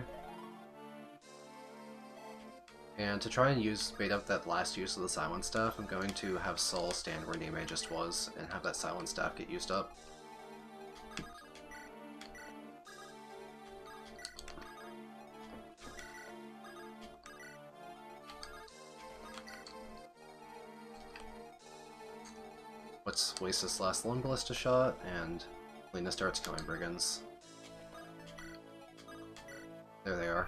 And to try and bait up that last use of the Silent Staff, I'm going to have Sol stand where Nime just was, and have that Silent Staff get used up. Let's waste this last Lone Ballista shot, and Lena starts killing Brigands. There they are.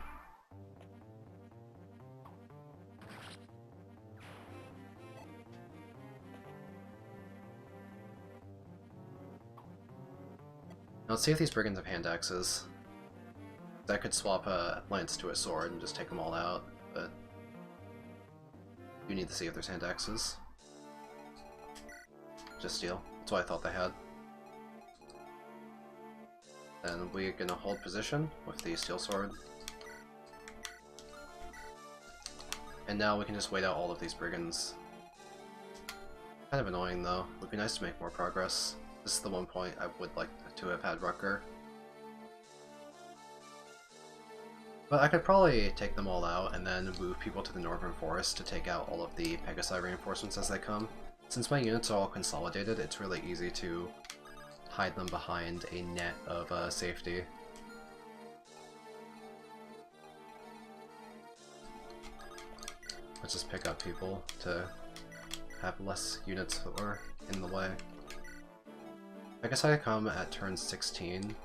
Now let's see if these Brigands have hand axes. I could swap a lance to a sword and just take them all out, but you need to see if there's hand axes. Just steel. That's what I thought they had. Then we're gonna hold position with the steel sword. And now we can just wait out all of these Brigands. Kind of annoying though. It would be nice to make more progress. This is the one point I would like to have had Rucker. But I could probably take them all out and then move people to the Northern Forest to take out all of the Pegasi reinforcements as they come. Since my units are all consolidated, it's really easy to hide them behind a net of safety. Let's just pick up people to have less units that are in the way. I guess I come at turn 16.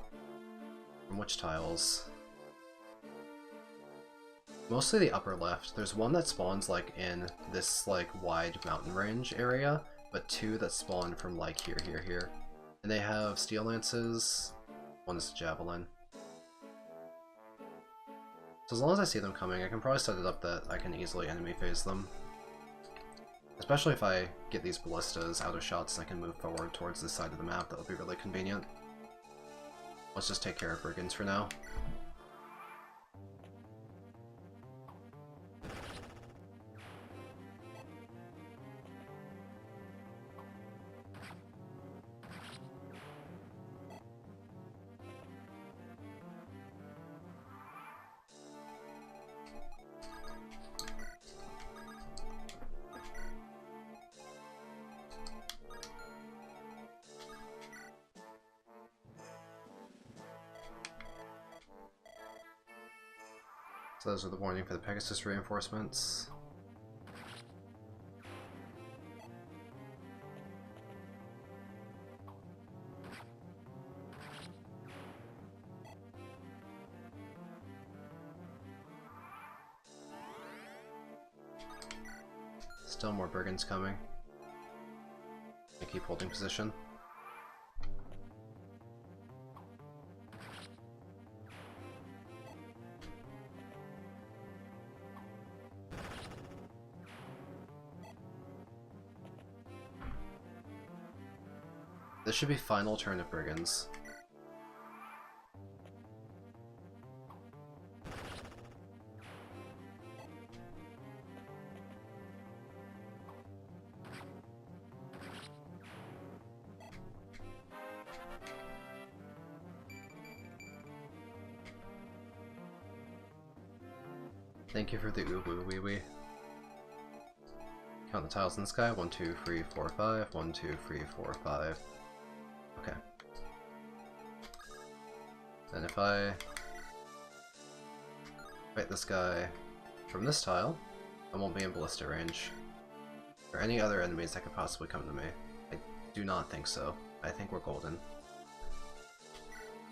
From which tiles? Mostly the upper left. There's one that spawns like in this like wide mountain range area, but 2 that spawn from like here. And they have steel lances. One is a javelin. So as long as I see them coming, I can probably set it up that I can easily enemy phase them. Especially if I get these ballistas out of shots and I can move forward towards this side of the map, that would be really convenient. Let's just take care of Brigands for now. So those are the warning for the Pegasus reinforcements. Still more Brigands coming. I keep holding position. This should be final turn of Brigands. Thank you for the uwu wee wee. Count the tiles in the sky. 1, 2, 3, 4, 5. 1, 2, 3, 4, 5. Okay. And if I fight this guy from this tile, I won't be in ballista range. Or any other enemies that could possibly come to me. I do not think so. I think we're golden.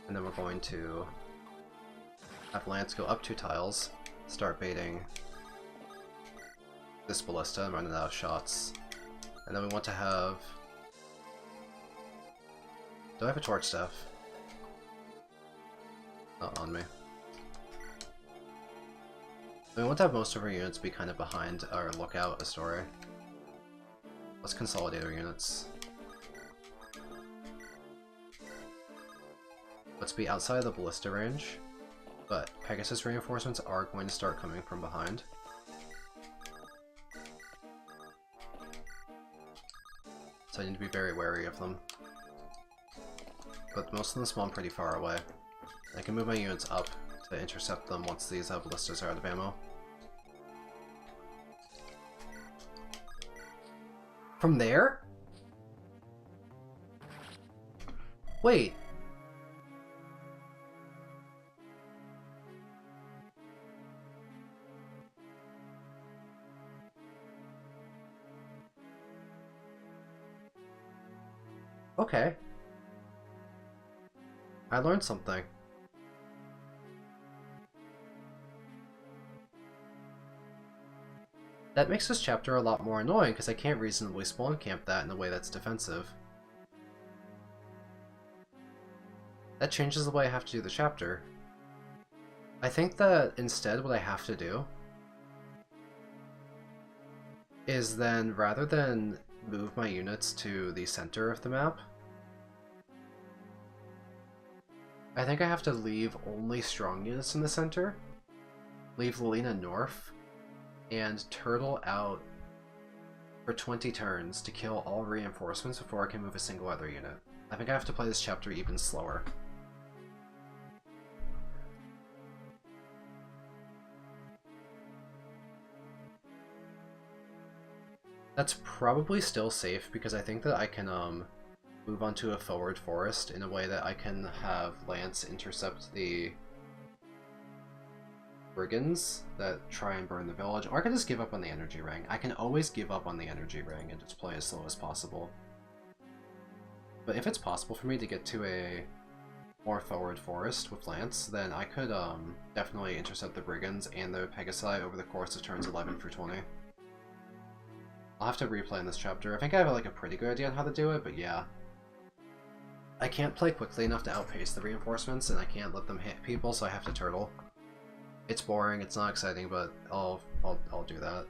And then we're going to have Lance go up 2 tiles, start baiting this ballista and running out of shots. And then we want to have... Do I have a torch staff? Not on me. We want to have most of our units be kind of behind our lookout story. Let's consolidate our units. Let's be outside of the ballista range, but Pegasus reinforcements are going to start coming from behind. So I need to be very wary of them. But most of them spawn pretty far away. I can move my units up to intercept them once these ballistas are out of ammo. From there? Wait. Okay. I learned something. That makes this chapter a lot more annoying because I can't reasonably spawn camp that in a way that's defensive. That changes the way I have to do the chapter. I think that instead what I have to do is then, rather than move my units to the center of the map, I think I have to leave only strong units in the center, leave Lilina north, and turtle out for 20 turns to kill all reinforcements before I can move a single other unit. I think I have to play this chapter even slower. That's probably still safe because I think that I can move onto a forward forest in a way that I can have Lance intercept the brigands that try and burn the village, or I can just give up on the energy ring. I can always give up on the energy ring and just play as slow as possible. But if it's possible for me to get to a more forward forest with Lance, then I could definitely intercept the brigands and the Pegasi over the course of turns 11 through 20. I'll have to replay in this chapter. I think I have like a pretty good idea on how to do it, but yeah. I can't play quickly enough to outpace the reinforcements, and I can't let them hit people, so I have to turtle. It's boring, it's not exciting, but I'll do that.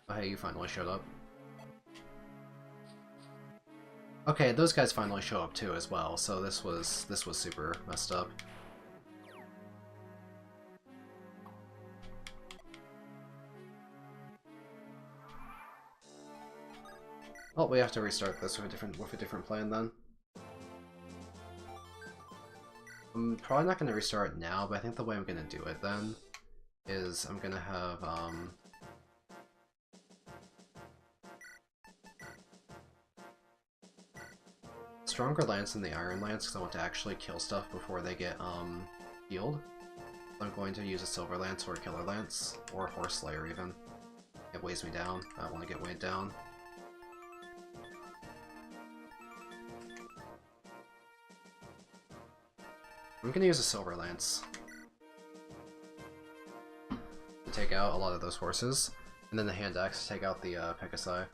Oh hey, you finally showed up. Okay, those guys finally show up too as well, so this was super messed up. Well, we have to restart this with a different plan then. I'm probably not going to restart it now, but I think the way I'm going to do it then is I'm going to have stronger lance than the iron lance because I want to actually kill stuff before they get healed. I'm going to use a silver lance or a killer lance or a horse slayer even. It weighs me down. I don't want to get weighed down. I'm going to use a silver lance to take out a lot of those horses, and then the hand axe to take out the Pegasi,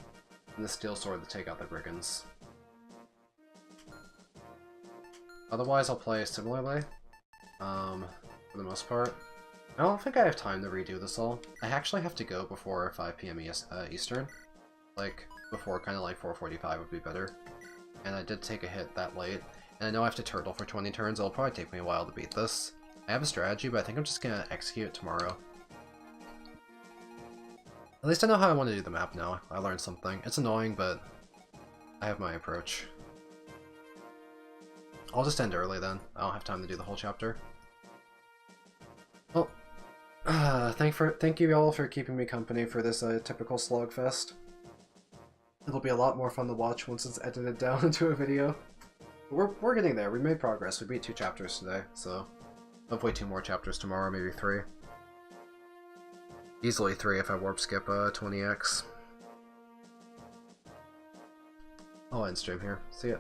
and the steel sword to take out the brigands. Otherwise, I'll play similarly, for the most part. I don't think I have time to redo this all. I actually have to go before 5 PM Eastern. Like, before kind of like 4:45 would be better. And I did take a hit that late. And I know I have to turtle for 20 turns, it'll probably take me a while to beat this. I have a strategy, but I think I'm just gonna execute it tomorrow. At least I know how I want to do the map now. I learned something. It's annoying, but I have my approach. I'll just end early then. I don't have time to do the whole chapter. Well, thank you all for keeping me company for this typical slogfest. It'll be a lot more fun to watch once it's edited down into a video. But we're getting there. We made progress. We beat 2 chapters today, so hopefully 2 more chapters tomorrow, maybe 3. Easily 3 if I warp skip 20x. I'll end stream here. See ya.